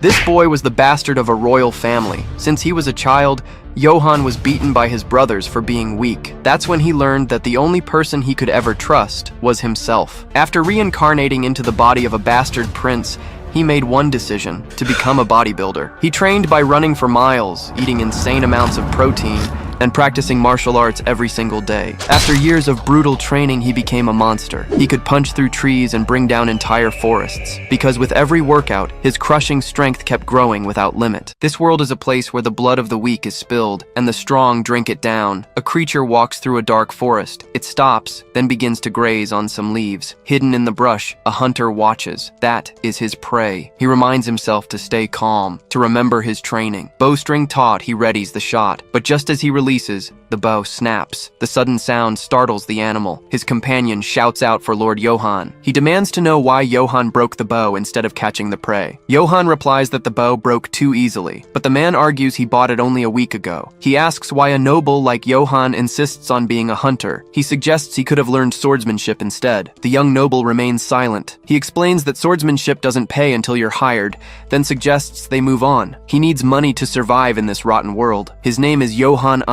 This boy was the bastard of a royal family. Since he was a child, Johann was beaten by his brothers for being weak. That's when he learned that the only person he could ever trust was himself. After reincarnating into the body of a bastard prince, he made one decision: to become a bodybuilder. He trained by running for miles, eating insane amounts of protein, and practicing martial arts every single day. After years of brutal training, he became a monster. He could punch through trees and bring down entire forests, because with every workout, his crushing strength kept growing without limit. This world is a place where the blood of the weak is spilled, and the strong drink it down. A creature walks through a dark forest. It stops, then begins to graze on some leaves. Hidden in the brush, a hunter watches. That is his prey. He reminds himself to stay calm, to remember his training. Bowstring taut, he readies the shot, but just as he releases, the bow snaps. The sudden sound startles the animal. His companion shouts out for Lord Johann. He demands to know why Johann broke the bow instead of catching the prey. Johann replies that the bow broke too easily, but the man argues he bought it only a week ago. He asks why a noble like Johann insists on being a hunter. He suggests he could have learned swordsmanship instead. The young noble remains silent. He explains that swordsmanship doesn't pay until you're hired, then suggests they move on. He needs money to survive in this rotten world. His name is Johann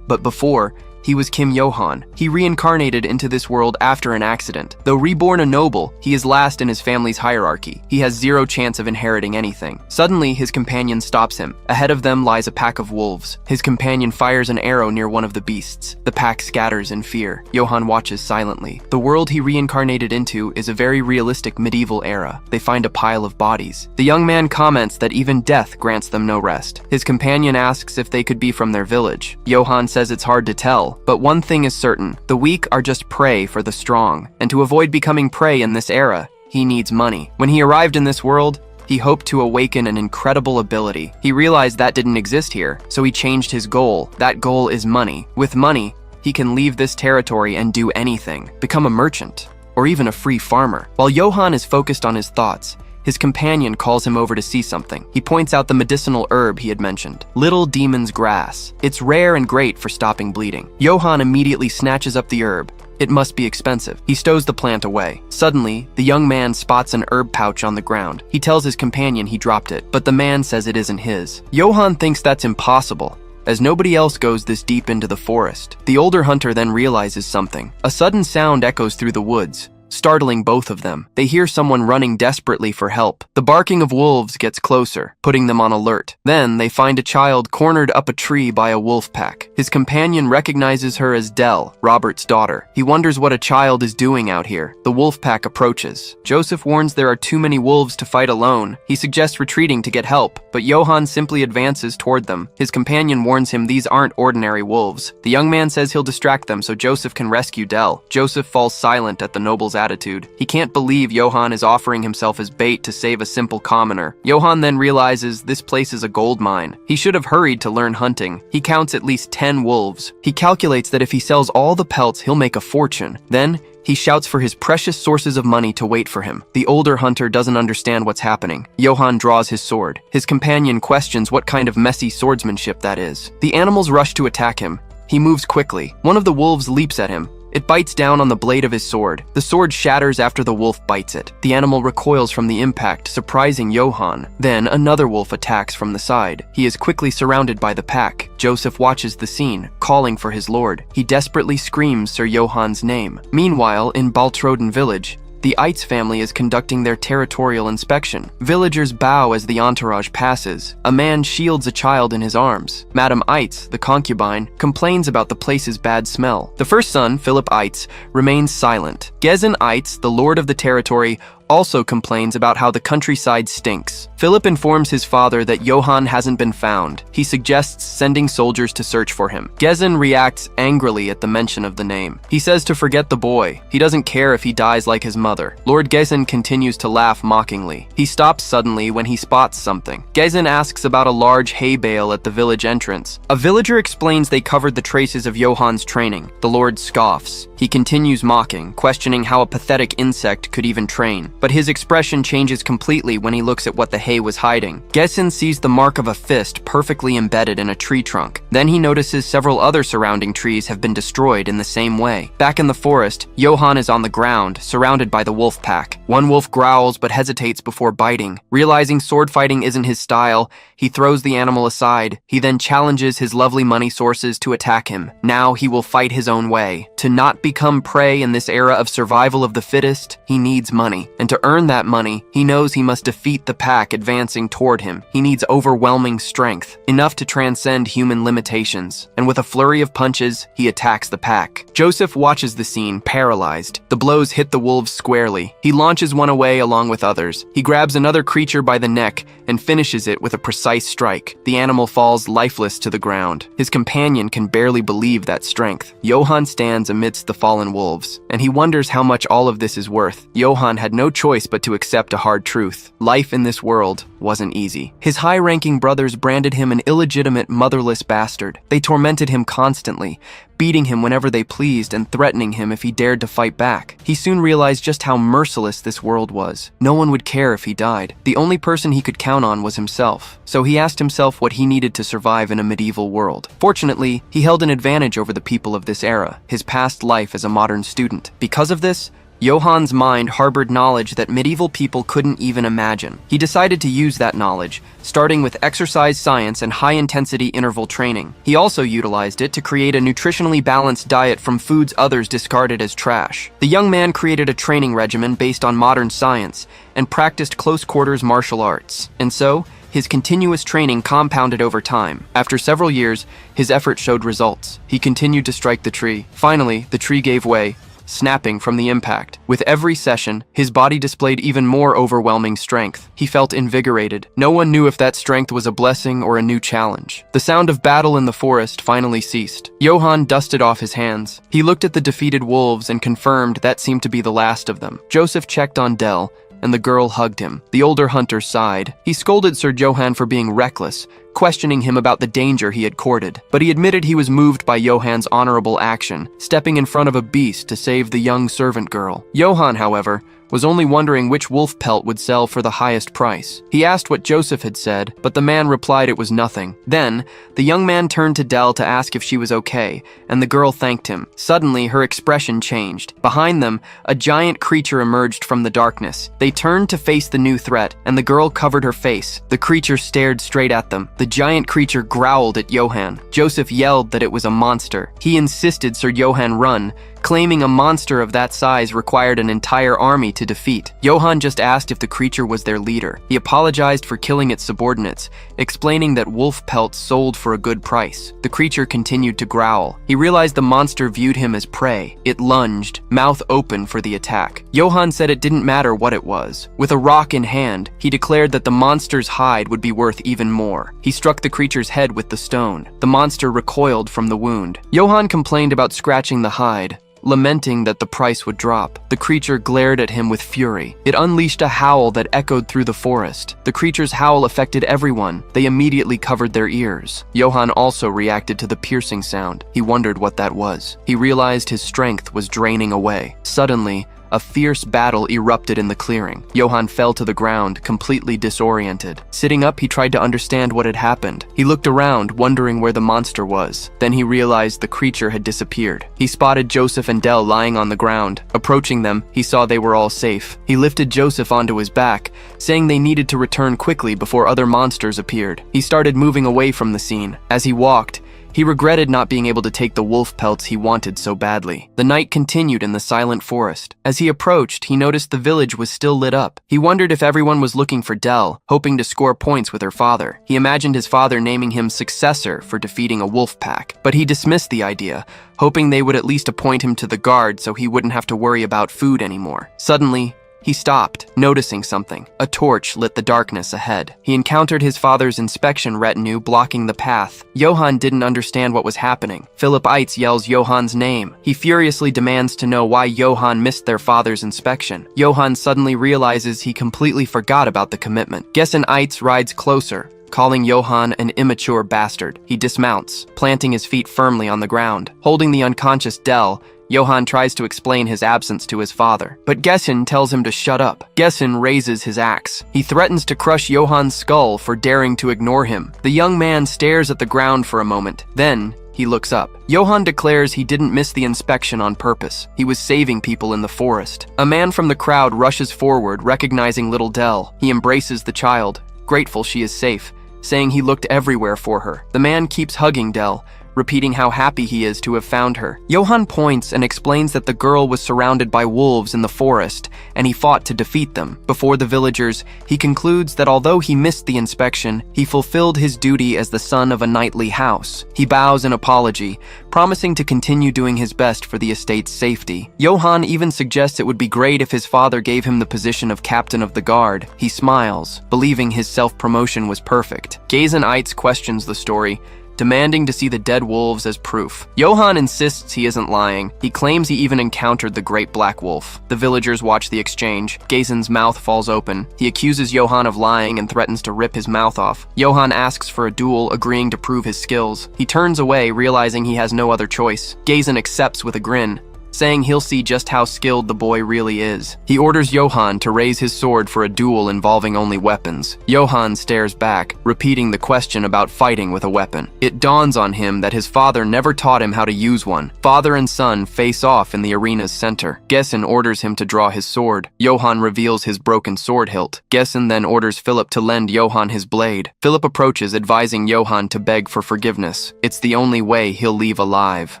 but before, he was Kim Johann. He reincarnated into this world after an accident. Though reborn a noble, he is last in his family's hierarchy. He has zero chance of inheriting anything. Suddenly, his companion stops him. Ahead of them lies a pack of wolves. His companion fires an arrow near one of the beasts. The pack scatters in fear. Johann watches silently. The world he reincarnated into is a very realistic medieval era. They find a pile of bodies. The young man comments that even death grants them no rest. His companion asks if they could be from their village. Johann says it's hard to tell, but one thing is certain: the weak are just prey for the strong, and to avoid becoming prey in this era, he needs money. When he arrived in this world, he hoped to awaken an incredible ability. He realized that didn't exist here, so he changed his goal. That goal is money. With money, he can leave this territory and do anything, become a merchant, or even a free farmer. While Johann is focused on his thoughts, his companion calls him over to see something. He points out the medicinal herb he had mentioned, Little Demon's Grass. It's rare and great for stopping bleeding. Johann immediately snatches up the herb. It must be expensive. He stows the plant away. Suddenly, the young man spots an herb pouch on the ground. He tells his companion he dropped it, but the man says it isn't his. Johann thinks that's impossible, as nobody else goes this deep into the forest. The older hunter then realizes something. A sudden sound echoes through the woods, startling both of them. They hear someone running desperately for help. The barking of wolves gets closer, putting them on alert. Then they find a child cornered up a tree by a wolf pack. His companion recognizes her as Dell, Robert's daughter. He wonders what a child is doing out here. The wolf pack approaches. Joseph warns there are too many wolves to fight alone. He suggests retreating to get help, but Johann simply advances toward them. His companion warns him these aren't ordinary wolves. The young man says he'll distract them so Joseph can rescue Dell. Joseph falls silent at the noble's attitude. He can't believe Johann is offering himself as bait to save a simple commoner. Johann then realizes this place is a gold mine. He should have hurried to learn hunting. He counts at least 10 wolves. He calculates that if he sells all the pelts, he'll make a fortune. Then, he shouts for his precious sources of money to wait for him. The older hunter doesn't understand what's happening. Johann draws his sword. His companion questions what kind of messy swordsmanship that is. The animals rush to attack him. He moves quickly. One of the wolves leaps at him. It bites down on the blade of his sword. The sword shatters after the wolf bites it. The animal recoils from the impact, surprising Johann. Then another wolf attacks from the side. He is quickly surrounded by the pack. Joseph watches the scene, calling for his lord. He desperately screams Sir Johann's name. Meanwhile, in Baltroden village, the Eitz family is conducting their territorial inspection. Villagers bow as the entourage passes. A man shields a child in his arms. Madame Eitz, the concubine, complains about the place's bad smell. The first son, Philip Eitz, remains silent. Gezen Eitz, the lord of the territory, also complains about how the countryside stinks. Philip informs his father that Johann hasn't been found. He suggests sending soldiers to search for him. Gezen reacts angrily at the mention of the name. He says to forget the boy. He doesn't care if he dies like his mother. Lord Gezen continues to laugh mockingly. He stops suddenly when he spots something. Gezen asks about a large hay bale at the village entrance. A villager explains they covered the traces of Johann's training. The lord scoffs. He continues mocking, questioning how a pathetic insect could even train. But his expression changes completely when he looks at what the hay was hiding. Gessen sees the mark of a fist perfectly embedded in a tree trunk. Then he notices several other surrounding trees have been destroyed in the same way. Back in the forest, Johann is on the ground, surrounded by the wolf pack. One wolf growls but hesitates before biting. Realizing sword fighting isn't his style, he throws the animal aside. He then challenges his lovely money sources to attack him. Now he will fight his own way. To not become prey in this era of survival of the fittest, he needs money. And to earn that money, he knows he must defeat the pack advancing toward him. He needs overwhelming strength, enough to transcend human limitations. And with a flurry of punches, he attacks the pack. Joseph watches the scene, paralyzed. The blows hit the wolves squarely. He launches one away along with others. He grabs another creature by the neck and finishes it with a precise strike. The animal falls lifeless to the ground. His companion can barely believe that strength. Johann stands amidst the fallen wolves, and he wonders how much all of this is worth. Johann had no choice but to accept a hard truth. Life in this world wasn't easy. His high-ranking brothers branded him an illegitimate, motherless bastard. They tormented him constantly, beating him whenever they pleased and threatening him if he dared to fight back. He soon realized just how merciless this world was. No one would care if he died. The only person he could count on was himself. So he asked himself what he needed to survive in a medieval world. Fortunately, he held an advantage over the people of this era, his past life as a modern student. Because of this, Johann's mind harbored knowledge that medieval people couldn't even imagine. He decided to use that knowledge, starting with exercise science and high-intensity interval training. He also utilized it to create a nutritionally balanced diet from foods others discarded as trash. The young man created a training regimen based on modern science and practiced close-quarters martial arts. And so, his continuous training compounded over time. After several years, his effort showed results. He continued to strike the tree. Finally, the tree gave way, snapping from the impact. With every session, his body displayed even more overwhelming strength. He felt invigorated. No one knew if that strength was a blessing or a new challenge. The sound of battle in the forest finally ceased. Johann dusted off his hands. He looked at the defeated wolves and confirmed that seemed to be the last of them. Joseph checked on Dell, and the girl hugged him. The older hunter sighed. He scolded Sir Johann for being reckless, questioning him about the danger he had courted. But he admitted he was moved by Johann's honorable action, stepping in front of a beast to save the young servant girl. Johann, however, was only wondering which wolf pelt would sell for the highest price. He asked what Joseph had said, but the man replied it was nothing. Then, the young man turned to Dell to ask if she was okay, and the girl thanked him. Suddenly, her expression changed. Behind them, a giant creature emerged from the darkness. They turned to face the new threat, and the girl covered her face. The creature stared straight at them. The giant creature growled at Johann. Joseph yelled that it was a monster. He insisted Sir Johann run, claiming a monster of that size required an entire army to defeat. Johann just asked if the creature was their leader. He apologized for killing its subordinates, explaining that wolf pelts sold for a good price. The creature continued to growl. He realized the monster viewed him as prey. It lunged, mouth open for the attack. Johann said it didn't matter what it was. With a rock in hand, he declared that the monster's hide would be worth even more. He struck the creature's head with the stone. The monster recoiled from the wound. Johann complained about scratching the hide, lamenting that the price would drop. The creature glared at him with fury. It unleashed a howl that echoed through the forest. The creature's howl affected everyone. They immediately covered their ears. Johann also reacted to the piercing sound. He wondered what that was. He realized his strength was draining away. Suddenly, a fierce battle erupted in the clearing. Johann fell to the ground, completely disoriented. Sitting up, he tried to understand what had happened. He looked around, wondering where the monster was. Then he realized the creature had disappeared. He spotted Joseph and Dell lying on the ground. Approaching them, he saw they were all safe. He lifted Joseph onto his back, saying they needed to return quickly before other monsters appeared. He started moving away from the scene. As he walked, he regretted not being able to take the wolf pelts he wanted so badly. The night continued in the silent forest. As he approached, he noticed the village was still lit up. He wondered if everyone was looking for Dell, hoping to score points with her father. He imagined his father naming him successor for defeating a wolf pack, but he dismissed the idea, hoping they would at least appoint him to the guard so he wouldn't have to worry about food anymore. Suddenly, he stopped, noticing something. A torch lit the darkness ahead. He encountered his father's inspection retinue blocking the path. Johann didn't understand what was happening. Philip Eitz yells Johann's name. He furiously demands to know why Johann missed their father's inspection. Johann suddenly realizes he completely forgot about the commitment. Gessen Eitz rides closer, calling Johann an immature bastard. He dismounts, planting his feet firmly on the ground. Holding the unconscious Dell, Johann tries to explain his absence to his father, but Gessen tells him to shut up. Gessen raises his axe. He threatens to crush Johann's skull for daring to ignore him. The young man stares at the ground for a moment. Then, he looks up. Johann declares he didn't miss the inspection on purpose. He was saving people in the forest. A man from the crowd rushes forward, recognizing little Dell. He embraces the child, grateful she is safe, saying he looked everywhere for her. The man keeps hugging Dell, repeating how happy he is to have found her. Johann points and explains that the girl was surrounded by wolves in the forest, and he fought to defeat them. Before the villagers, he concludes that although he missed the inspection, he fulfilled his duty as the son of a knightly house. He bows in apology, promising to continue doing his best for the estate's safety. Johann even suggests it would be great if his father gave him the position of captain of the guard. He smiles, believing his self-promotion was perfect. Gessen questions the story, demanding to see the dead wolves as proof. Johann insists he isn't lying. He claims he even encountered the great black wolf. The villagers watch the exchange. Gessen's mouth falls open. He accuses Johann of lying and threatens to rip his mouth off. Johann asks for a duel, agreeing to prove his skills. He turns away, realizing he has no other choice. Gessen accepts with a grin, saying he'll see just how skilled the boy really is. He orders Johann to raise his sword for a duel involving only weapons. Johann stares back, repeating the question about fighting with a weapon. It dawns on him that his father never taught him how to use one. Father and son face off in the arena's center. Gessen orders him to draw his sword. Johann reveals his broken sword hilt. Gessen then orders Philip to lend Johann his blade. Philip approaches, advising Johann to beg for forgiveness. It's the only way he'll leave alive.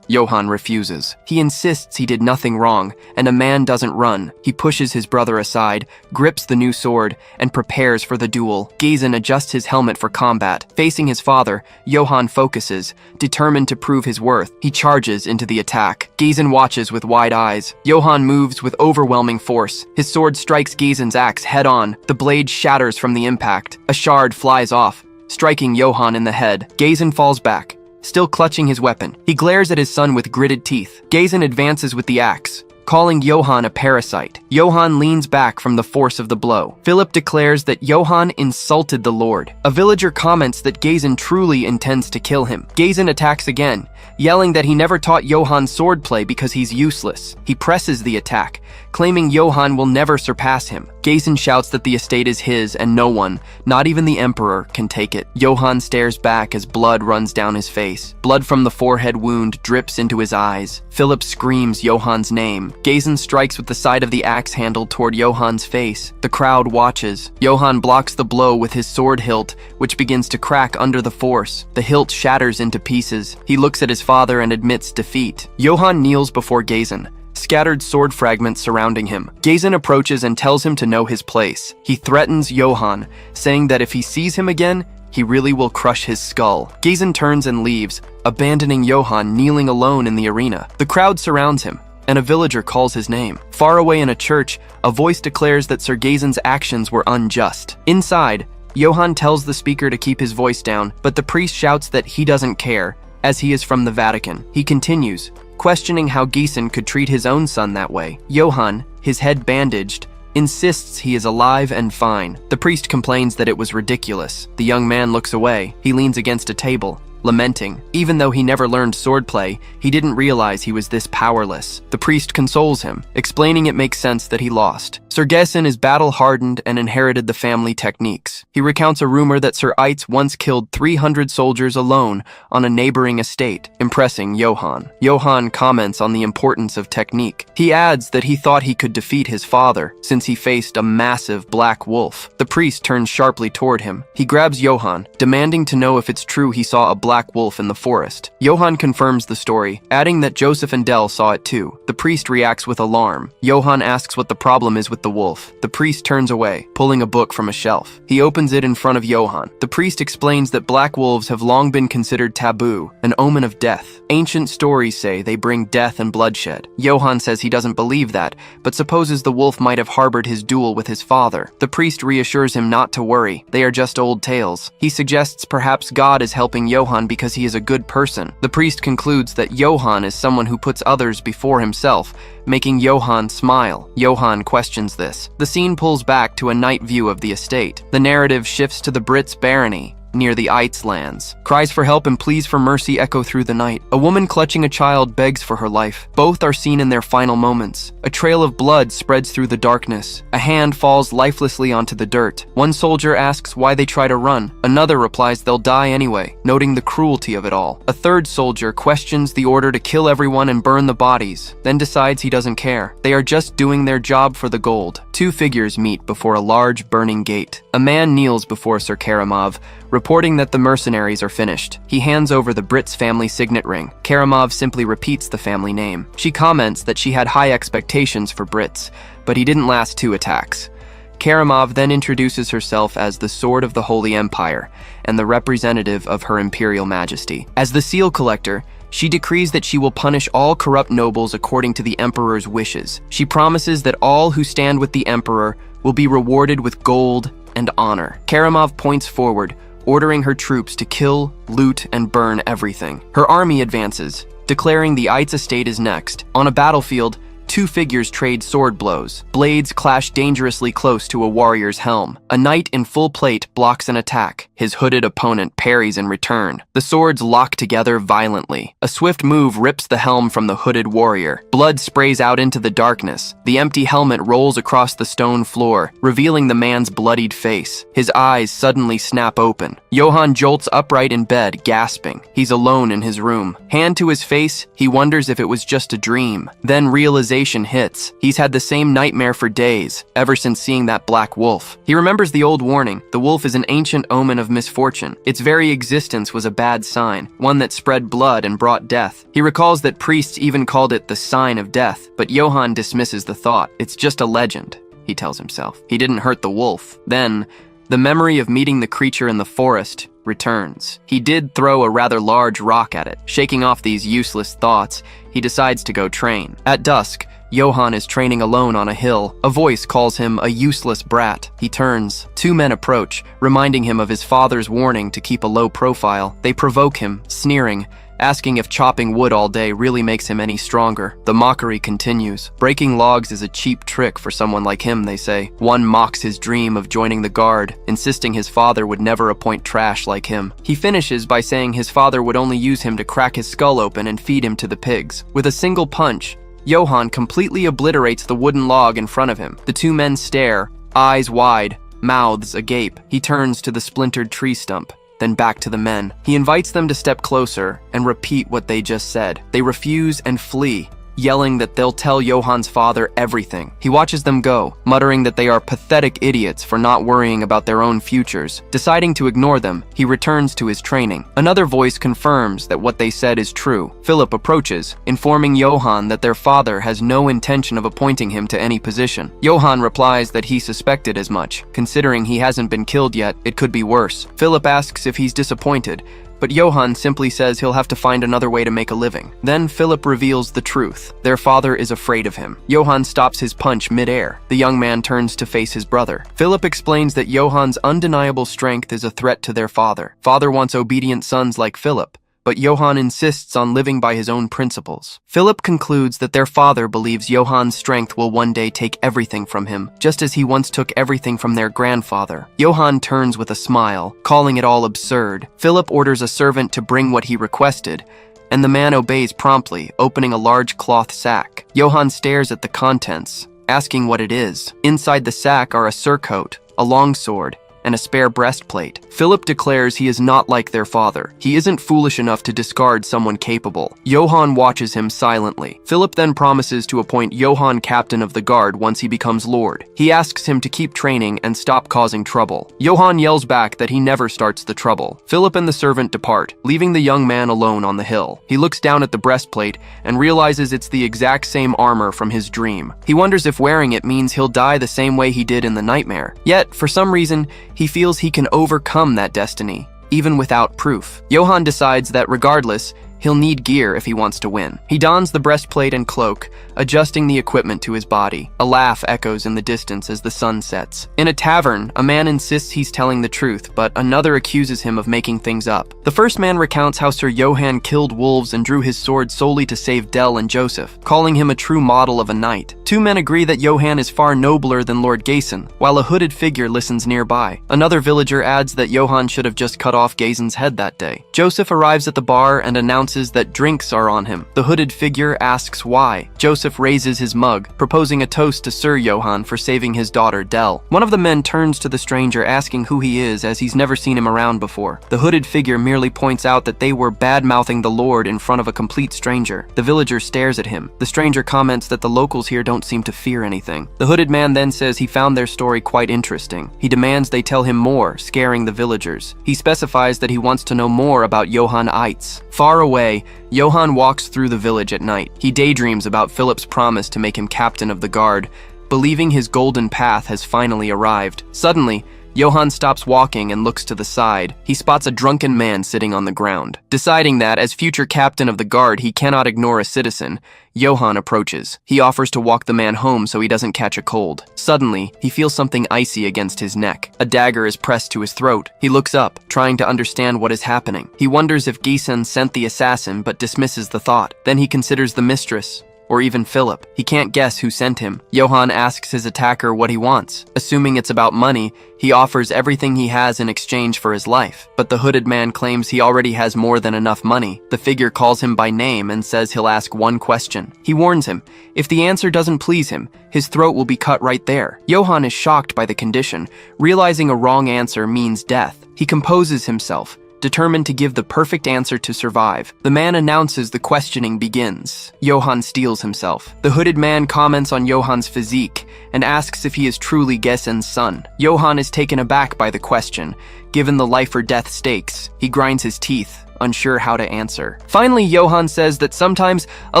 Johann refuses. He insists he did nothing wrong, and a man doesn't run. He pushes his brother aside, grips the new sword, and prepares for the duel. Gessen adjusts his helmet for combat. Facing his father, Johann focuses, determined to prove his worth. He charges into the attack. Gessen watches with wide eyes. Johann moves with overwhelming force. His sword strikes Gessen's axe head-on. The blade shatters from the impact. A shard flies off, striking Johann in the head. Gessen falls back, still clutching his weapon. He glares at his son with gritted teeth. Gessen advances with the axe, calling Johann a parasite. Johann leans back from the force of the blow. Philip declares that Johann insulted the Lord. A villager comments that Gessen truly intends to kill him. Gessen attacks again, yelling that he never taught Johann swordplay because he's useless. He presses the attack, claiming Johann will never surpass him. Gessen shouts that the estate is his and no one, not even the emperor, can take it. Johann stares back as blood runs down his face. Blood from the forehead wound drips into his eyes. Philip screams Johann's name. Gessen strikes with the side of the axe handle toward Johann's face. The crowd watches. Johann blocks the blow with his sword hilt, which begins to crack under the force. The hilt shatters into pieces. He looks at his father and admits defeat. Johann kneels before Gessen, scattered sword fragments surrounding him. Gessen approaches and tells him to know his place. He threatens Johann, saying that if he sees him again, he really will crush his skull. Gessen turns and leaves, abandoning Johann kneeling alone in the arena. The crowd surrounds him, and a villager calls his name. Far away in a church, a voice declares that Sir Gessen's actions were unjust. Inside, Johann tells the speaker to keep his voice down, but the priest shouts that he doesn't care, as he is from the Vatican. He continues, questioning how Gessen could treat his own son that way. Johann, his head bandaged, insists he is alive and fine. The priest complains that it was ridiculous. The young man looks away. He leans against a table, lamenting. Even though he never learned swordplay, he didn't realize he was this powerless. The priest consoles him, explaining it makes sense that he lost. Sir Gessen is battle-hardened and inherited the family techniques. He recounts a rumor that Sir Eitz once killed 300 soldiers alone on a neighboring estate, impressing Johann. Johann comments on the importance of technique. He adds that he thought he could defeat his father, since he faced a massive black wolf. The priest turns sharply toward him. He grabs Johann, demanding to know if it's true he saw a black wolf in the forest. Johann confirms the story, adding that Joseph and Dell saw it too. The priest reacts with alarm. Johann asks what the problem is with the wolf. The priest turns away, pulling a book from a shelf. He opens it in front of Johann. The priest explains that black wolves have long been considered taboo, an omen of death. Ancient stories say they bring death and bloodshed. Johann says he doesn't believe that, but supposes the wolf might have harbored his duel with his father. The priest reassures him not to worry. They are just old tales. He suggests perhaps God is helping Johann because he is a good person. The priest concludes that Johann is someone who puts others before himself, making Johann smile. Johann questions this. The scene pulls back to a night view of the estate. The narrative shifts to the Brits' barony. near the Eights lands. Cries for help and pleas for mercy echo through the night. A woman clutching a child begs for her life. Both are seen in their final moments. A trail of blood spreads through the darkness. A hand falls lifelessly onto the dirt. One soldier asks why they try to run. Another replies they'll die anyway, noting the cruelty of it all. A third soldier questions the order to kill everyone and burn the bodies, then decides he doesn't care. They are just doing their job for the gold. Two figures meet before a large burning gate. A man kneels before Sir Karamov, reporting that the mercenaries are finished. He hands over the Brit's family signet ring. Karamov simply repeats the family name. She comments that she had high expectations for Brits, but he didn't last 2 attacks. Karamov then introduces herself as the Sword of the Holy Empire and the representative of Her Imperial Majesty. As the seal collector, she decrees that she will punish all corrupt nobles according to the Emperor's wishes. She promises that all who stand with the Emperor will be rewarded with gold and honor. Karamov points forward, ordering her troops to kill, loot, and burn everything. Her army advances, declaring the Eitz estate is next. On a battlefield, two figures trade sword blows. Blades clash dangerously close to a warrior's helm. A knight in full plate blocks an attack. His hooded opponent parries in return. The swords lock together violently. A swift move rips the helm from the hooded warrior. Blood sprays out into the darkness. The empty helmet rolls across the stone floor, revealing the man's bloodied face. His eyes suddenly snap open. Johann jolts upright in bed, gasping. He's alone in his room. Hand to his face, he wonders if it was just a dream. Then realization hits. He's had the same nightmare for days, ever since seeing that black wolf. He remembers the old warning. The wolf is an ancient omen of misfortune. Its very existence was a bad sign, one that spread blood and brought death. He recalls that priests even called it the sign of death, but Johann dismisses the thought. It's just a legend, he tells himself. He didn't hurt the wolf. Then, the memory of meeting the creature in the forest returns. He did throw a rather large rock at it. Shaking off these useless thoughts, he decides to go train. At dusk, Johann is training alone on a hill. A voice calls him a useless brat. He turns. Two men approach, reminding him of his father's warning to keep a low profile. They provoke him, sneering, asking if chopping wood all day really makes him any stronger. The mockery continues. Breaking logs is a cheap trick for someone like him, they say. One mocks his dream of joining the guard, insisting his father would never appoint trash like him. He finishes by saying his father would only use him to crack his skull open and feed him to the pigs. With a single punch, Johann completely obliterates the wooden log in front of him. The two men stare, eyes wide, mouths agape. He turns to the splintered tree stump, then back to the men. He invites them to step closer and repeat what they just said. They refuse and flee, yelling that they'll tell Johann's father everything. He watches them go, muttering that they are pathetic idiots for not worrying about their own futures. Deciding to ignore them, he returns to his training. Another voice confirms that what they said is true. Philip approaches, informing Johann that their father has no intention of appointing him to any position. Johann replies that he suspected as much. Considering he hasn't been killed yet, it could be worse. Philip asks if he's disappointed, but Johann simply says he'll have to find another way to make a living. Then Philip reveals the truth. Their father is afraid of him. Johann stops his punch mid-air. The young man turns to face his brother. Philip explains that Johann's undeniable strength is a threat to their father. Father wants obedient sons like Philip, but Johann insists on living by his own principles. Philip concludes that their father believes Johann's strength will one day take everything from him, just as he once took everything from their grandfather. Johann turns with a smile, calling it all absurd. Philip orders a servant to bring what he requested, and the man obeys promptly, opening a large cloth sack. Johann stares at the contents, asking what it is. Inside the sack are a surcoat, a longsword, and a spare breastplate. Philip declares he is not like their father. He isn't foolish enough to discard someone capable. Johann watches him silently. Philip then promises to appoint Johann captain of the guard once he becomes lord. He asks him to keep training and stop causing trouble. Johann yells back that he never starts the trouble. Philip and the servant depart, leaving the young man alone on the hill. He looks down at the breastplate and realizes it's the exact same armor from his dream. He wonders if wearing it means he'll die the same way he did in the nightmare. Yet, for some reason, he feels he can overcome that destiny, even without proof. Johann decides that regardless, He'll need gear if he wants to win. He dons the breastplate and cloak, adjusting the equipment to his body. A laugh echoes in the distance as the sun sets. In a tavern, a man insists he's telling the truth, but another accuses him of making things up. The first man recounts how Sir Johann killed wolves and drew his sword solely to save Dell and Joseph, calling him a true model of a knight. Two men agree that Johann is far nobler than Lord Gason, while a hooded figure listens nearby. Another villager adds that Johann should have just cut off Gason's head that day. Joseph arrives at the bar and announces that drinks are on him. The hooded figure asks why. Joseph raises his mug, proposing a toast to Sir Johann for saving his daughter Dell. One of the men turns to the stranger asking who he is, as he's never seen him around before. The hooded figure merely points out that they were bad-mouthing the Lord in front of a complete stranger. The villager stares at him. The stranger comments that the locals here don't seem to fear anything. The hooded man then says he found their story quite interesting. He demands they tell him more, scaring the villagers. He specifies that he wants to know more about Johann Eitz. Far away, Johann walks through the village at night. He daydreams about Philip's promise to make him captain of the guard, believing his golden path has finally arrived. Suddenly, Johann stops walking and looks to the side. He spots a drunken man sitting on the ground. Deciding that, as future captain of the guard, he cannot ignore a citizen, Johann approaches. He offers to walk the man home so he doesn't catch a cold. Suddenly, he feels something icy against his neck. A dagger is pressed to his throat. He looks up, trying to understand what is happening. He wonders if Gison sent the assassin, but dismisses the thought. Then he considers the mistress, or even Philip. He can't guess who sent him. Johann asks his attacker what he wants. Assuming it's about money, he offers everything he has in exchange for his life. But the hooded man claims he already has more than enough money. The figure calls him by name and says he'll ask one question. He warns him, if the answer doesn't please him, his throat will be cut right there. Johann is shocked by the condition, realizing a wrong answer means death. He composes himself, determined to give the perfect answer to survive. The man announces the questioning begins. Johann steels himself. The hooded man comments on Johann's physique and asks if he is truly Gessen's son. Johann is taken aback by the question. Given the life or death stakes, he grinds his teeth, unsure how to answer. Finally, Johann says that sometimes a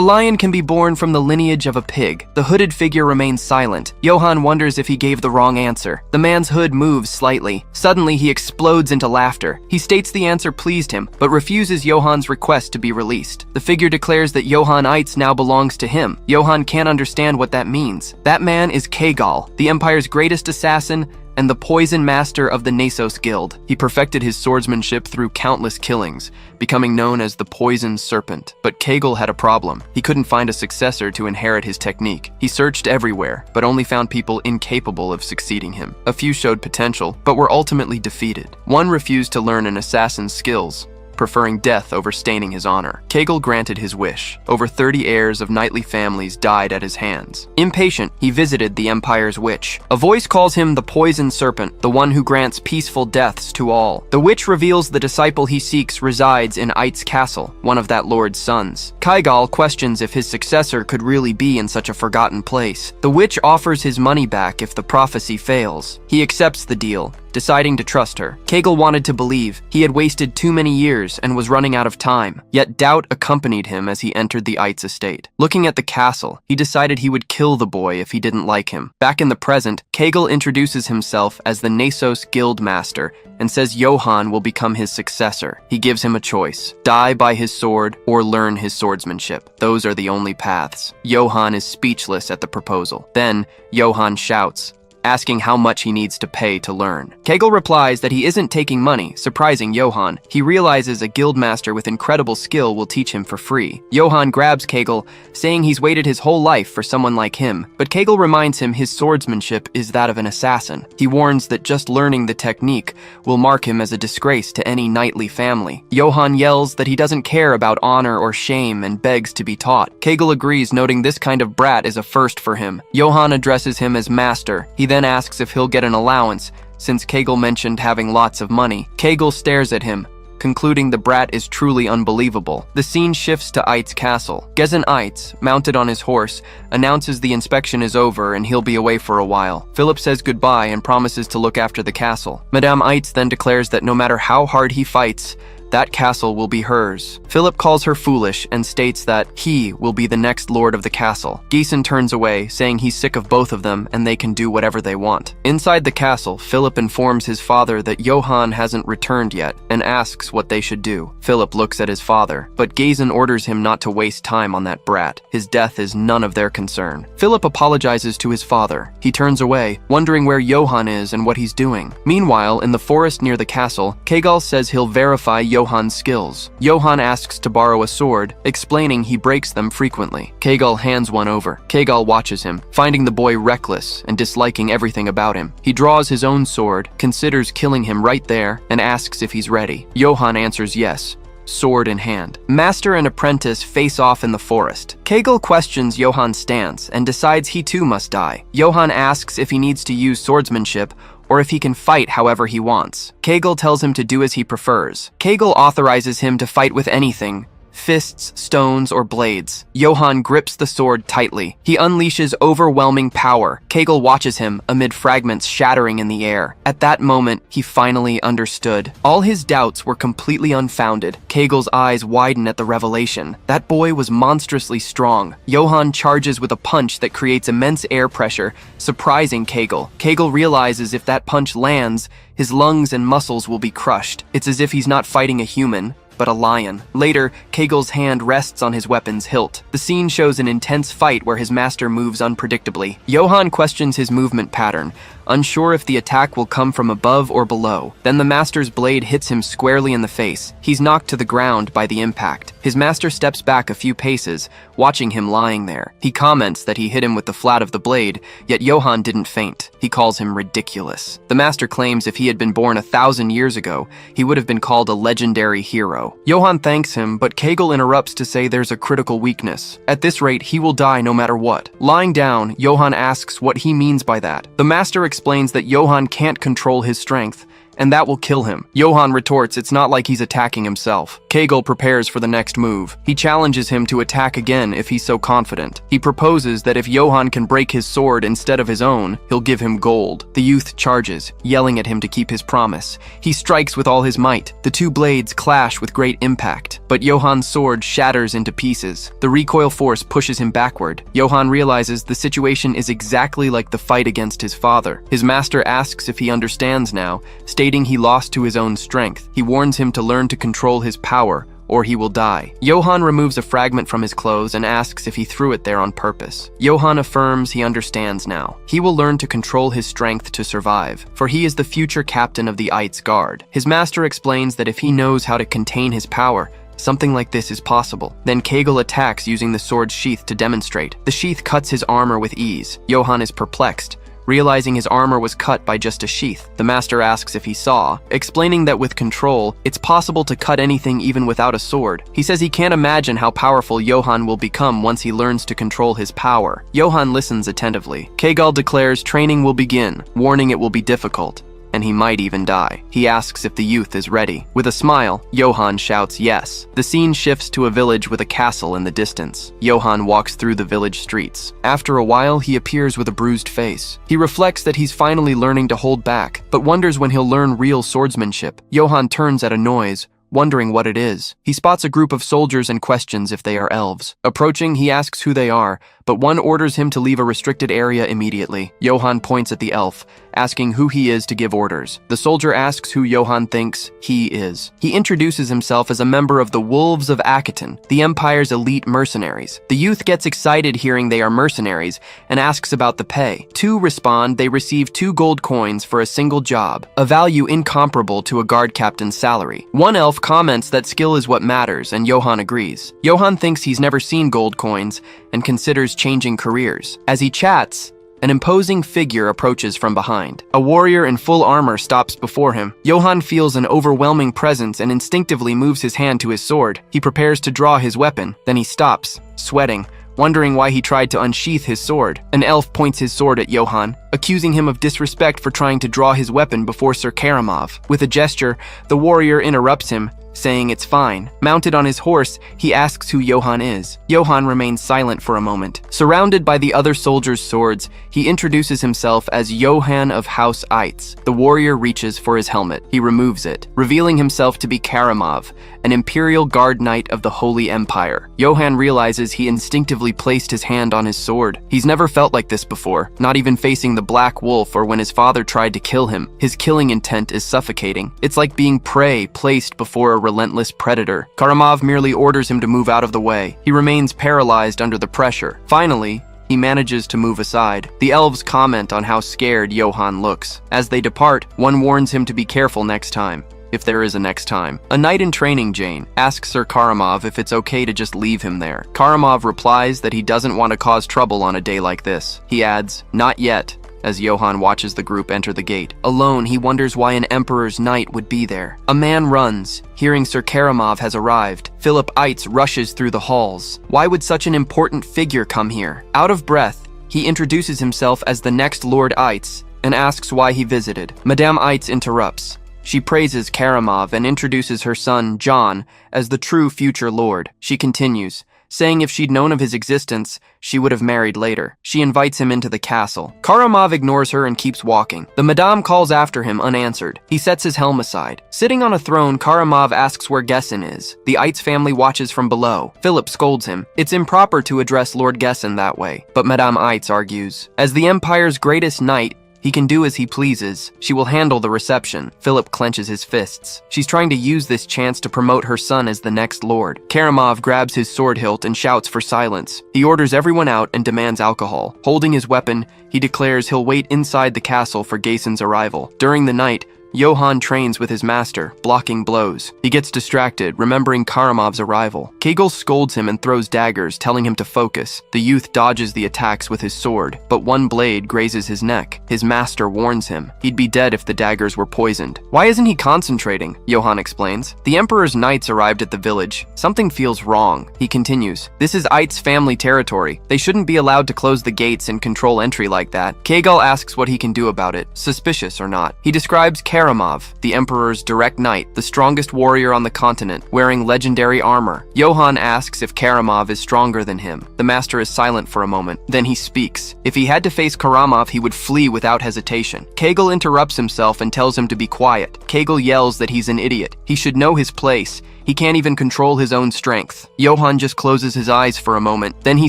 lion can be born from the lineage of a pig. The hooded figure remains silent. Johann wonders if he gave the wrong answer. The man's hood moves slightly. Suddenly, he explodes into laughter. He states the answer pleased him, but refuses Johann's request to be released. The figure declares that Johann Eitz now belongs to him. Johann can't understand what that means. That man is Kaggel, the Empire's greatest assassin and the poison master of the Nasos Guild. He perfected his swordsmanship through countless killings, becoming known as the Poison Serpent. But Kaggel had a problem. He couldn't find a successor to inherit his technique. He searched everywhere, but only found people incapable of succeeding him. A few showed potential, but were ultimately defeated. One refused to learn an assassin's skills, preferring death over staining his honor. Kaggel granted his wish. Over 30 heirs of knightly families died at his hands. Impatient, he visited the Empire's witch. A voice calls him the Poison Serpent, the one who grants peaceful deaths to all. The witch reveals the disciple he seeks resides in Eitz Castle, one of that lord's sons. Kaggel questions if his successor could really be in such a forgotten place. The witch offers his money back if the prophecy fails. He accepts the deal, deciding to trust her. Kaggel wanted to believe. He had wasted too many years and was running out of time. Yet doubt accompanied him as he entered the Eitz estate. Looking at the castle, he decided he would kill the boy if he didn't like him. Back in the present, Kaggel introduces himself as the Nasos Guild Master and says Johann will become his successor. He gives him a choice: die by his sword or learn his swordsmanship. Those are the only paths. Johann is speechless at the proposal. Then, Johann shouts, asking how much he needs to pay to learn. Kaggel replies that he isn't taking money, surprising Johann. He realizes a guildmaster with incredible skill will teach him for free. Johann grabs Kaggel, saying he's waited his whole life for someone like him, but Kaggel reminds him his swordsmanship is that of an assassin. He warns that just learning the technique will mark him as a disgrace to any knightly family. Johann yells that he doesn't care about honor or shame and begs to be taught. Kaggel agrees, noting this kind of brat is a first for him. Johann addresses him as master. He then asks if he'll get an allowance, since Kaggel mentioned having lots of money. Kaggel stares at him, concluding the brat is truly unbelievable. The scene shifts to Eitz Castle. Gessen Eitz, mounted on his horse, announces the inspection is over and he'll be away for a while. Philip says goodbye and promises to look after the castle. Madame Eitz then declares that no matter how hard he fights, that castle will be hers. Philip calls her foolish and states that he will be the next lord of the castle. Gieson turns away, saying he's sick of both of them and they can do whatever they want. Inside the castle, Philip informs his father that Johann hasn't returned yet and asks what they should do. Philip looks at his father, but Gieson orders him not to waste time on that brat. His death is none of their concern. Philip apologizes to his father. He turns away, wondering where Johann is and what he's doing. Meanwhile, in the forest near the castle, Kaggel says he'll verify Johann's skills. Johann asks to borrow a sword, explaining he breaks them frequently. Kaggel hands one over. Kaggel watches him, finding the boy reckless and disliking everything about him. He draws his own sword, considers killing him right there, and asks if he's ready. Johann answers yes, sword in hand. Master and apprentice face off in the forest. Kaggel questions Johann's stance and decides he too must die. Johann asks if he needs to use swordsmanship or if he can fight however he wants. Kaggel tells him to do as he prefers. Kaggel authorizes him to fight with anything: fists, stones, or blades. Johann grips the sword tightly. He unleashes overwhelming power. Kaggel watches him amid fragments shattering in the air. At that moment, he finally understood. All his doubts were completely unfounded. Kaggel's eyes widen at the revelation. That boy was monstrously strong. Johann charges with a punch that creates immense air pressure, surprising Kaggel. Kaggel realizes if that punch lands, his lungs and muscles will be crushed. It's as if he's not fighting a human, but a lion. Later, Kaggel's hand rests on his weapon's hilt. The scene shows an intense fight where his master moves unpredictably. Johann questions his movement pattern, unsure if the attack will come from above or below. Then the master's blade hits him squarely in the face. He's knocked to the ground by the impact. His master steps back a few paces, watching him lying there. He comments that he hit him with the flat of the blade, yet Johann didn't faint. He calls him ridiculous. The master claims if he had been born 1,000 years ago, he would have been called a legendary hero. Johann thanks him, but Kaggel interrupts to say there's a critical weakness. At this rate, he will die no matter what. Lying down, Johann asks what he means by that. The master explains that Johann can't control his strength, and that will kill him. Johann retorts it's not like he's attacking himself. Kaggel prepares for the next move. He challenges him to attack again if he's so confident. He proposes that if Johann can break his sword instead of his own, he'll give him gold. The youth charges, yelling at him to keep his promise. He strikes with all his might. The two blades clash with great impact, but Johann's sword shatters into pieces. The recoil force pushes him backward. Johann realizes the situation is exactly like the fight against his father. His master asks if he understands now, stating he lost to his own strength. He warns him to learn to control his power, or he will die. Johann removes a fragment from his clothes and asks if he threw it there on purpose. Johann affirms he understands now. He will learn to control his strength to survive, for he is the future captain of the Eitz Guard. His master explains that if he knows how to contain his power, something like this is possible. Then Kaggel attacks using the sword's sheath to demonstrate. The sheath cuts his armor with ease. Johann is perplexed, realizing his armor was cut by just a sheath. The master asks if he saw, explaining that with control, it's possible to cut anything even without a sword. He says he can't imagine how powerful Johann will become once he learns to control his power. Johann listens attentively. Kaggel declares training will begin, warning it will be difficult, and he might even die. He asks if the youth is ready. With a smile, Johann shouts yes. The scene shifts to a village with a castle in the distance. Johann walks through the village streets. After a while, he appears with a bruised face. He reflects that he's finally learning to hold back, but wonders when he'll learn real swordsmanship. Johann turns at a noise, wondering what it is. He spots a group of soldiers and questions if they are elves. Approaching, he asks who they are, but one orders him to leave a restricted area immediately. Johann points at the elf, asking who he is to give orders. The soldier asks who Johann thinks he is. He introduces himself as a member of the Wolves of Akheton, the Empire's elite mercenaries. The youth gets excited hearing they are mercenaries and asks about the pay. Two respond they receive 2 gold coins for a single job, a value incomparable to a guard captain's salary. One elf comments that skill is what matters, and Johann agrees. Johann thinks he's never seen gold coins and considers changing careers. As he chats, an imposing figure approaches from behind. A warrior in full armor stops before him. Johann feels an overwhelming presence and instinctively moves his hand to his sword. He prepares to draw his weapon, then he stops, sweating, wondering why he tried to unsheath his sword. An elf points his sword at Johann, accusing him of disrespect for trying to draw his weapon before Sir Karamov. With a gesture, the warrior interrupts him, saying it's fine. Mounted on his horse, he asks who Johann is. Johann remains silent for a moment. Surrounded by the other soldiers' swords, he introduces himself as Johann of House Eitz. The warrior reaches for his helmet. He removes it, revealing himself to be Karamov, an Imperial Guard Knight of the Holy Empire. Johann realizes he instinctively placed his hand on his sword. He's never felt like this before, not even facing the Black Wolf or when his father tried to kill him. His killing intent is suffocating. It's like being prey placed before a relentless predator. Karamov merely orders him to move out of the way. He remains paralyzed under the pressure. Finally, he manages to move aside. The elves comment on how scared Johann looks. As they depart, one warns him to be careful next time, if there is a next time. A knight in training, Jane, asks Sir Karamov if it's okay to just leave him there. Karamov replies that he doesn't want to cause trouble on a day like this. He adds, "Not yet," as Johann watches the group enter the gate. Alone, he wonders why an Emperor's knight would be there. A man runs, hearing Sir Karamov has arrived. Philip Eitz rushes through the halls. Why would such an important figure come here? Out of breath, he introduces himself as the next Lord Eitz and asks why he visited. Madame Eitz interrupts. She praises Karamov and introduces her son, John, as the true future lord. She continues, saying if she'd known of his existence, she would have married later. She invites him into the castle. Karamov ignores her and keeps walking. The Madame calls after him unanswered. He sets his helm aside. Sitting on a throne, Karamov asks where Gessen is. The Eitz family watches from below. Philip scolds him. It's improper to address Lord Gessen that way, but Madame Eitz argues. As the Empire's greatest knight, he can do as he pleases. She will handle the reception. Philip clenches his fists. She's trying to use this chance to promote her son as the next lord. Karamov grabs his sword hilt and shouts for silence. He orders everyone out and demands alcohol. Holding his weapon, he declares he'll wait inside the castle for Gessen's arrival. During the night, Johann trains with his master, blocking blows. He gets distracted, remembering Karamov's arrival. Kaggel scolds him and throws daggers, telling him to focus. The youth dodges the attacks with his sword, but one blade grazes his neck. His master warns him. He'd be dead if the daggers were poisoned. Why isn't he concentrating? Johann explains. The Emperor's knights arrived at the village. Something feels wrong. He continues. This is Eitz family territory. They shouldn't be allowed to close the gates and control entry like that. Kaggel asks what he can do about it, suspicious or not. He describes Karamov, the Emperor's direct knight, the strongest warrior on the continent, wearing legendary armor. Johann asks if Karamov is stronger than him. The master is silent for a moment. Then he speaks. If he had to face Karamov, he would flee without hesitation. Kaggel interrupts himself and tells him to be quiet. Kaggel yells that he's an idiot. He should know his place. He can't even control his own strength. Johann just closes his eyes for a moment. Then he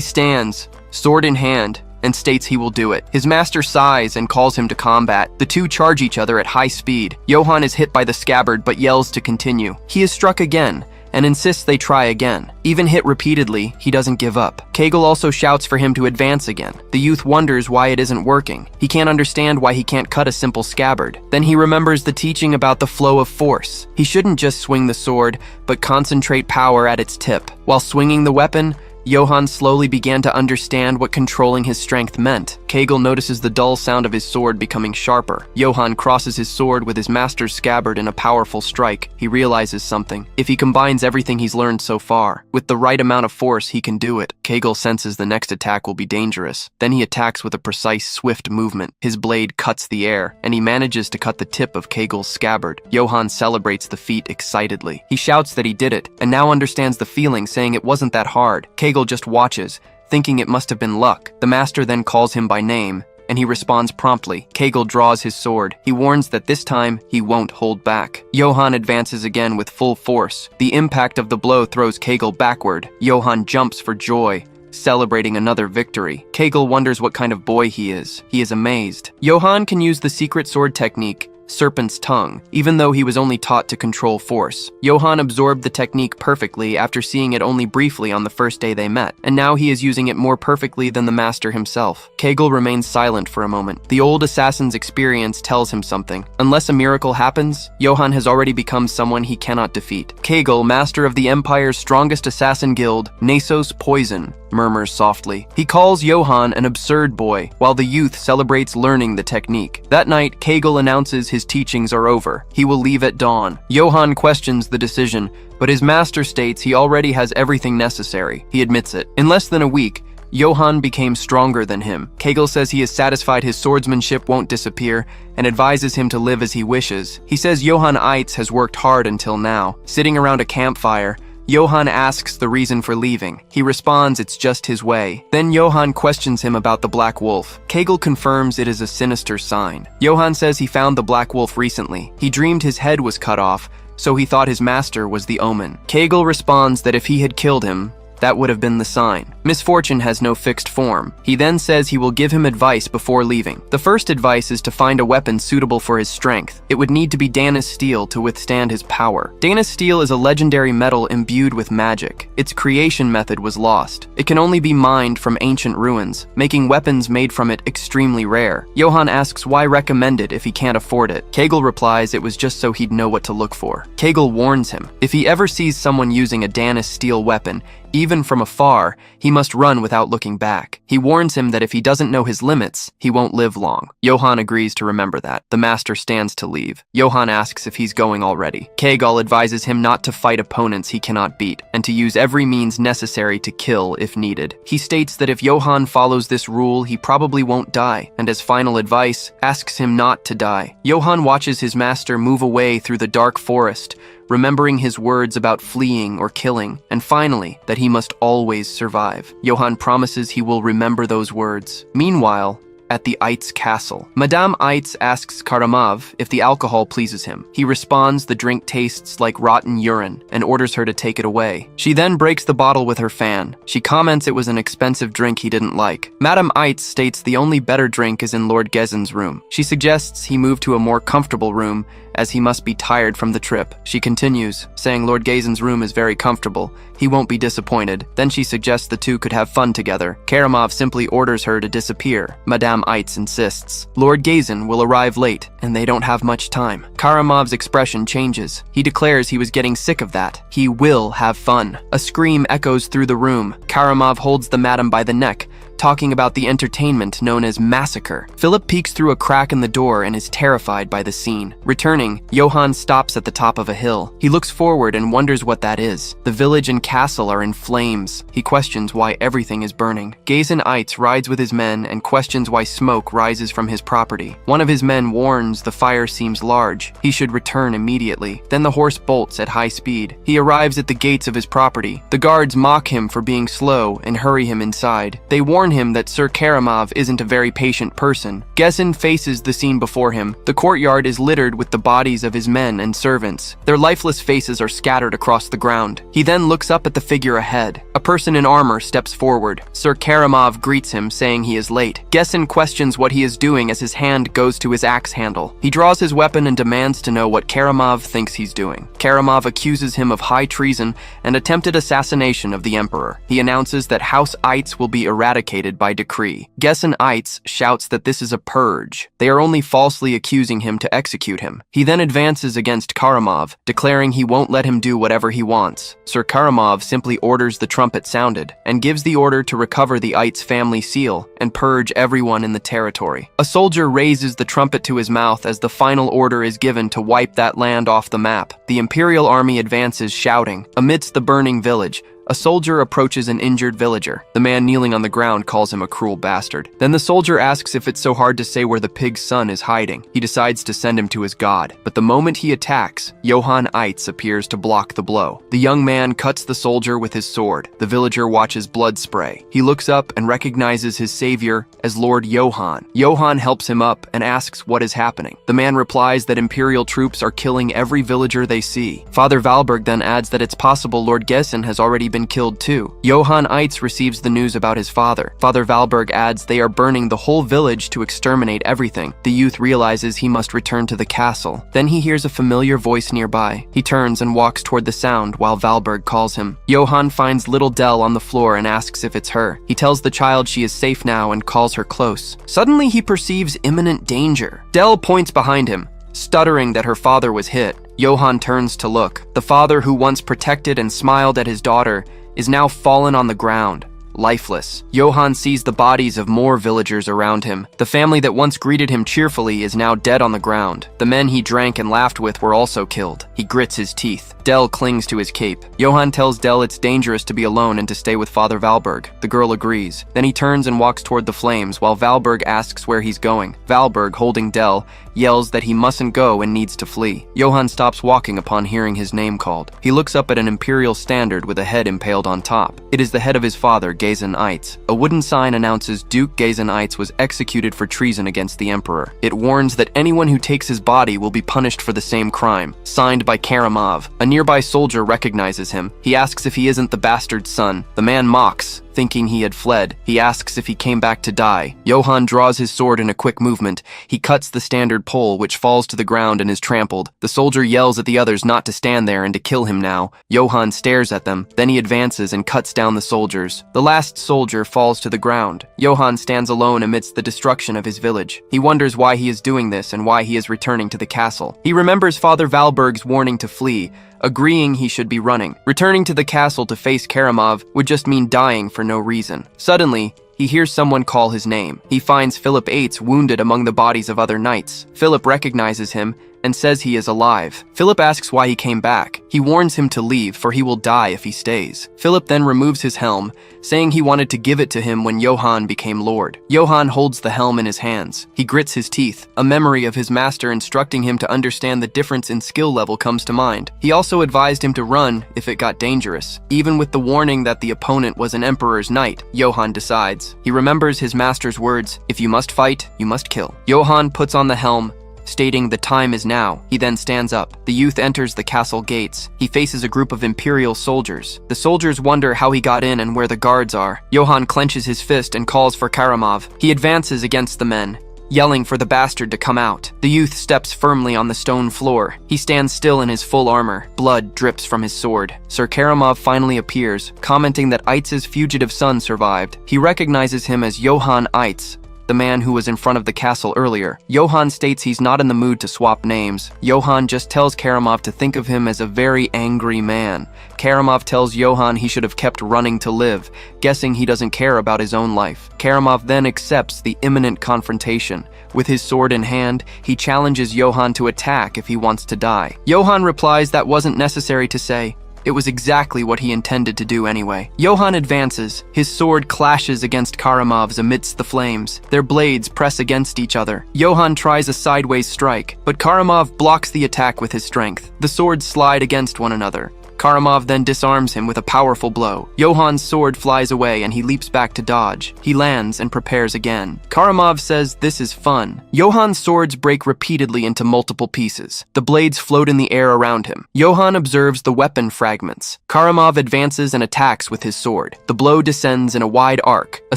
stands, sword in hand, and states he will do it. His master sighs and calls him to combat. The two charge each other at high speed. Johann is hit by the scabbard but yells to continue. He is struck again and insists they try again. Even hit repeatedly, he doesn't give up. Kaggel also shouts for him to advance again. The youth wonders why it isn't working. He can't understand why he can't cut a simple scabbard. Then he remembers the teaching about the flow of force. He shouldn't just swing the sword, but concentrate power at its tip. While swinging the weapon, Johann slowly began to understand what controlling his strength meant. Kaggel notices the dull sound of his sword becoming sharper. Johann crosses his sword with his master's scabbard in a powerful strike. He realizes something. If he combines everything he's learned so far, with the right amount of force, he can do it. Kaggel senses the next attack will be dangerous. Then he attacks with a precise, swift movement. His blade cuts the air, and he manages to cut the tip of Kaggel's scabbard. Johann celebrates the feat excitedly. He shouts that he did it, and now understands the feeling, saying it wasn't that hard. Kaggel just watches, thinking it must have been luck. The master then calls him by name, and he responds promptly. Kaggel draws his sword. He warns that this time, he won't hold back. Johann advances again with full force. The impact of the blow throws Kaggel backward. Johann jumps for joy, celebrating another victory. Kaggel wonders what kind of boy he is. He is amazed. Johann can use the secret sword technique, Serpent's Tongue, even though he was only taught to control force. Johann absorbed the technique perfectly after seeing it only briefly on the first day they met, and now he is using it more perfectly than the master himself. Kaggel remains silent for a moment. The old assassin's experience tells him something. Unless a miracle happens, Johann has already become someone he cannot defeat. Kaggel, master of the Empire's strongest assassin guild, Nasos Poison, murmurs softly. He calls Johann an absurd boy, while the youth celebrates learning the technique. That night, Kaggel announces his teachings are over. He will leave at dawn. Johann questions the decision, but his master states he already has everything necessary. He admits it. In less than a week, Johann became stronger than him. Kaggel says he is satisfied his swordsmanship won't disappear and advises him to live as he wishes. He says Johann Eitz has worked hard until now. Sitting around a campfire, Johann asks the reason for leaving. He responds it's just his way. Then Johann questions him about the Black Wolf. Kaggel confirms it is a sinister sign. Johann says he found the Black Wolf recently. He dreamed his head was cut off, so he thought his master was the omen. Kaggel responds that if he had killed him, that would have been the sign. Misfortune has no fixed form. He then says he will give him advice before leaving. The first advice is to find a weapon suitable for his strength. It would need to be Dana's steel to withstand his power. Dana's steel is a legendary metal imbued with magic. Its creation method was lost. It can only be mined from ancient ruins, making weapons made from it extremely rare. Johann asks why recommend it if he can't afford it. Kaggel replies it was just so he'd know what to look for. Kaggel warns him, if he ever sees someone using a Dana's steel weapon, even from afar, he must run without looking back. He warns him that if he doesn't know his limits, he won't live long. Johann agrees to remember that. The master stands to leave. Johann asks if he's going already. Kaggel advises him not to fight opponents he cannot beat, and to use every means necessary to kill if needed. He states that if Johann follows this rule, he probably won't die, and as final advice, asks him not to die. Johann watches his master move away through the dark forest, remembering his words about fleeing or killing, and finally, that he must always survive. Johann promises he will remember those words. Meanwhile, at the Eitz castle, Madame Eitz asks Karamov if the alcohol pleases him. He responds the drink tastes like rotten urine and orders her to take it away. She then breaks the bottle with her fan. She comments it was an expensive drink he didn't like. Madame Eitz states the only better drink is in Lord Gezen's room. She suggests he move to a more comfortable room as he must be tired from the trip. She continues, saying Lord Gezen's room is very comfortable. He won't be disappointed. Then she suggests the two could have fun together. Karamov simply orders her to disappear. Madame Eitz insists. Lord Gezen will arrive late, and they don't have much time. Karamov's expression changes. He declares he was getting sick of that. He will have fun. A scream echoes through the room. Karamov holds the madam by the neck, talking about the entertainment known as massacre. Philip peeks through a crack in the door and is terrified by the scene. Returning, Johann stops at the top of a hill. He looks forward and wonders what that is. The village and castle are in flames. He questions why everything is burning. Gezen Eitz rides with his men and questions why smoke rises from his property. One of his men warns the fire seems large. He should return immediately. Then the horse bolts at high speed. He arrives at the gates of his property. The guards mock him for being slow and hurry him inside. They warn him that Sir Karamov isn't a very patient person. Gezen faces the scene before him. The courtyard is littered with the bodies of his men and servants. Their lifeless faces are scattered across the ground. He then looks up at the figure ahead. A person in armor steps forward. Sir Karamov greets him, saying he is late. Gezen questions what he is doing as his hand goes to his axe handle. He draws his weapon and demands to know what Karamov thinks he's doing. Karamov accuses him of high treason and attempted assassination of the emperor. He announces that House Eitz will be eradicated by decree. Gezen Eitz shouts that this is a purge. They are only falsely accusing him to execute him. He then advances against Karamov, declaring he won't let him do whatever he wants. Sir Karamov simply orders the trumpet sounded and gives the order to recover the Eitz family seal and purge everyone in the territory. A soldier raises the trumpet to his mouth as the final order is given to wipe that land off the map. The Imperial army advances shouting. Amidst the burning village, a soldier approaches an injured villager. The man kneeling on the ground calls him a cruel bastard. Then the soldier asks if it's so hard to say where the pig's son is hiding. He decides to send him to his god. But the moment he attacks, Johann Eitz appears to block the blow. The young man cuts the soldier with his sword. The villager watches blood spray. He looks up and recognizes his savior as Lord Johann. Johann helps him up and asks what is happening. The man replies that Imperial troops are killing every villager they see. Father Valberg then adds that it's possible Lord Gezen has already been killed too. Johann Eitz receives the news about his father. Father Valberg adds they are burning the whole village to exterminate everything. The youth realizes he must return to the castle. Then he hears a familiar voice nearby. He turns and walks toward the sound while Valberg calls him. Johann finds little Dell on the floor and asks if it's her. He tells the child she is safe now and calls her close. Suddenly he perceives imminent danger. Dell points behind him, stuttering that her father was hit. Johann turns to look. The father who once protected and smiled at his daughter is now fallen on the ground, lifeless. Johann sees the bodies of more villagers around him. The family that once greeted him cheerfully is now dead on the ground. The men he drank and laughed with were also killed. He grits his teeth. Dell clings to his cape. Johann tells Dell it's dangerous to be alone and to stay with Father Valberg. The girl agrees. Then he turns and walks toward the flames while Valberg asks where he's going. Valberg, holding Dell, yells that he mustn't go and needs to flee. Johann stops walking upon hearing his name called. He looks up at an Imperial standard with a head impaled on top. It is the head of his father, Gazen Eitz. A wooden sign announces Duke Gazen Eitz was executed for treason against the Emperor. It warns that anyone who takes his body will be punished for the same crime. Signed by Karamov. A nearby soldier recognizes him. He asks if he isn't the bastard's son. The man mocks, thinking he had fled. He asks if he came back to die. Johann draws his sword in a quick movement. He cuts the standard pole, which falls to the ground and is trampled. The soldier yells at the others not to stand there and to kill him now. Johann stares at them. Then he advances and cuts down the soldiers. The last soldier falls to the ground. Johann stands alone amidst the destruction of his village. He wonders why he is doing this and why he is returning to the castle. He remembers Father Valberg's warning to flee, agreeing he should be running. Returning to the castle to face Karamov would just mean dying for no reason. Suddenly, he hears someone call his name. He finds Philip Eitz wounded among the bodies of other knights. Philip recognizes him and says he is alive. Philip asks why he came back. He warns him to leave, for he will die if he stays. Philip then removes his helm, saying he wanted to give it to him when Johann became lord. Johann holds the helm in his hands. He grits his teeth. A memory of his master instructing him to understand the difference in skill level comes to mind. He also advised him to run if it got dangerous. Even with the warning that the opponent was an emperor's knight, Johann decides. He remembers his master's words, "If you must fight, you must kill." Johann puts on the helm, stating the time is now. He then stands up. The youth enters the castle gates. He faces a group of Imperial soldiers. The soldiers wonder how he got in and where the guards are. Johann clenches his fist and calls for Karamov. He advances against the men, yelling for the bastard to come out. The youth steps firmly on the stone floor. He stands still in his full armor. Blood drips from his sword. Sir Karamov finally appears, commenting that Eitz's fugitive son survived. He recognizes him as Johann Eitz, the man who was in front of the castle earlier. Johann states he's not in the mood to swap names. Johann just tells Karamov to think of him as a very angry man. Karamov tells Johann he should have kept running to live, guessing he doesn't care about his own life. Karamov then accepts the imminent confrontation. With his sword in hand, he challenges Johann to attack if he wants to die. Johann replies that wasn't necessary to say. It was exactly what he intended to do anyway. Johann advances. His sword clashes against Karamov's amidst the flames. Their blades press against each other. Johann tries a sideways strike, but Karamov blocks the attack with his strength. The swords slide against one another. Karamov then disarms him with a powerful blow. Johann's sword flies away and he leaps back to dodge. He lands and prepares again. Karamov says this is fun. Johann's swords break repeatedly into multiple pieces. The blades float in the air around him. Johann observes the weapon fragments. Karamov advances and attacks with his sword. The blow descends in a wide arc. A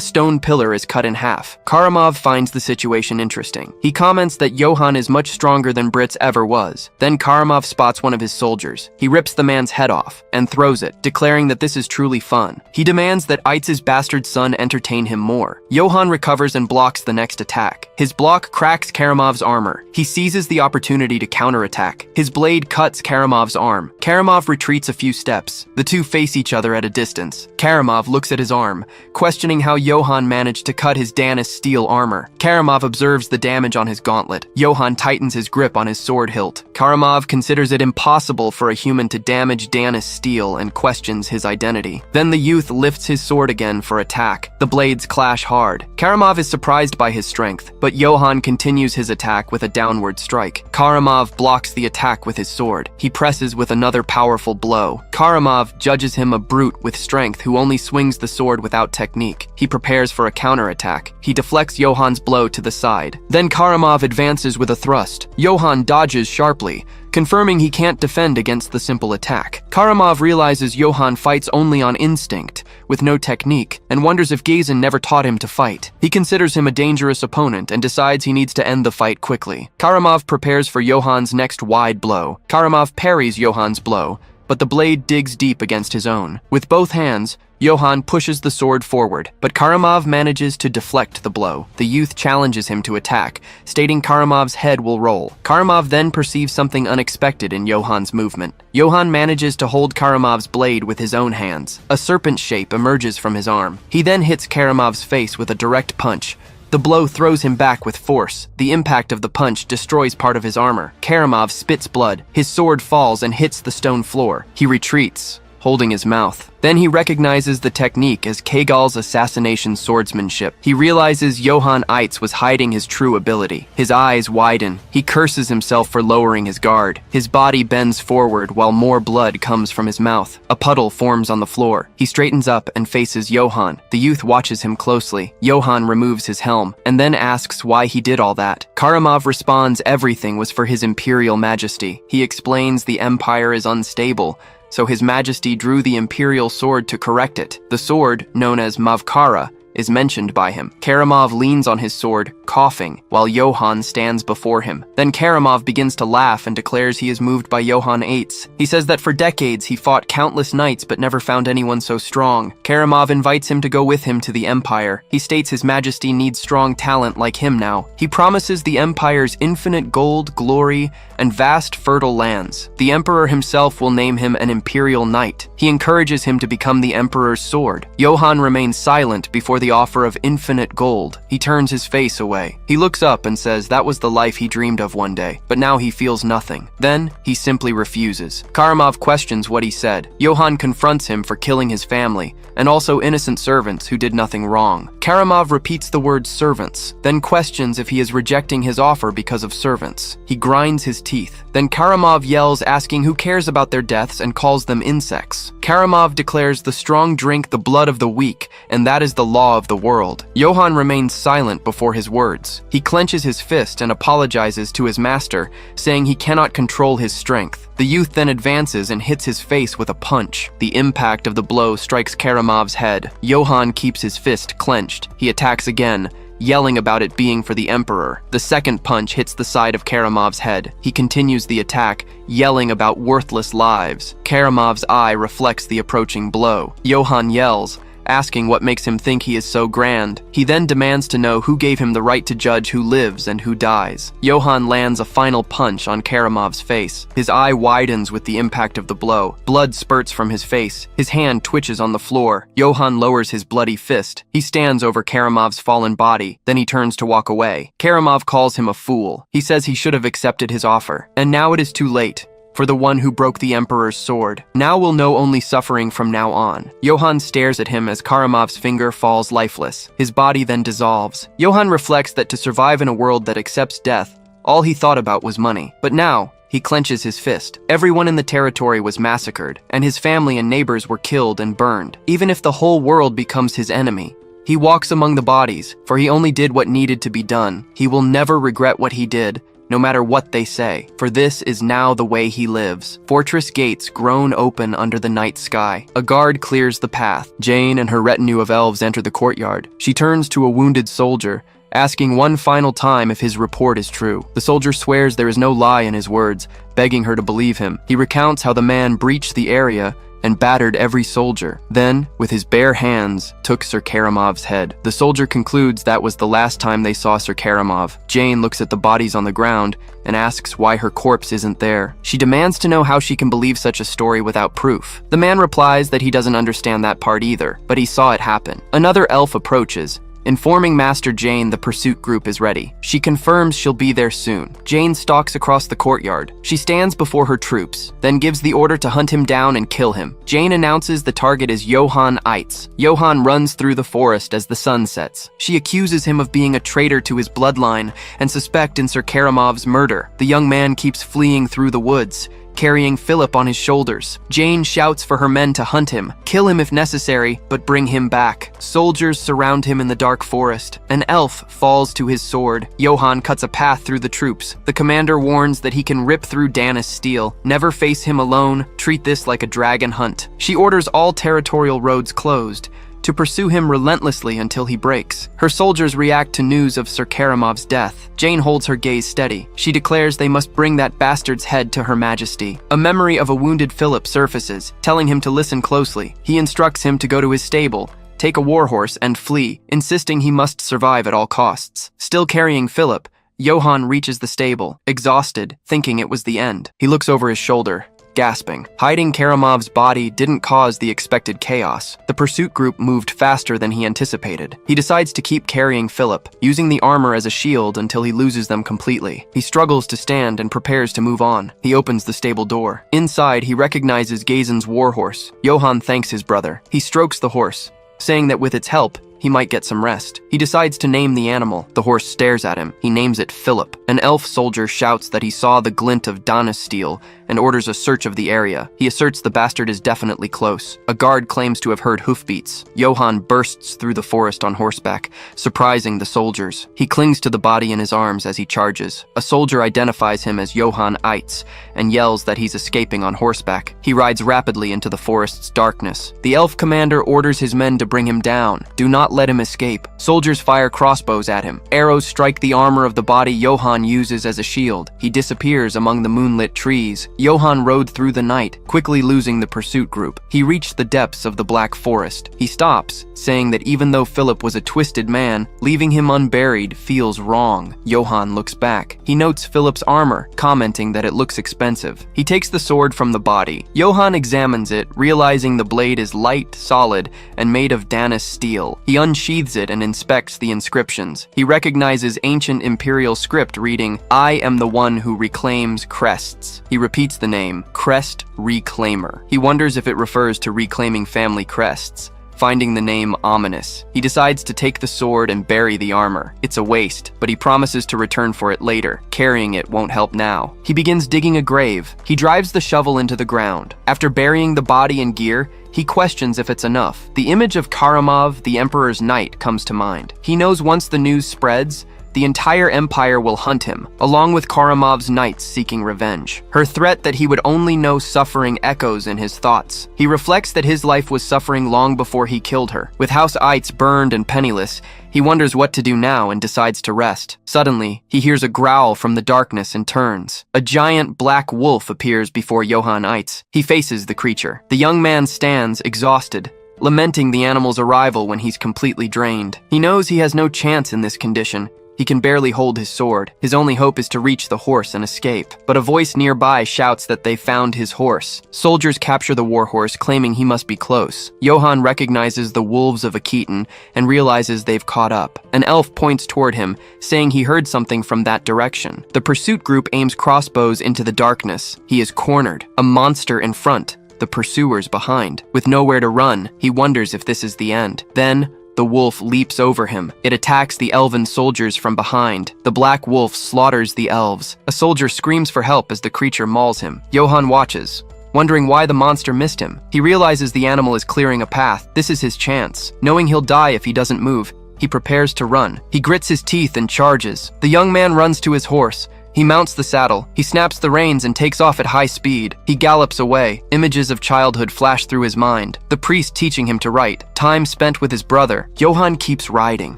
stone pillar is cut in half. Karamov finds the situation interesting. He comments that Johann is much stronger than Britz ever was. Then Karamov spots one of his soldiers. He rips the man's head off and throws it, declaring that this is truly fun. He demands that Eitz's bastard son entertain him more. Johann recovers and blocks the next attack. His block cracks Karamov's armor. He seizes the opportunity to counterattack. His blade cuts Karamov's arm. Karamov retreats a few steps. The two face each other at a distance. Karamov looks at his arm, questioning how Johann managed to cut his Danis steel armor. Karamov observes the damage on his gauntlet. Johann tightens his grip on his sword hilt. Karamov considers it impossible for a human to damage Danis steel and questions his identity. Then the youth lifts his sword again for attack. The blades clash hard. Karamov is surprised by his strength, but Johann continues his attack with a downward strike. Karamov blocks the attack with his sword. He presses with another powerful blow. Karamov judges him a brute with strength who only swings the sword without technique. He prepares for a counterattack. He deflects Johann's blow to the side. Then Karamov advances with a thrust. Johann dodges sharply, confirming he can't defend against the simple attack. Karamov realizes Johann fights only on instinct, with no technique, and wonders if Gazen never taught him to fight. He considers him a dangerous opponent and decides he needs to end the fight quickly. Karamov prepares for Johann's next wide blow. Karamov parries Johann's blow, but the blade digs deep against his own. With both hands, Johann pushes the sword forward, but Karamov manages to deflect the blow. The youth challenges him to attack, stating Karamov's head will roll. Karamov then perceives something unexpected in Johann's movement. Johann manages to hold Karamov's blade with his own hands. A serpent shape emerges from his arm. He then hits Karamov's face with a direct punch. The blow throws him back with force. The impact of the punch destroys part of his armor. Karamov spits blood. His sword falls and hits the stone floor. He retreats, holding his mouth. Then he recognizes the technique as Kaggel's assassination swordsmanship. He realizes Johann Eitz was hiding his true ability. His eyes widen. He curses himself for lowering his guard. His body bends forward while more blood comes from his mouth. A puddle forms on the floor. He straightens up and faces Johann. The youth watches him closely. Johann removes his helm and then asks why he did all that. Karamov responds everything was for his Imperial Majesty. He explains the Empire is unstable, so His Majesty drew the Imperial sword to correct it. The sword, known as Mavkara, is mentioned by him. Karamov leans on his sword, coughing, while Johann stands before him. Then Karamov begins to laugh and declares he is moved by Johann Eitz. He says that for decades he fought countless knights but never found anyone so strong. Karamov invites him to go with him to the Empire. He states His Majesty needs strong talent like him now. He promises the Empire's infinite gold, glory, and vast fertile lands. The Emperor himself will name him an Imperial Knight. He encourages him to become the Emperor's sword. Johann remains silent before the offer of infinite gold. He turns his face away. He looks up and says that was the life he dreamed of one day, but now he feels nothing. Then, he simply refuses. Karamov questions what he said. Johann confronts him for killing his family, and also innocent servants who did nothing wrong. Karamov repeats the word servants, then questions if he is rejecting his offer because of servants. He grinds his teeth. Then Karamov yells, asking who cares about their deaths, and calls them insects. Karamov declares the strong drink the blood of the weak, and that is the law of the world. Johann remains silent before his words. He clenches his fist and apologizes to his master, saying he cannot control his strength. The youth then advances and hits his face with a punch. The impact of the blow strikes Karamov's head. Johann keeps his fist clenched. He attacks again, yelling about it being for the Emperor. The second punch hits the side of Karamov's head. He continues the attack, yelling about worthless lives. Karamov's eye reflects the approaching blow. Johann yells, asking what makes him think he is so grand. He then demands to know who gave him the right to judge who lives and who dies. Johann lands a final punch on Karamov's face. His eye widens with the impact of the blow. Blood spurts from his face. His hand twitches on the floor. Johann lowers his bloody fist. He stands over Karamov's fallen body. Then he turns to walk away. Karamov calls him a fool. He says he should have accepted his offer. And now it is too late for the one who broke the Emperor's sword. Now will know only suffering from now on. Johann stares at him as Karamov's finger falls lifeless. His body then dissolves. Johann reflects that to survive in a world that accepts death, all he thought about was money. But now, he clenches his fist. Everyone in the territory was massacred, and his family and neighbors were killed and burned. Even if the whole world becomes his enemy, he walks among the bodies, for he only did what needed to be done. He will never regret what he did, no matter what they say, for this is now the way he lives. Fortress gates groan open under the night sky. A guard clears the path. Jane and her retinue of elves enter the courtyard. She turns to a wounded soldier, asking one final time if his report is true. The soldier swears there is no lie in his words, begging her to believe him. He recounts how the man breached the area and battered every soldier. Then, with his bare hands, took Sir Karamov's head. The soldier concludes that was the last time they saw Sir Karamov. Jane looks at the bodies on the ground and asks why her corpse isn't there. She demands to know how she can believe such a story without proof. The man replies that he doesn't understand that part either, but he saw it happen. Another elf approaches, informing Master Jane the pursuit group is ready. She confirms she'll be there soon. Jane stalks across the courtyard. She stands before her troops, then gives the order to hunt him down and kill him. Jane announces the target is Johann Eitz. Johann runs through the forest as the sun sets. She accuses him of being a traitor to his bloodline and suspect in Sir Karamov's murder. The young man keeps fleeing through the woods, carrying Philip on his shoulders. Jane shouts for her men to hunt him, kill him if necessary, but bring him back. Soldiers surround him in the dark forest. An elf falls to his sword. Johann cuts a path through the troops. The commander warns that he can rip through Danis' steel. Never face him alone. Treat this like a dragon hunt. She orders all territorial roads closed. to pursue him relentlessly until he breaks. Her soldiers react to news of Sir Karamov's death. Jane holds her gaze steady. She declares they must bring that bastard's head to Her Majesty. A memory of a wounded Philip surfaces, telling him to listen closely. He instructs him to go to his stable, take a warhorse, and flee, insisting he must survive at all costs. Still carrying Philip, Johann reaches the stable, exhausted, thinking it was the end. He looks over his shoulder, gasping. Hiding Karamov's body didn't cause the expected chaos. The pursuit group moved faster than he anticipated. He decides to keep carrying Philip, using the armor as a shield until he loses them completely. He struggles to stand and prepares to move on. He opens the stable door. Inside, he recognizes Gazen's warhorse. Johann thanks his brother. He strokes the horse, saying that with its help, he might get some rest. He decides to name the animal. The horse stares at him. He names it Philip. An elf soldier shouts that he saw the glint of Dana's steel and orders a search of the area. He asserts the bastard is definitely close. A guard claims to have heard hoofbeats. Johann bursts through the forest on horseback, surprising the soldiers. He clings to the body in his arms as he charges. A soldier identifies him as Johann Eitz and yells that he's escaping on horseback. He rides rapidly into the forest's darkness. The elf commander orders his men to bring him down. Do not let him escape. Soldiers fire crossbows at him. Arrows strike the armor of the body Johann uses as a shield. He disappears among the moonlit trees. Johann rode through the night, quickly losing the pursuit group. He reached the depths of the Black Forest. He stops, saying that even though Philip was a twisted man, leaving him unburied feels wrong. Johann looks back. He notes Philip's armor, commenting that it looks expensive. He takes the sword from the body. Johann examines it, realizing the blade is light, solid, and made of Dana's steel. He unsheathes it and inspects the inscriptions. He recognizes ancient Imperial script reading, "I am the one who reclaims crests." He repeats the name, Crest Reclaimer. He wonders if it refers to reclaiming family crests, finding the name ominous. He decides to take the sword and bury the armor. It's a waste, but he promises to return for it later. Carrying it won't help now. He begins digging a grave. He drives the shovel into the ground. After burying the body and gear, he questions if it's enough. The image of Karamov, the Emperor's knight, comes to mind. He knows once the news spreads, the entire empire will hunt him, along with Karamov's knights seeking revenge. Her threat that he would only know suffering echoes in his thoughts. He reflects that his life was suffering long before he killed her. With House Eitz burned and penniless, he wonders what to do now and decides to rest. Suddenly, he hears a growl from the darkness and turns. A giant black wolf appears before Johann Eitz. He faces the creature. The young man stands, exhausted, lamenting the animal's arrival when he's completely drained. He knows he has no chance in this condition. He can barely hold his sword. His only hope is to reach the horse and escape. But a voice nearby shouts that they found his horse. Soldiers capture the warhorse, claiming he must be close. Johann recognizes the wolves of Akitan and realizes they've caught up. An elf points toward him, saying he heard something from that direction. The pursuit group aims crossbows into the darkness. He is cornered. A monster in front, the pursuers behind. With nowhere to run, he wonders if this is the end. Then, the wolf leaps over him. It attacks the elven soldiers from behind. The black wolf slaughters the elves. A soldier screams for help as the creature mauls him. Johann watches, wondering why the monster missed him. He realizes the animal is clearing a path. This is his chance. Knowing he'll die if he doesn't move, he prepares to run. He grits his teeth and charges. The young man runs to his horse. He mounts the saddle. He snaps the reins and takes off at high speed. He gallops away. Images of childhood flash through his mind. The priest teaching him to write. Time spent with his brother. Johann keeps riding.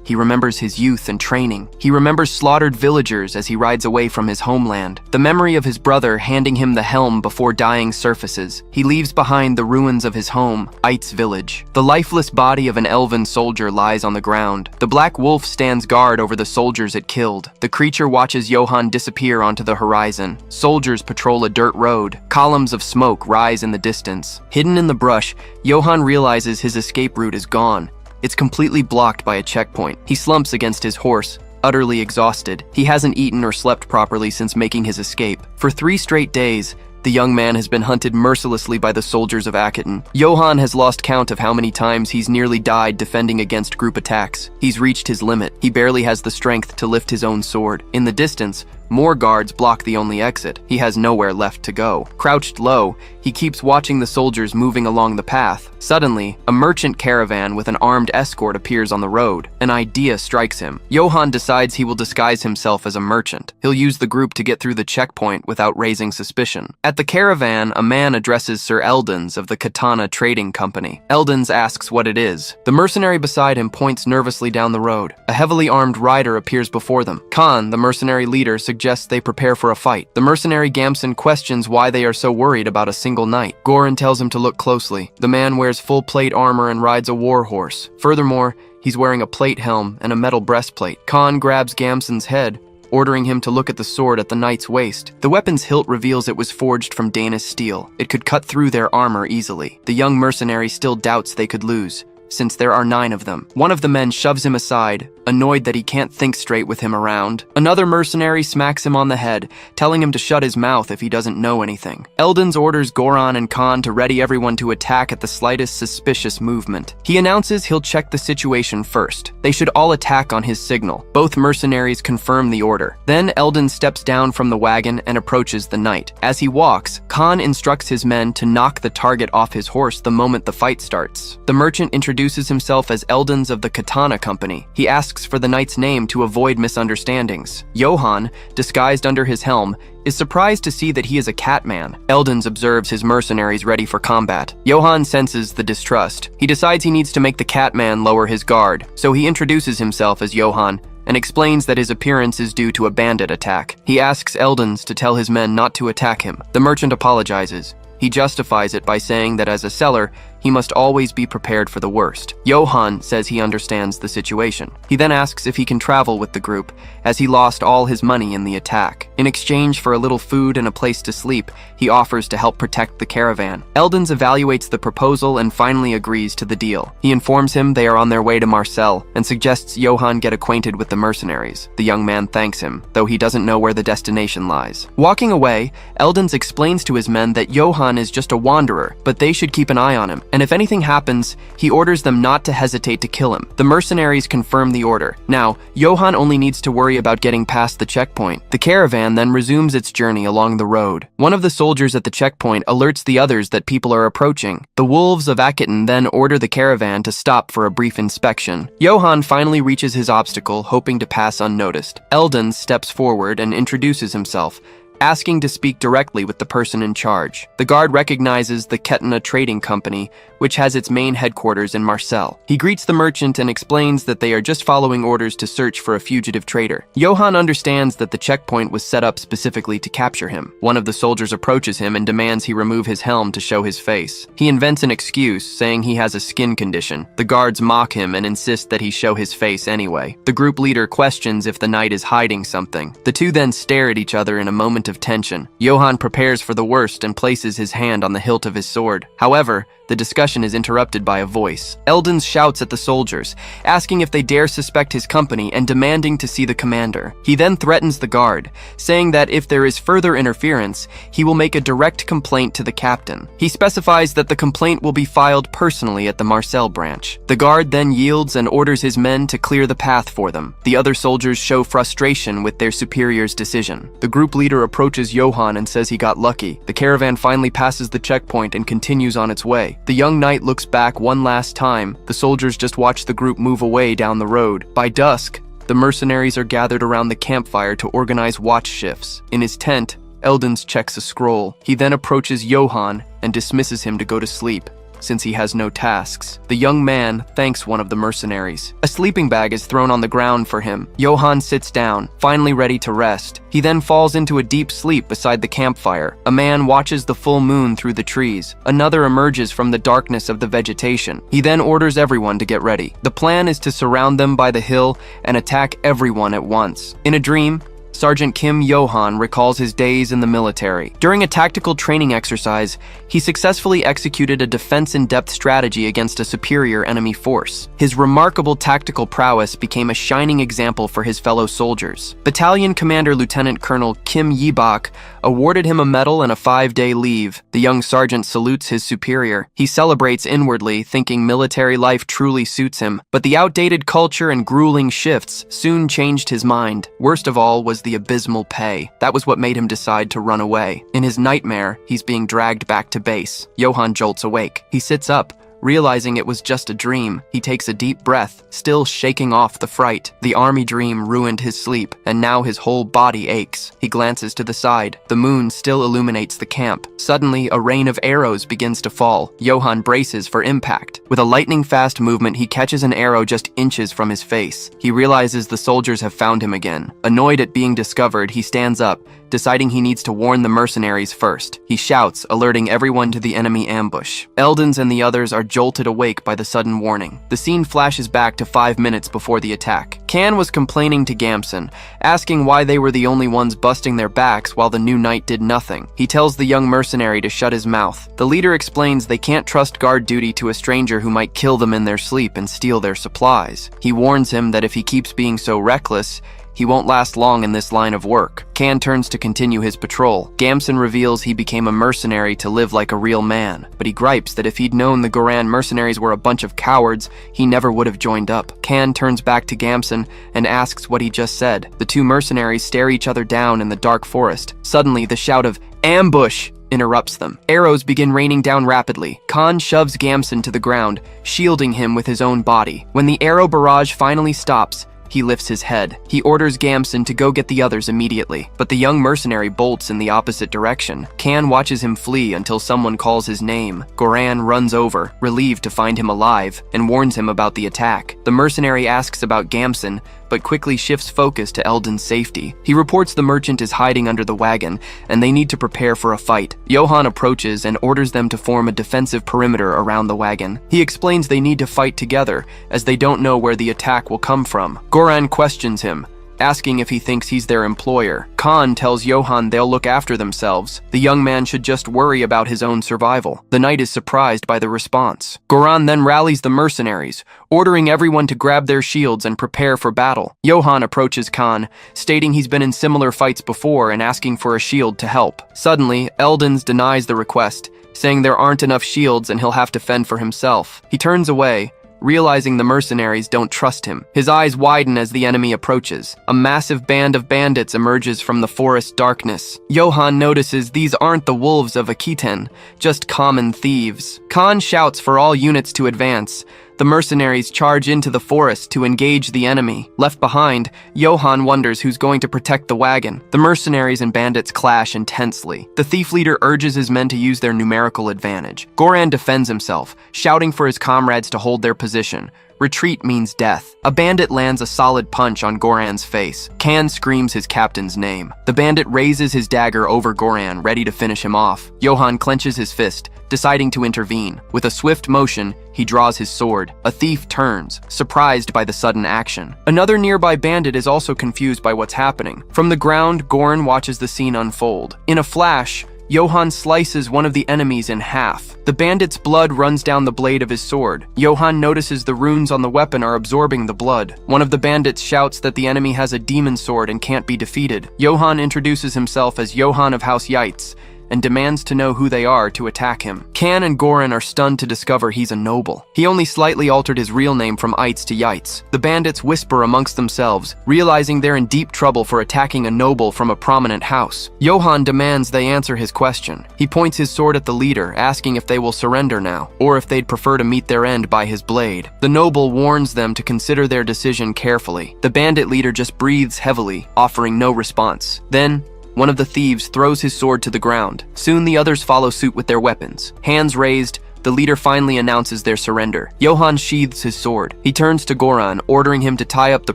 He remembers his youth and training. He remembers slaughtered villagers as he rides away from his homeland. The memory of his brother handing him the helm before dying surfaces. He leaves behind the ruins of his home, Eitz village. The lifeless body of an elven soldier lies on the ground. The black wolf stands guard over the soldiers it killed. The creature watches Johann disappear onto the horizon. Soldiers patrol a dirt road. Columns of smoke rise in the distance. Hidden in the brush, Johann realizes his escape route is gone. It's completely blocked by a checkpoint. He slumps against his horse, utterly exhausted. He hasn't eaten or slept properly since making his escape. For 3 straight days, the young man has been hunted mercilessly by the soldiers of Akitan. Johann has lost count of how many times he's nearly died defending against group attacks. He's reached his limit. He barely has the strength to lift his own sword. In the distance, more guards block the only exit. He has nowhere left to go. Crouched low, he keeps watching the soldiers moving along the path. Suddenly, a merchant caravan with an armed escort appears on the road. An idea strikes him. Johann decides he will disguise himself as a merchant. He'll use the group to get through the checkpoint without raising suspicion. At At the caravan, a man addresses Sir Eldons of the Katana Trading Company. Eldons asks what it is. The mercenary beside him points nervously down the road. A heavily armed rider appears before them. Khan, the mercenary leader, suggests they prepare for a fight. The mercenary Gamson questions why they are so worried about a single knight. Goran tells him to look closely. The man wears full plate armor and rides a war horse. Furthermore, he's wearing a plate helm and a metal breastplate. Khan grabs Gamson's head, ordering him to look at the sword at the knight's waist. The weapon's hilt reveals it was forged from Danish steel. It could cut through their armor easily. The young mercenary still doubts they could lose, since there are 9 of them. One of the men shoves him aside, annoyed that he can't think straight with him around. Another mercenary smacks him on the head, telling him to shut his mouth if he doesn't know anything. Eldons orders Goran and Khan to ready everyone to attack at the slightest suspicious movement. He announces he'll check the situation first. They should all attack on his signal. Both mercenaries confirm the order. Then Eldon steps down from the wagon and approaches the knight. As he walks, Khan instructs his men to knock the target off his horse the moment the fight starts. The merchant introduces himself as Eldons of the Katana Company. He asks for the knight's name to avoid misunderstandings. Johan, disguised under his helm, is surprised to see that he is a catman. Eldons observes his mercenaries ready for combat. Johan senses the distrust. He decides he needs to make the catman lower his guard, so he introduces himself as Johan and explains that his appearance is due to a bandit attack. He asks Eldons to tell his men not to attack him. The merchant apologizes. He justifies it by saying that as a seller, he must always be prepared for the worst. Johan says he understands the situation. He then asks if he can travel with the group, as he lost all his money in the attack. In exchange for a little food and a place to sleep, he offers to help protect the caravan. Eldons evaluates the proposal and finally agrees to the deal. He informs him they are on their way to Marseille and suggests Johan get acquainted with the mercenaries. The young man thanks him, though he doesn't know where the destination lies. Walking away, Eldons explains to his men that Johan is just a wanderer, but they should keep an eye on him, and if anything happens, he orders them not to hesitate to kill him. The mercenaries confirm the order. Now, Johan only needs to worry about getting past the checkpoint. The caravan then resumes its journey along the road. One of the soldiers at the checkpoint alerts the others that people are approaching. The wolves of Akiton then order the caravan to stop for a brief inspection. Johan finally reaches his obstacle, hoping to pass unnoticed. Eldon steps forward and introduces himself, asking to speak directly with the person in charge. The guard recognizes the Katana Trading Company, which has its main headquarters in Marseille. He greets the merchant and explains that they are just following orders to search for a fugitive trader. Johan understands that the checkpoint was set up specifically to capture him. One of the soldiers approaches him and demands he remove his helm to show his face. He invents an excuse, saying he has a skin condition. The guards mock him and insist that he show his face anyway. The group leader questions if the knight is hiding something. The two then stare at each other in a moment of tension. Johan prepares for the worst and places his hand on the hilt of his sword. However, the discussion is interrupted by a voice. Eldon shouts at the soldiers, asking if they dare suspect his company and demanding to see the commander. He then threatens the guard, saying that if there is further interference, he will make a direct complaint to the captain. He specifies that the complaint will be filed personally at the Marseille branch. The guard then yields and orders his men to clear the path for them. The other soldiers show frustration with their superior's decision. The group leader approaches Johan and says he got lucky. The caravan finally passes the checkpoint and continues on its way. The young knight looks back one last time. The soldiers just watch the group move away down the road. By dusk, the mercenaries are gathered around the campfire to organize watch shifts. In his tent, Eldons checks a scroll. He then approaches Johan and dismisses him to go to sleep, since he has no tasks. The young man thanks one of the mercenaries. A sleeping bag is thrown on the ground for him. Johan sits down, finally ready to rest. He then falls into a deep sleep beside the campfire. A man watches the full moon through the trees. Another emerges from the darkness of the vegetation. He then orders everyone to get ready. The plan is to surround them by the hill and attack everyone at once. In a dream, Sergeant Kim Johan recalls his days in the military. During a tactical training exercise, he successfully executed a defense-in-depth strategy against a superior enemy force. His remarkable tactical prowess became a shining example for his fellow soldiers. Battalion Commander Lieutenant Colonel Kim Yibok awarded him a medal and a 5-day leave. The young sergeant salutes his superior. He celebrates inwardly, thinking military life truly suits him. But the outdated culture and grueling shifts soon changed his mind. Worst of all was the abysmal pay. That was what made him decide to run away. In his nightmare, he's being dragged back to base. Johan jolts awake. He sits up, Realizing it was just a dream, he takes a deep breath, still shaking off the fright. The army dream ruined his sleep, and now his whole body aches. He glances to the side. The moon still illuminates the camp. Suddenly, a rain of arrows begins to fall. Johann braces for impact. With a lightning-fast movement, he catches an arrow just inches from his face. He realizes the soldiers have found him again. Annoyed at being discovered, he stands up, deciding he needs to warn the mercenaries first. He shouts, alerting everyone to the enemy ambush. Eldons and the others are jolted awake by the sudden warning. The scene flashes back to 5 minutes before the attack. Kan was complaining to Gamson, asking why they were the only ones busting their backs while the new knight did nothing. He tells the young mercenary to shut his mouth. The leader explains they can't trust guard duty to a stranger who might kill them in their sleep and steal their supplies. He warns him that if he keeps being so reckless, he won't last long in this line of work. Kan turns to continue his patrol. Gamson reveals he became a mercenary to live like a real man, but he gripes that if he'd known the Goran mercenaries were a bunch of cowards, he never would have joined up. Kan turns back to Gamson and asks what he just said. The two mercenaries stare each other down in the dark forest. Suddenly, the shout of "Ambush!" interrupts them. Arrows begin raining down rapidly. Kan shoves Gamson to the ground, shielding him with his own body. When the arrow barrage finally stops, he lifts his head. He orders Gamson to go get the others immediately, but the young mercenary bolts in the opposite direction. Kan watches him flee until someone calls his name. Goran runs over, relieved to find him alive, and warns him about the attack. The mercenary asks about Gamson, but quickly shifts focus to Eldon's safety. He reports the merchant is hiding under the wagon, and they need to prepare for a fight. Johann approaches and orders them to form a defensive perimeter around the wagon. He explains they need to fight together, as they don't know where the attack will come from. Goran questions him, asking if he thinks he's their employer. Kan tells Johann they'll look after themselves. The young man should just worry about his own survival. The knight is surprised by the response. Goran then rallies the mercenaries, ordering everyone to grab their shields and prepare for battle. Johann approaches Kan, stating he's been in similar fights before and asking for a shield to help. Suddenly, Eldons denies the request, saying there aren't enough shields and he'll have to fend for himself. He turns away, realizing the mercenaries don't trust him. His eyes widen as the enemy approaches. A massive band of bandits emerges from the forest darkness. Johann notices these aren't the wolves of Aquitaine, just common thieves. Kan shouts for all units to advance. The mercenaries charge into the forest to engage the enemy. Left behind, Johann wonders who's going to protect the wagon. The mercenaries and bandits clash intensely. The thief leader urges his men to use their numerical advantage. Goran defends himself, shouting for his comrades to hold their position. Retreat means death. A bandit lands a solid punch on Goran's face. Kan screams his captain's name. The bandit raises his dagger over Goran, ready to finish him off. Johann clenches his fist, deciding to intervene. With a swift motion, he draws his sword. A thief turns, surprised by the sudden action. Another nearby bandit is also confused by what's happening. From the ground, Goran watches the scene unfold. In a flash, Johann slices one of the enemies in half. The bandit's blood runs down the blade of his sword. Johann notices the runes on the weapon are absorbing the blood. One of the bandits shouts that the enemy has a demon sword and can't be defeated. Johann introduces himself as Johann of House Yates, and demands to know who they are to attack him. Kan and Goran are stunned to discover he's a noble. He only slightly altered his real name from Eitz to Yates. The bandits whisper amongst themselves, realizing they're in deep trouble for attacking a noble from a prominent house. Johann demands they answer his question. He points his sword at the leader, asking if they will surrender now, or if they'd prefer to meet their end by his blade. The noble warns them to consider their decision carefully. The bandit leader just breathes heavily, offering no response. Then, one of the thieves throws his sword to the ground. Soon the others follow suit with their weapons. Hands raised, the leader finally announces their surrender. Johann sheathes his sword. He turns to Goran, ordering him to tie up the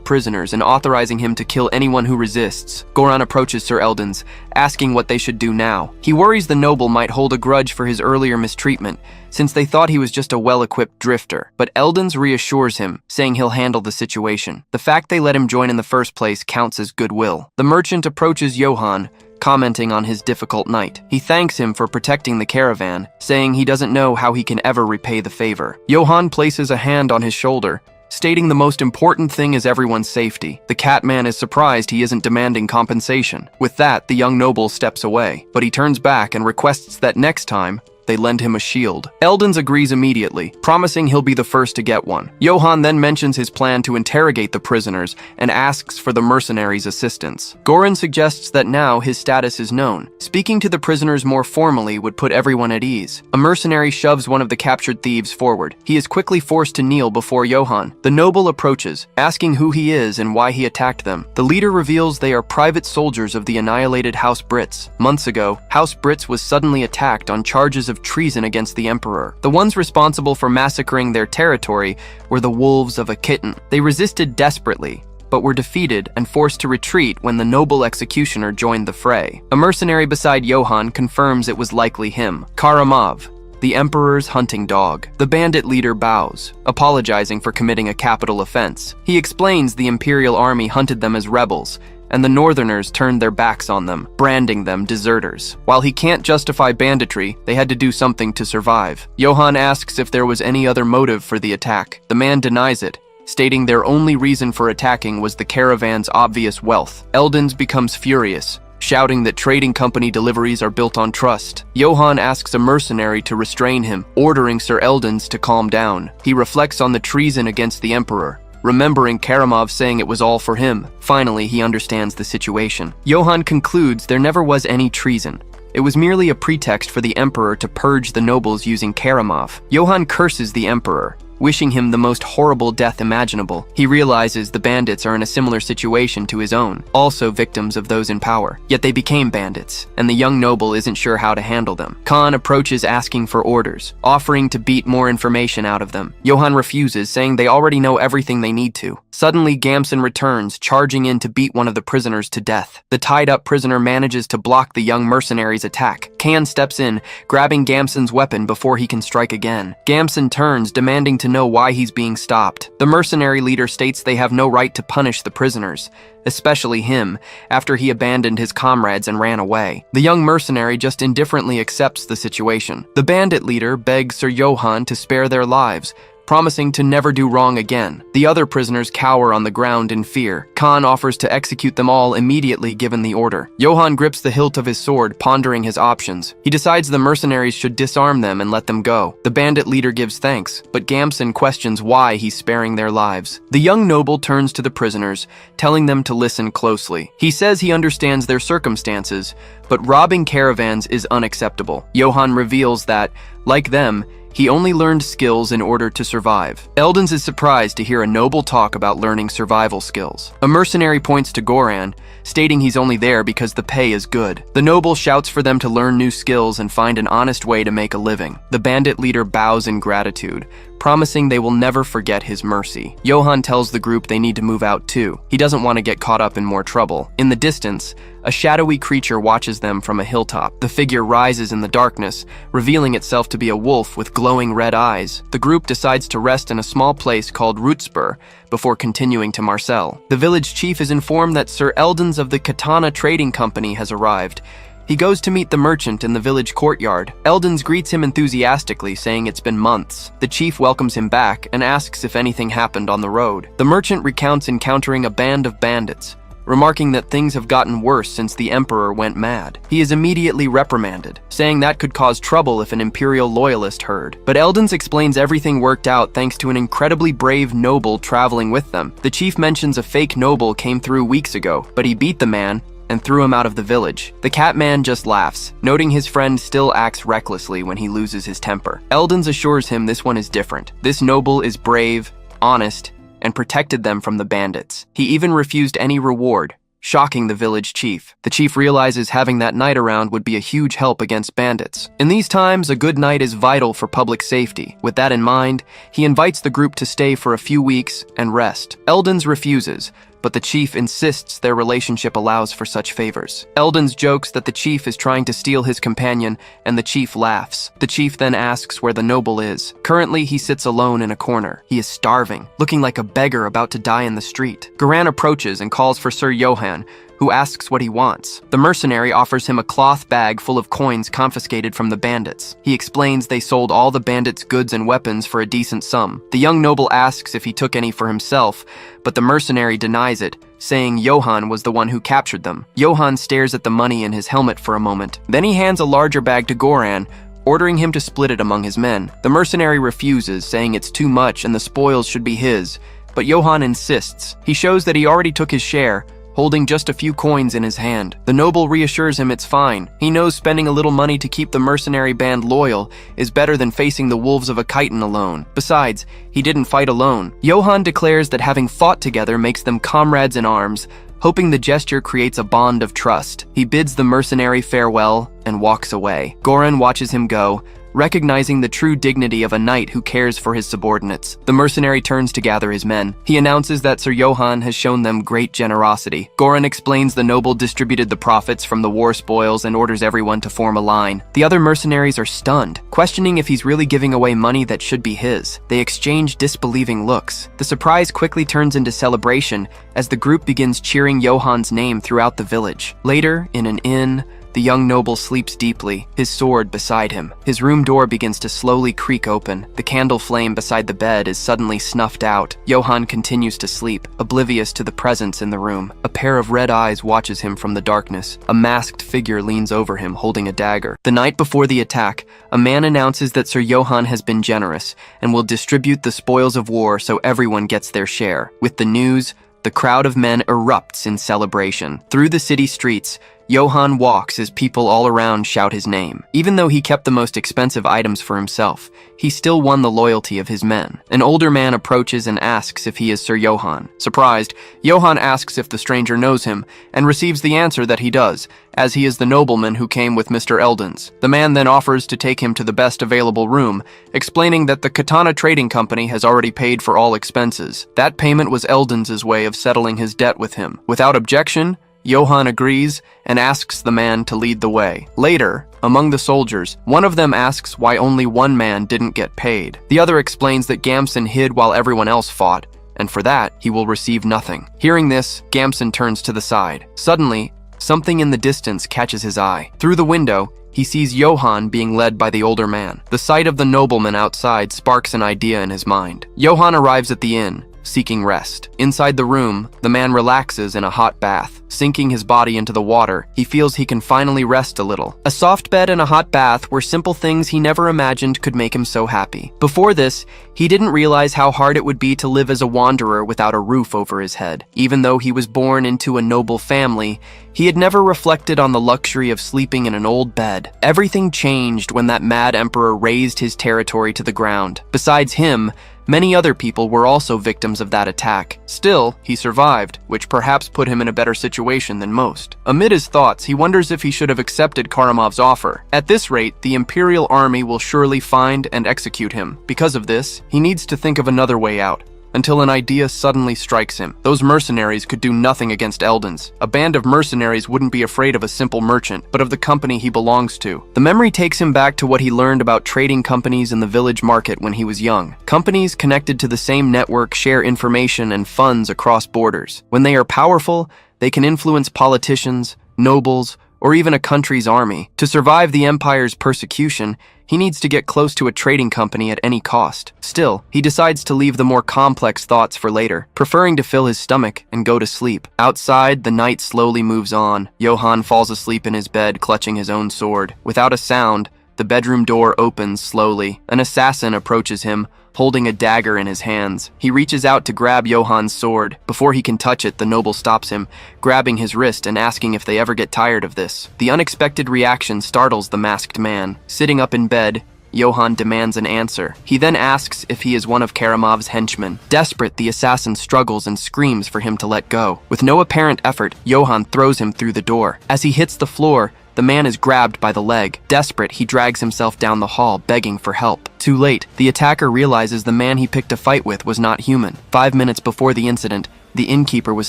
prisoners and authorizing him to kill anyone who resists. Goran approaches Sir Eldons, asking what they should do now. He worries the noble might hold a grudge for his earlier mistreatment, since they thought he was just a well-equipped drifter. But Eldons reassures him, saying he'll handle the situation. The fact they let him join in the first place counts as goodwill. The merchant approaches Johann, commenting on his difficult night. He thanks him for protecting the caravan, saying he doesn't know how he can ever repay the favor. Johann places a hand on his shoulder, stating the most important thing is everyone's safety. The Catman is surprised he isn't demanding compensation. With that, the young noble steps away, but he turns back and requests that next time, they lend him a shield. Eldens agrees immediately, promising he'll be the first to get one. Johan then mentions his plan to interrogate the prisoners and asks for the mercenaries' assistance. Goran suggests that now his status is known. Speaking to the prisoners more formally would put everyone at ease. A mercenary shoves one of the captured thieves forward. He is quickly forced to kneel before Johan. The noble approaches, asking who he is and why he attacked them. The leader reveals they are private soldiers of the annihilated House Brits. Months ago, House Brits was suddenly attacked on charges of treason against the Emperor. The ones responsible for massacring their territory were the wolves of a kitten. They resisted desperately, but were defeated and forced to retreat when the noble executioner joined the fray. A mercenary beside Johan confirms it was likely him, Karamov, the Emperor's hunting dog. The bandit leader bows, apologizing for committing a capital offense. He explains the Imperial army hunted them as rebels, and the Northerners turned their backs on them, branding them deserters. While he can't justify banditry, they had to do something to survive. Johan asks if there was any other motive for the attack. The man denies it, stating their only reason for attacking was the caravan's obvious wealth. Eldens becomes furious, shouting that trading company deliveries are built on trust. Johan asks a mercenary to restrain him, ordering Sir Eldens to calm down. He reflects on the treason against the Emperor, remembering Karamov saying it was all for him. Finally, he understands the situation. Johan concludes there never was any treason. It was merely a pretext for the Emperor to purge the nobles using Karamov. Johan curses the Emperor, wishing him the most horrible death imaginable. He realizes the bandits are in a similar situation to his own, also victims of those in power. Yet they became bandits, and the young noble isn't sure how to handle them. Khan approaches asking for orders, offering to beat more information out of them. Johan refuses, saying they already know everything they need to. Suddenly, Gamson returns, charging in to beat one of the prisoners to death. The tied-up prisoner manages to block the young mercenary's attack. Kan steps in, grabbing Gamson's weapon before he can strike again. Gamson turns, demanding to know why he's being stopped. The mercenary leader states they have no right to punish the prisoners, especially him, after he abandoned his comrades and ran away. The young mercenary just indifferently accepts the situation. The bandit leader begs Sir Johan to spare their lives, promising to never do wrong again. The other prisoners cower on the ground in fear. Khan offers to execute them all immediately given the order. Johan grips the hilt of his sword, pondering his options. He decides the mercenaries should disarm them and let them go. The bandit leader gives thanks, but Gamson questions why he's sparing their lives. The young noble turns to the prisoners, telling them to listen closely. He says he understands their circumstances, but robbing caravans is unacceptable. Johan reveals that, like them, he only learned skills in order to survive. Eldens is surprised to hear a noble talk about learning survival skills. A mercenary points to Goran, stating he's only there because the pay is good. The noble shouts for them to learn new skills and find an honest way to make a living. The bandit leader bows in gratitude, promising they will never forget his mercy. Johan tells the group they need to move out too. He doesn't want to get caught up in more trouble. In the distance, a shadowy creature watches them from a hilltop. The figure rises in the darkness, revealing itself to be a wolf with glowing red eyes. The group decides to rest in a small place called Rootspur before continuing to Marcel. The village chief is informed that Sir Eldens of the Katana Trading Company has arrived. He goes to meet the merchant in the village courtyard. Eldens greets him enthusiastically, saying it's been months. The chief welcomes him back and asks if anything happened on the road. The merchant recounts encountering a band of bandits, remarking that things have gotten worse since the Emperor went mad. He is immediately reprimanded, saying that could cause trouble if an Imperial loyalist heard. But Eldens explains everything worked out thanks to an incredibly brave noble traveling with them. The chief mentions a fake noble came through weeks ago, but he beat the man and threw him out of the village. The cat man just laughs, noting his friend still acts recklessly when he loses his temper. Eldens assures him this one is different. This noble is brave, honest, and protected them from the bandits. He even refused any reward, shocking the village chief. The chief realizes having that knight around would be a huge help against bandits. In these times, a good knight is vital for public safety. With that in mind, he invites the group to stay for a few weeks and rest. Eldens refuses, but the chief insists their relationship allows for such favors. Eldens jokes that the chief is trying to steal his companion, and the chief laughs. The chief then asks where the noble is. Currently, he sits alone in a corner. He is starving, looking like a beggar about to die in the street. Goran approaches and calls for Sir Johan, who asks what he wants. The mercenary offers him a cloth bag full of coins confiscated from the bandits. He explains they sold all the bandits' goods and weapons for a decent sum. The young noble asks if he took any for himself, but the mercenary denies it, saying Johan was the one who captured them. Johan stares at the money in his helmet for a moment. Then he hands a larger bag to Goran, ordering him to split it among his men. The mercenary refuses, saying it's too much and the spoils should be his, but Johann insists. He shows that he already took his share, holding just a few coins in his hand. The noble reassures him it's fine. He knows spending a little money to keep the mercenary band loyal is better than facing the wolves of a chitin alone. Besides, he didn't fight alone. Johann declares that having fought together makes them comrades in arms, hoping the gesture creates a bond of trust. He bids the mercenary farewell and walks away. Goran watches him go, recognizing the true dignity of a knight who cares for his subordinates. The mercenary turns to gather his men. He announces that Sir Johann has shown them great generosity. Goran explains the noble distributed the profits from the war spoils and orders everyone to form a line. The other mercenaries are stunned, questioning if he's really giving away money that should be his. They exchange disbelieving looks. The surprise quickly turns into celebration as the group begins cheering Johann's name throughout the village. Later, in an inn, the young noble sleeps deeply, his sword beside him. His room door begins to slowly creak open. The candle flame beside the bed is suddenly snuffed out. Johann continues to sleep, oblivious to the presence in the room. A pair of red eyes watches him from the darkness. A masked figure leans over him, holding a dagger. The night before the attack, a man announces that Sir Johann has been generous and will distribute the spoils of war so everyone gets their share. With the news, the crowd of men erupts in celebration. Through the city streets, Johann walks as people all around shout his name. Even though he kept the most expensive items for himself, he still won the loyalty of his men. An older man approaches and asks if he is Sir Johann. Surprised, Johann asks if the stranger knows him, and receives the answer that he does, as he is the nobleman who came with Mr. Eldons. The man then offers to take him to the best available room, explaining that the Katana Trading Company has already paid for all expenses. That payment was Eldons' way of settling his debt with him. Without objection, Johann agrees and asks the man to lead the way. Later, among the soldiers, one of them asks why only one man didn't get paid. The other explains that Gamson hid while everyone else fought, and for that, he will receive nothing. Hearing this, Gamson turns to the side. Suddenly, something in the distance catches his eye. Through the window, he sees Johann being led by the older man. The sight of the nobleman outside sparks an idea in his mind. Johann arrives at the inn, seeking rest. Inside the room, the man relaxes in a hot bath. Sinking his body into the water, he feels he can finally rest a little. A soft bed and a hot bath were simple things he never imagined could make him so happy. Before this, he didn't realize how hard it would be to live as a wanderer without a roof over his head. Even though he was born into a noble family, he had never reflected on the luxury of sleeping in an old bed. Everything changed when that mad emperor razed his territory to the ground. Besides him, many other people were also victims of that attack. Still, he survived, which perhaps put him in a better situation than most. Amid his thoughts, he wonders if he should have accepted Karamov's offer. At this rate, the Imperial army will surely find and execute him. Because of this, he needs to think of another way out, until an idea suddenly strikes him. Those mercenaries could do nothing against Eldons. A band of mercenaries wouldn't be afraid of a simple merchant, but of the company he belongs to. The memory takes him back to what he learned about trading companies in the village market when he was young. Companies connected to the same network share information and funds across borders. When they are powerful, they can influence politicians, nobles, or even a country's army. To survive the empire's persecution, he needs to get close to a trading company at any cost. Still, he decides to leave the more complex thoughts for later, preferring to fill his stomach and go to sleep. Outside, the night slowly moves on. Johann falls asleep in his bed, clutching his own sword. Without a sound, the bedroom door opens slowly. An assassin approaches him, holding a dagger in his hands. He reaches out to grab Johann's sword. Before he can touch it, the noble stops him, grabbing his wrist and asking if they ever get tired of this. The unexpected reaction startles the masked man. Sitting up in bed, Johann demands an answer. He then asks if he is one of Karamov's henchmen. Desperate, the assassin struggles and screams for him to let go. With no apparent effort, Johann throws him through the door. As he hits the floor, the man is grabbed by the leg. Desperate, he drags himself down the hall, begging for help. Too late, the attacker realizes the man he picked a fight with was not human. 5 minutes before the incident, the innkeeper was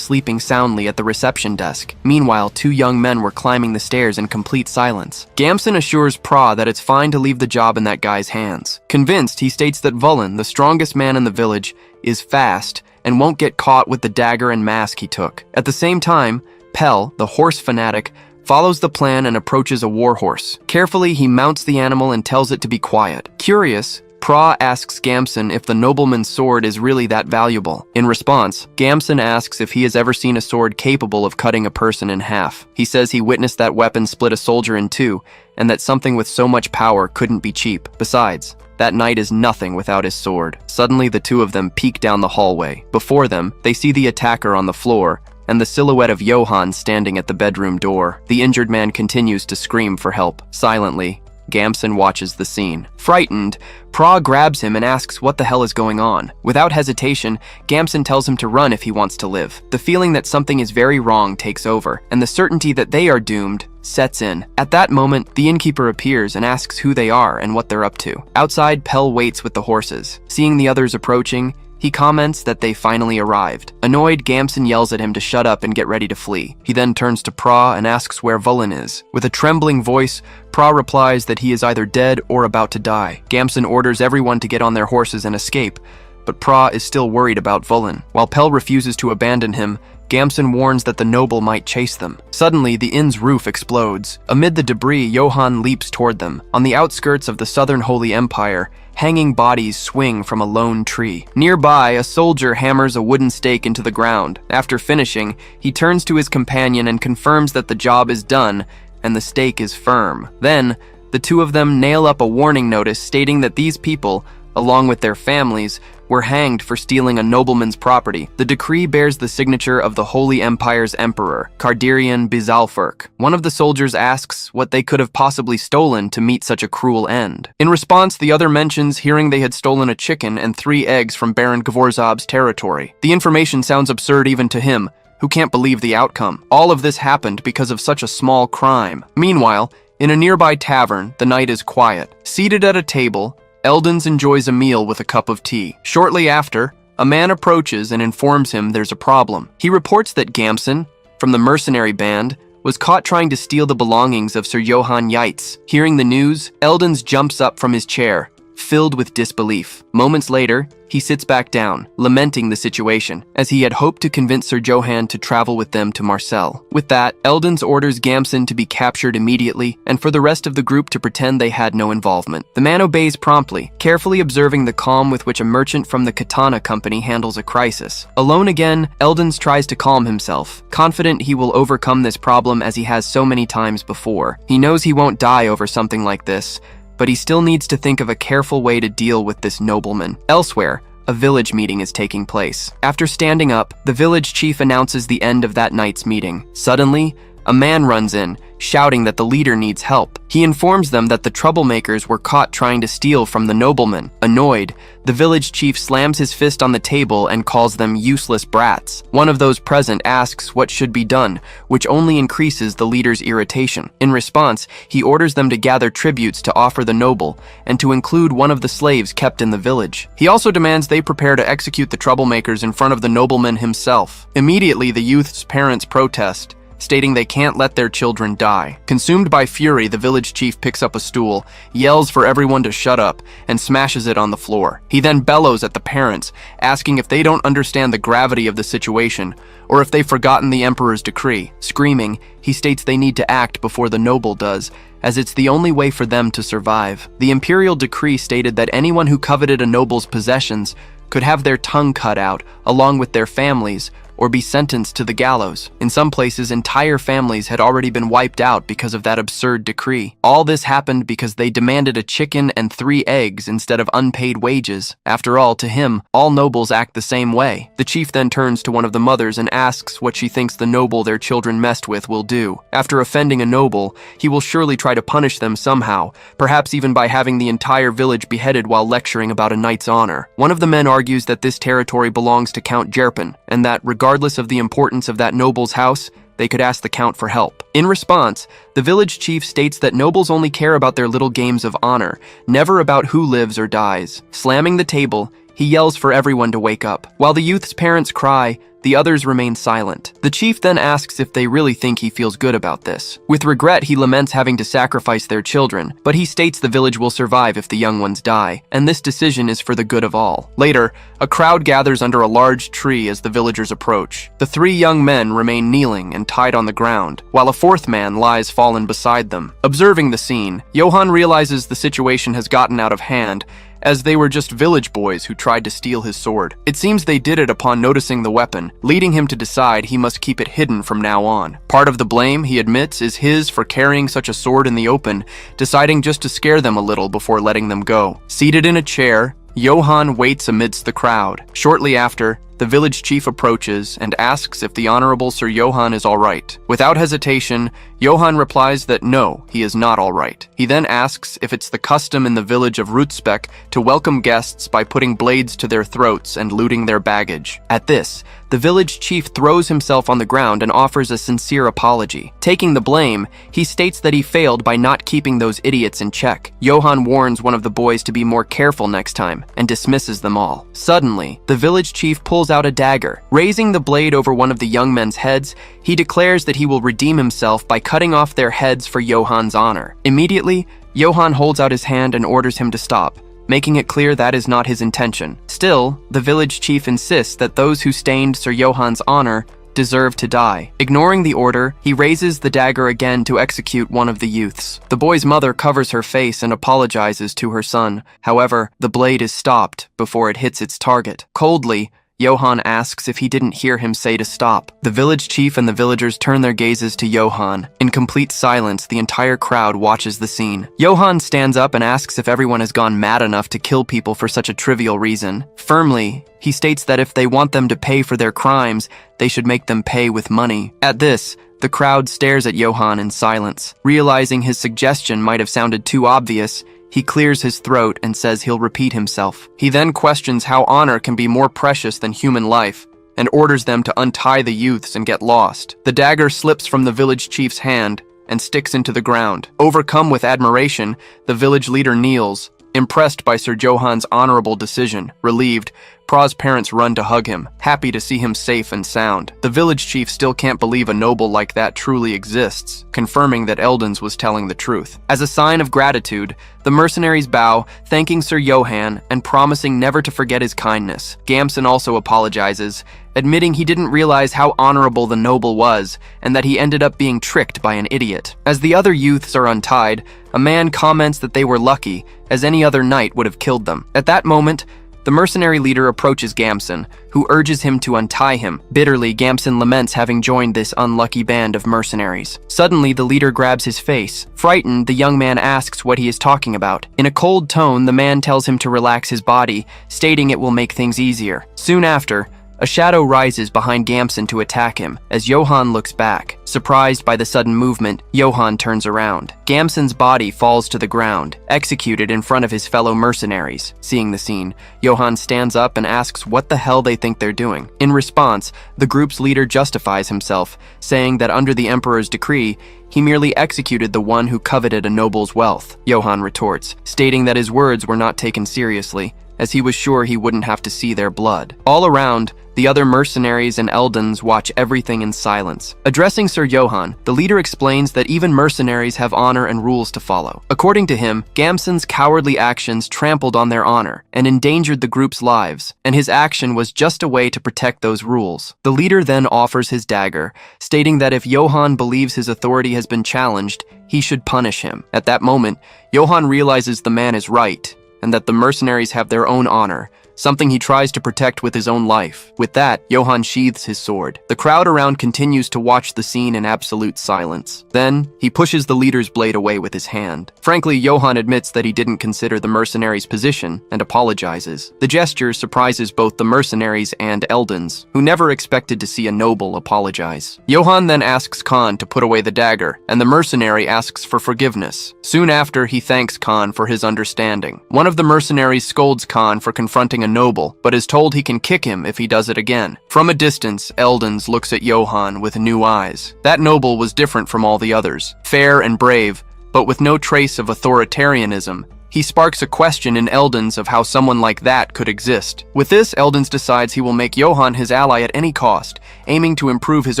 sleeping soundly at the reception desk. Meanwhile, 2 young men were climbing the stairs in complete silence. Gamson assures Pra that it's fine to leave the job in that guy's hands. Convinced, he states that Vulin, the strongest man in the village, is fast and won't get caught with the dagger and mask he took. At the same time, Pell, the horse fanatic, follows the plan and approaches a warhorse. Carefully, he mounts the animal and tells it to be quiet. Curious, Pra asks Gamson if the nobleman's sword is really that valuable. In response, Gamson asks if he has ever seen a sword capable of cutting a person in half. He says he witnessed that weapon split a soldier in two, and that something with so much power couldn't be cheap. Besides, that knight is nothing without his sword. Suddenly, the two of them peek down the hallway. Before them, they see the attacker on the floor, and the silhouette of Johan standing at the bedroom door. The injured man continues to scream for help. Silently, Gamson watches the scene. Frightened, Pra grabs him and asks what the hell is going on. Without hesitation, Gamson tells him to run if he wants to live. The feeling that something is very wrong takes over, and the certainty that they are doomed sets in. At that moment, the innkeeper appears and asks who they are and what they're up to. Outside, Pell waits with the horses. Seeing the others approaching, he comments that they finally arrived. Annoyed, Gamson yells at him to shut up and get ready to flee. He then turns to Pra and asks where Vulin is. With a trembling voice, Pra replies that he is either dead or about to die. Gamson orders everyone to get on their horses and escape, but Pra is still worried about Vulin. While Pell refuses to abandon him, Gamson warns that the noble might chase them. Suddenly, the inn's roof explodes. Amid the debris, Johan leaps toward them. On the outskirts of the Southern Holy Empire, hanging bodies swing from a lone tree. Nearby, a soldier hammers a wooden stake into the ground. After finishing, he turns to his companion and confirms that the job is done and the stake is firm. Then, the two of them nail up a warning notice stating that these people, along with their families, were hanged for stealing a nobleman's property. The decree bears the signature of the Holy Empire's emperor, Cardirian Bizalfurk. One of the soldiers asks what they could have possibly stolen to meet such a cruel end. In response, the other mentions hearing they had stolen a chicken and 3 eggs from Baron Gvorzob's territory. The information sounds absurd even to him, who can't believe the outcome. All of this happened because of such a small crime. Meanwhile, in a nearby tavern, the night is quiet. Seated at a table, Eldons enjoys a meal with a cup of tea. Shortly after, a man approaches and informs him there's a problem. He reports that Gamson, from the Mercenary band, was caught trying to steal the belongings of Sir Johan Yates. Hearing the news, Eldons jumps up from his chair, filled with disbelief. Moments later, he sits back down, lamenting the situation, as he had hoped to convince Sir Johan to travel with them to Marseille. With that, Eldons orders Gamson to be captured immediately, and for the rest of the group to pretend they had no involvement. The man obeys promptly, carefully observing the calm with which a merchant from the Katana Company handles a crisis. Alone again, Eldons tries to calm himself, confident he will overcome this problem as he has so many times before. He knows he won't die over something like this, but he still needs to think of a careful way to deal with this nobleman. Elsewhere, a village meeting is taking place. After standing up, the village chief announces the end of that night's meeting. Suddenly, a man runs in, shouting that the leader needs help. He informs them that the troublemakers were caught trying to steal from the nobleman. Annoyed, the village chief slams his fist on the table and calls them useless brats. One of those present asks what should be done, which only increases the leader's irritation. In response, he orders them to gather tributes to offer the noble, and to include one of the slaves kept in the village. He also demands they prepare to execute the troublemakers in front of the nobleman himself. Immediately, the youth's parents protest, stating they can't let their children die. Consumed by fury, the village chief picks up a stool, yells for everyone to shut up, and smashes it on the floor. He then bellows at the parents, asking if they don't understand the gravity of the situation, or if they've forgotten the emperor's decree. Screaming, he states they need to act before the noble does, as it's the only way for them to survive. The imperial decree stated that anyone who coveted a noble's possessions could have their tongue cut out, along with their families, or be sentenced to the gallows. In some places, entire families had already been wiped out because of that absurd decree. All this happened because they demanded a chicken and 3 eggs instead of unpaid wages. After all, to him, all nobles act the same way. The chief then turns to one of the mothers and asks what she thinks the noble their children messed with will do. After offending a noble, he will surely try to punish them somehow, perhaps even by having the entire village beheaded while lecturing about a knight's honor. One of the men argues that this territory belongs to Count Jerpin, and that regardless of the importance of that noble's house, they could ask the count for help. In response, the village chief states that nobles only care about their little games of honor, never about who lives or dies. Slamming the table, he yells for everyone to wake up. While the youth's parents cry, the others remain silent. The chief then asks if they really think he feels good about this. With regret, he laments having to sacrifice their children, but he states the village will survive if the young ones die, and this decision is for the good of all. Later, a crowd gathers under a large tree as the villagers approach. The 3 young men remain kneeling and tied on the ground, while a 4th man lies fallen beside them. Observing the scene, Johan realizes the situation has gotten out of hand, as they were just village boys who tried to steal his sword. It seems they did it upon noticing the weapon, leading him to decide he must keep it hidden from now on. Part of the blame, he admits, is his for carrying such a sword in the open, deciding just to scare them a little before letting them go. Seated in a chair, Johann waits amidst the crowd. Shortly after, the village chief approaches and asks if the Honorable Sir Johann is all right. Without hesitation, Johann replies that no, he is not all right. He then asks if it's the custom in the village of Rutspek to welcome guests by putting blades to their throats and looting their baggage. At this, the village chief throws himself on the ground and offers a sincere apology. Taking the blame, he states that he failed by not keeping those idiots in check. Johann warns one of the boys to be more careful next time and dismisses them all. Suddenly, the village chief pulls out a dagger. Raising the blade over one of the young men's heads, he declares that he will redeem himself by cutting off their heads for Johann's honor. Immediately, Johann holds out his hand and orders him to stop, making it clear that is not his intention. Still, the village chief insists that those who stained Sir Johann's honor deserve to die. Ignoring the order, he raises the dagger again to execute one of the youths. The boy's mother covers her face and apologizes to her son. However, the blade is stopped before it hits its target. Coldly, Johann asks if he didn't hear him say to stop. The village chief and the villagers turn their gazes to Johann. In complete silence, the entire crowd watches the scene. Johann stands up and asks if everyone has gone mad enough to kill people for such a trivial reason. Firmly, he states that if they want them to pay for their crimes, they should make them pay with money. At this, the crowd stares at Johann in silence. Realizing his suggestion might have sounded too obvious, he clears his throat and says he'll repeat himself. He then questions how honor can be more precious than human life, and orders them to untie the youths and get lost. The dagger slips from the village chief's hand and sticks into the ground. Overcome with admiration, the village leader kneels, impressed by Sir Johann's honorable decision. Relieved, Pra's parents run to hug him, happy to see him safe and sound. The village chief still can't believe a noble like that truly exists, confirming that Eldons was telling the truth. As a sign of gratitude, the mercenaries bow, thanking Sir Johann and promising never to forget his kindness. Gamson also apologizes, admitting he didn't realize how honorable the noble was and that he ended up being tricked by an idiot. As the other youths are untied, a man comments that they were lucky, as any other knight would have killed them. At that moment, the mercenary leader approaches Gamson, who urges him to untie him. Bitterly, Gamson laments having joined this unlucky band of mercenaries. Suddenly, the leader grabs his face. Frightened, the young man asks what he is talking about. In a cold tone, the man tells him to relax his body, stating it will make things easier. Soon after, a shadow rises behind Gamson to attack him. As Johann looks back, surprised by the sudden movement, Johann turns around. Gamson's body falls to the ground, executed in front of his fellow mercenaries. Seeing the scene, Johann stands up and asks what the hell they think they're doing. In response, the group's leader justifies himself, saying that under the Emperor's decree, he merely executed the one who coveted a noble's wealth. Johann retorts, stating that his words were not taken seriously, as he was sure he wouldn't have to see their blood. All around, the other mercenaries and Eldons watch everything in silence. Addressing Sir Johann, the leader explains that even mercenaries have honor and rules to follow. According to him, Gamson's cowardly actions trampled on their honor and endangered the group's lives, and his action was just a way to protect those rules. The leader then offers his dagger, stating that if Johann believes his authority has been challenged, he should punish him. At that moment, Johann realizes the man is right, and that the mercenaries have their own honor, something he tries to protect with his own life. With that, Johann sheathes his sword. The crowd around continues to watch the scene in absolute silence. Then, he pushes the leader's blade away with his hand. Frankly, Johann admits that he didn't consider the mercenaries' position and apologizes. The gesture surprises both the mercenaries and Eldons, who never expected to see a noble apologize. Johann then asks Khan to put away the dagger, and the mercenary asks for forgiveness. Soon after, he thanks Khan for his understanding. One of the mercenaries scolds Khan for confronting a noble, but is told he can kick him if he does it again. From a distance, Eldons looks at Johann with new eyes. That noble was different from all the others, fair and brave, but with no trace of authoritarianism. He sparks a question in Eldons of how someone like that could exist. With this, Eldons decides he will make Johann his ally at any cost, aiming to improve his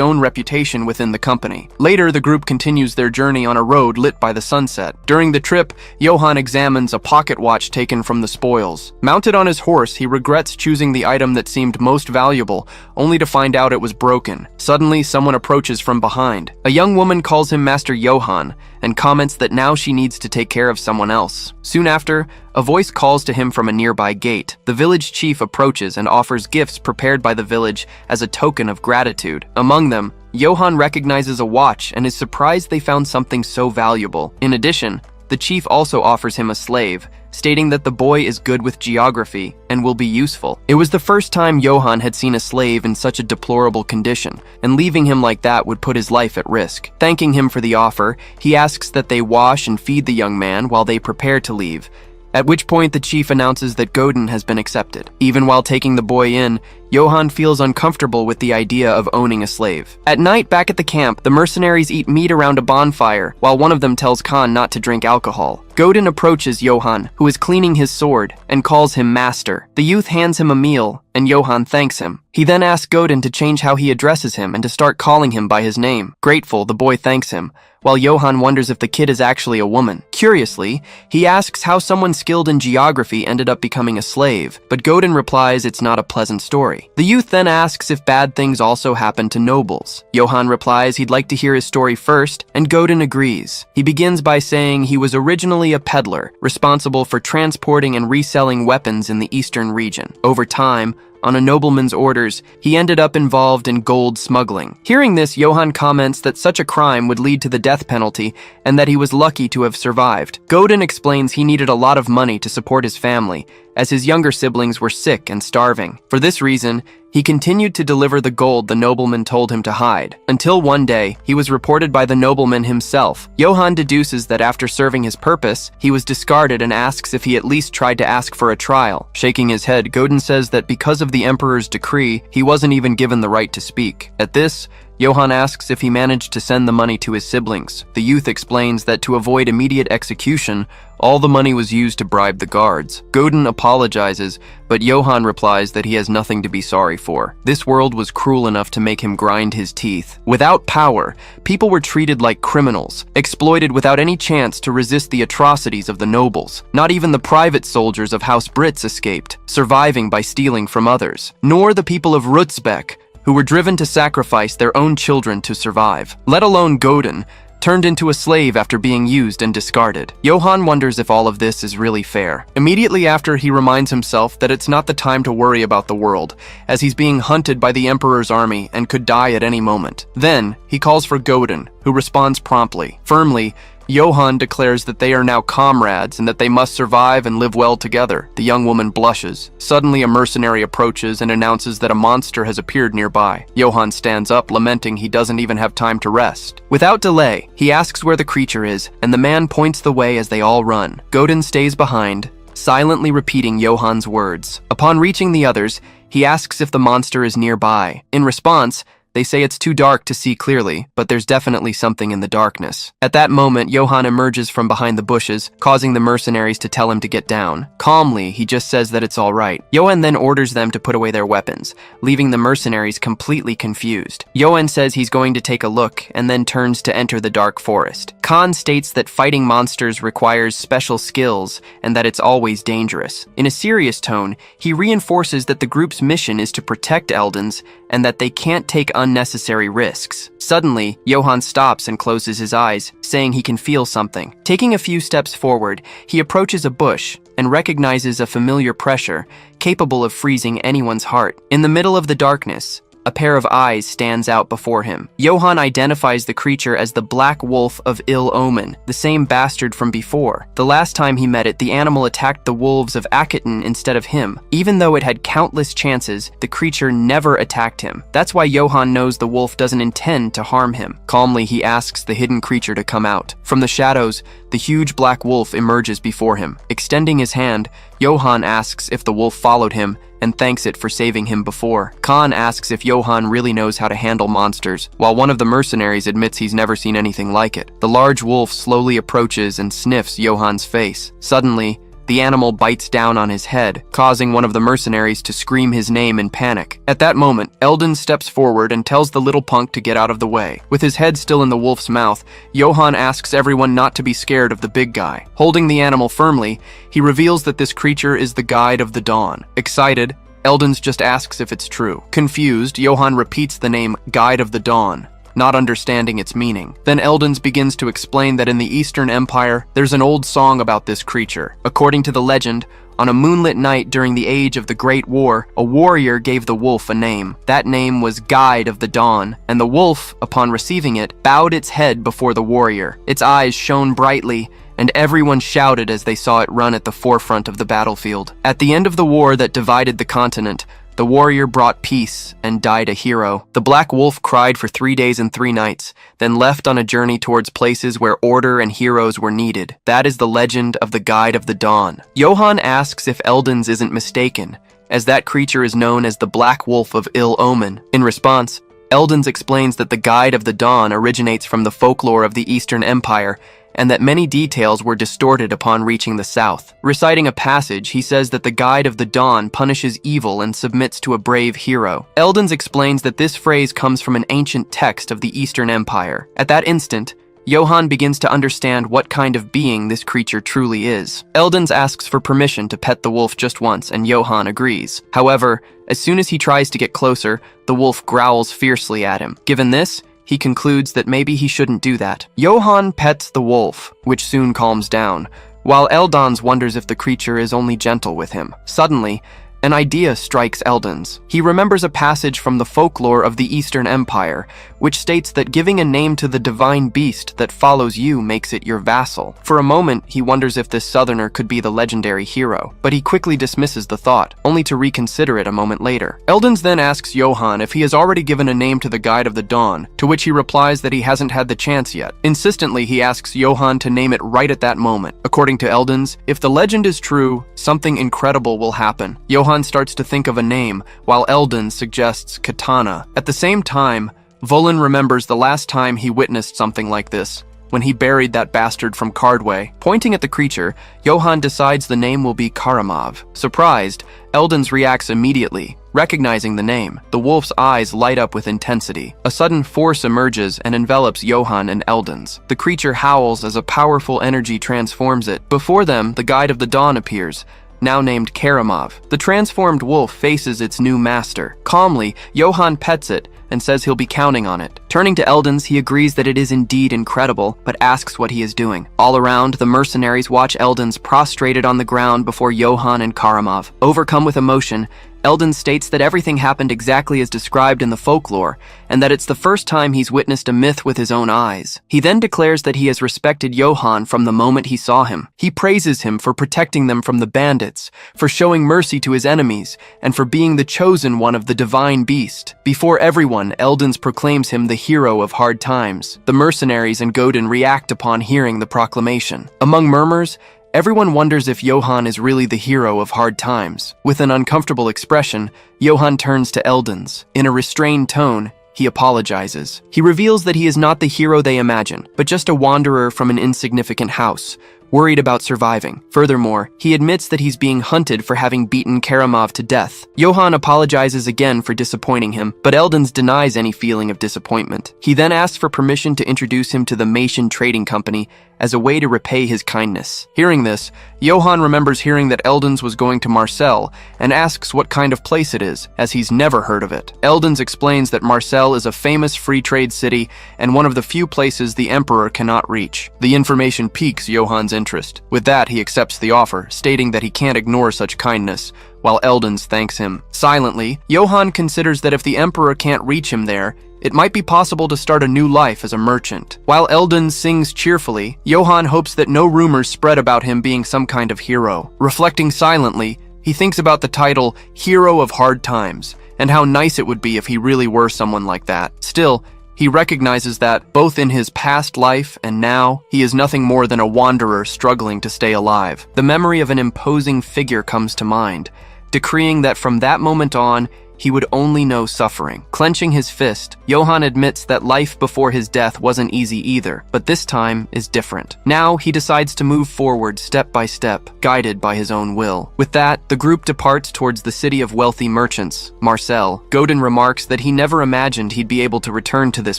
own reputation within the company. Later, the group continues their journey on a road lit by the sunset. During the trip, Johann examines a pocket watch taken from the spoils. Mounted on his horse, he regrets choosing the item that seemed most valuable, only to find out it was broken. Suddenly, someone approaches from behind. A young woman calls him Master Johann and comments that now she needs to take care of someone else. Soon after, a voice calls to him from a nearby gate. The village chief approaches and offers gifts prepared by the village as a token of gratitude. Among them, Johann recognizes a watch and is surprised they found something so valuable. In addition, the chief also offers him a slave, stating that the boy is good with geography and will be useful. It was the first time Johann had seen a slave in such a deplorable condition, and leaving him like that would put his life at risk. Thanking him for the offer, he asks that they wash and feed the young man while they prepare to leave, at which point the chief announces that Godin has been accepted. Even while taking the boy in, Johann feels uncomfortable with the idea of owning a slave. At night, back at the camp, the mercenaries eat meat around a bonfire, while one of them tells Khan not to drink alcohol. Godin approaches Johann, who is cleaning his sword, and calls him master. The youth hands him a meal, and Johann thanks him. He then asks Godin to change how he addresses him and to start calling him by his name. Grateful, the boy thanks him, while Johann wonders if the kid is actually a woman. Curiously, he asks how someone skilled in geography ended up becoming a slave, but Godin replies it's not a pleasant story. The youth then asks if bad things also happen to nobles. Johann replies he'd like to hear his story first, and Godin agrees. He begins by saying he was originally a peddler, responsible for transporting and reselling weapons in the eastern region. Over time, on a nobleman's orders, he ended up involved in gold smuggling. Hearing this, Johann comments that such a crime would lead to the death penalty and that he was lucky to have survived. Godin explains he needed a lot of money to support his family, as his younger siblings were sick and starving. For this reason, he continued to deliver the gold the nobleman told him to hide, until one day, he was reported by the nobleman himself. Johann deduces that after serving his purpose, he was discarded and asks if he at least tried to ask for a trial. Shaking his head, Godin says that because of the emperor's decree, he wasn't even given the right to speak. At this, Johann asks if he managed to send the money to his siblings. The youth explains that to avoid immediate execution, all the money was used to bribe the guards. Godin apologizes, but Johann replies that he has nothing to be sorry for. This world was cruel enough to make him grind his teeth. Without power, people were treated like criminals, exploited without any chance to resist the atrocities of the nobles. Not even the private soldiers of House Brits escaped, surviving by stealing from others. Nor the people of Rutzbeck, who were driven to sacrifice their own children to survive. Let alone Godin, turned into a slave after being used and discarded. Johann wonders if all of this is really fair. Immediately after, he reminds himself that it's not the time to worry about the world, as he's being hunted by the Emperor's army and could die at any moment. Then, he calls for Godin, who responds promptly. Firmly, Johann declares that they are now comrades and that they must survive and live well together. The young woman blushes. Suddenly, a mercenary approaches and announces that a monster has appeared nearby. Johann stands up, lamenting he doesn't even have time to rest. Without delay, he asks where the creature is, and the man points the way as they all run. Godin stays behind, silently repeating Johann's words. Upon reaching the others, he asks if the monster is nearby. In response, they say it's too dark to see clearly, but there's definitely something in the darkness. At that moment, Johann emerges from behind the bushes, causing the mercenaries to tell him to get down. Calmly, he just says that it's all right. Johann then orders them to put away their weapons, leaving the mercenaries completely confused. Johann says he's going to take a look, and then turns to enter the dark forest. Khan states that fighting monsters requires special skills, and that it's always dangerous. In a serious tone, he reinforces that the group's mission is to protect Eldons, and that they can't take unnecessary risks. Suddenly, Johann stops and closes his eyes, saying he can feel something. Taking a few steps forward, he approaches a bush and recognizes a familiar pressure, capable of freezing anyone's heart. In the middle of the darkness, a pair of eyes stands out before him. Johann identifies the creature as the Black Wolf of Ill Omen, the same bastard from before. The last time he met it, the animal attacked the wolves of Akheton instead of him. Even though it had countless chances, the creature never attacked him. That's why Johann knows the wolf doesn't intend to harm him. Calmly, he asks the hidden creature to come out. From the shadows, the huge black wolf emerges before him. Extending his hand, Johann asks if the wolf followed him, and thanks it for saving him before. Khan asks if Johann really knows how to handle monsters, while one of the mercenaries admits he's never seen anything like it. The large wolf slowly approaches and sniffs Johann's face. Suddenly, The animal bites down on his head, causing one of the mercenaries to scream his name in panic. At that moment, Eldon steps forward and tells the little punk to get out of the way. With his head still in the wolf's mouth, Johann asks everyone not to be scared of the big guy. Holding the animal firmly, he reveals that this creature is the Guide of the Dawn. Excited, Eldons just asks if it's true. Confused, Johann repeats the name Guide of the Dawn, not understanding its meaning. Then Eldons begins to explain that in the Eastern Empire, there's an old song about this creature. According to the legend, on a moonlit night during the age of the Great War, a warrior gave the wolf a name. That name was Guide of the Dawn, and the wolf, upon receiving it, bowed its head before the warrior. Its eyes shone brightly, and everyone shouted as they saw it run at the forefront of the battlefield. At the end of the war that divided the continent, the warrior brought peace and died a hero. The black wolf cried for 3 days and 3 nights, then left on a journey towards places where order and heroes were needed. That is the legend of the Guide of the Dawn. Johann asks if Eldons isn't mistaken, as that creature is known as the Black Wolf of Ill Omen. In response, Eldons explains that the Guide of the Dawn originates from the folklore of the Eastern Empire, and that many details were distorted upon reaching the south. Reciting a passage, he says that the Guide of the Dawn punishes evil and submits to a brave hero. Eldons explains that this phrase comes from an ancient text of the Eastern Empire. At that instant, Johann begins to understand what kind of being this creature truly is. Eldons asks for permission to pet the wolf just once, and Johann agrees. However, as soon as he tries to get closer, the wolf growls fiercely at him. Given this, he concludes that maybe he shouldn't do that. Johann pets the wolf, which soon calms down, while Eldons wonders if the creature is only gentle with him. Suddenly, an idea strikes Eldons. He remembers a passage from the folklore of the Eastern Empire, which states that giving a name to the divine beast that follows you makes it your vassal. For a moment, he wonders if this southerner could be the legendary hero, but he quickly dismisses the thought, only to reconsider it a moment later. Eldons then asks Johann if he has already given a name to the Guide of the Dawn, to which he replies that he hasn't had the chance yet. Insistently, he asks Johann to name it right at that moment. According to Eldons, if the legend is true, something incredible will happen. Johann starts to think of a name, while Eldon suggests Katana. At the same time, Volin remembers the last time he witnessed something like this, when he buried that bastard from Cardway. Pointing at the creature, Johann decides the name will be Karamov. Surprised, Eldons reacts immediately, recognizing the name. The wolf's eyes light up with intensity. A sudden force emerges and envelops Johann and Eldons. The creature howls as a powerful energy transforms it. Before them, the Guide of the Dawn appears, now named Karamov. The transformed wolf faces its new master. Calmly, Johann pets it and says he'll be counting on it. Turning to Eldons, he agrees that it is indeed incredible, but asks what he is doing. All around, the mercenaries watch Eldons prostrated on the ground before Johann and Karamov. Overcome with emotion, Eldon states that everything happened exactly as described in the folklore, and that it's the first time he's witnessed a myth with his own eyes. He then declares that he has respected Johann from the moment he saw him. He praises him for protecting them from the bandits, for showing mercy to his enemies, and for being the chosen one of the divine beast. Before everyone, Eldons proclaims him the hero of hard times. The mercenaries and Godin react upon hearing the proclamation. Among murmurs, everyone wonders if Johann is really the hero of hard times. With an uncomfortable expression, Johann turns to Eldons. In a restrained tone, he apologizes. He reveals that he is not the hero they imagine, but just a wanderer from an insignificant house, worried about surviving. Furthermore, he admits that he's being hunted for having beaten Karamov to death. Johann apologizes again for disappointing him, but Eldons denies any feeling of disappointment. He then asks for permission to introduce him to the Mason Trading Company as a way to repay his kindness. Hearing this, Johann remembers hearing that Eldons was going to Marseille and asks what kind of place it is, as he's never heard of it. Eldons explains that Marseille is a famous free trade city and one of the few places the Emperor cannot reach. The information piques Johann's interest. With that, he accepts the offer, stating that he can't ignore such kindness, while Eldons thanks him. Silently, Johann considers that if the Emperor can't reach him there, it might be possible to start a new life as a merchant. While Eldon sings cheerfully, Johann hopes that no rumors spread about him being some kind of hero. Reflecting silently, he thinks about the title Hero of Hard Times, and how nice it would be if he really were someone like that. Still, he recognizes that, both in his past life and now, he is nothing more than a wanderer struggling to stay alive. The memory of an imposing figure comes to mind, decreeing that from that moment on, he would only know suffering. Clenching his fist, Johann admits that life before his death wasn't easy either, but this time is different. Now, he decides to move forward step by step, guided by his own will. With that, the group departs towards the city of wealthy merchants, Marcel. Godin remarks that he never imagined he'd be able to return to this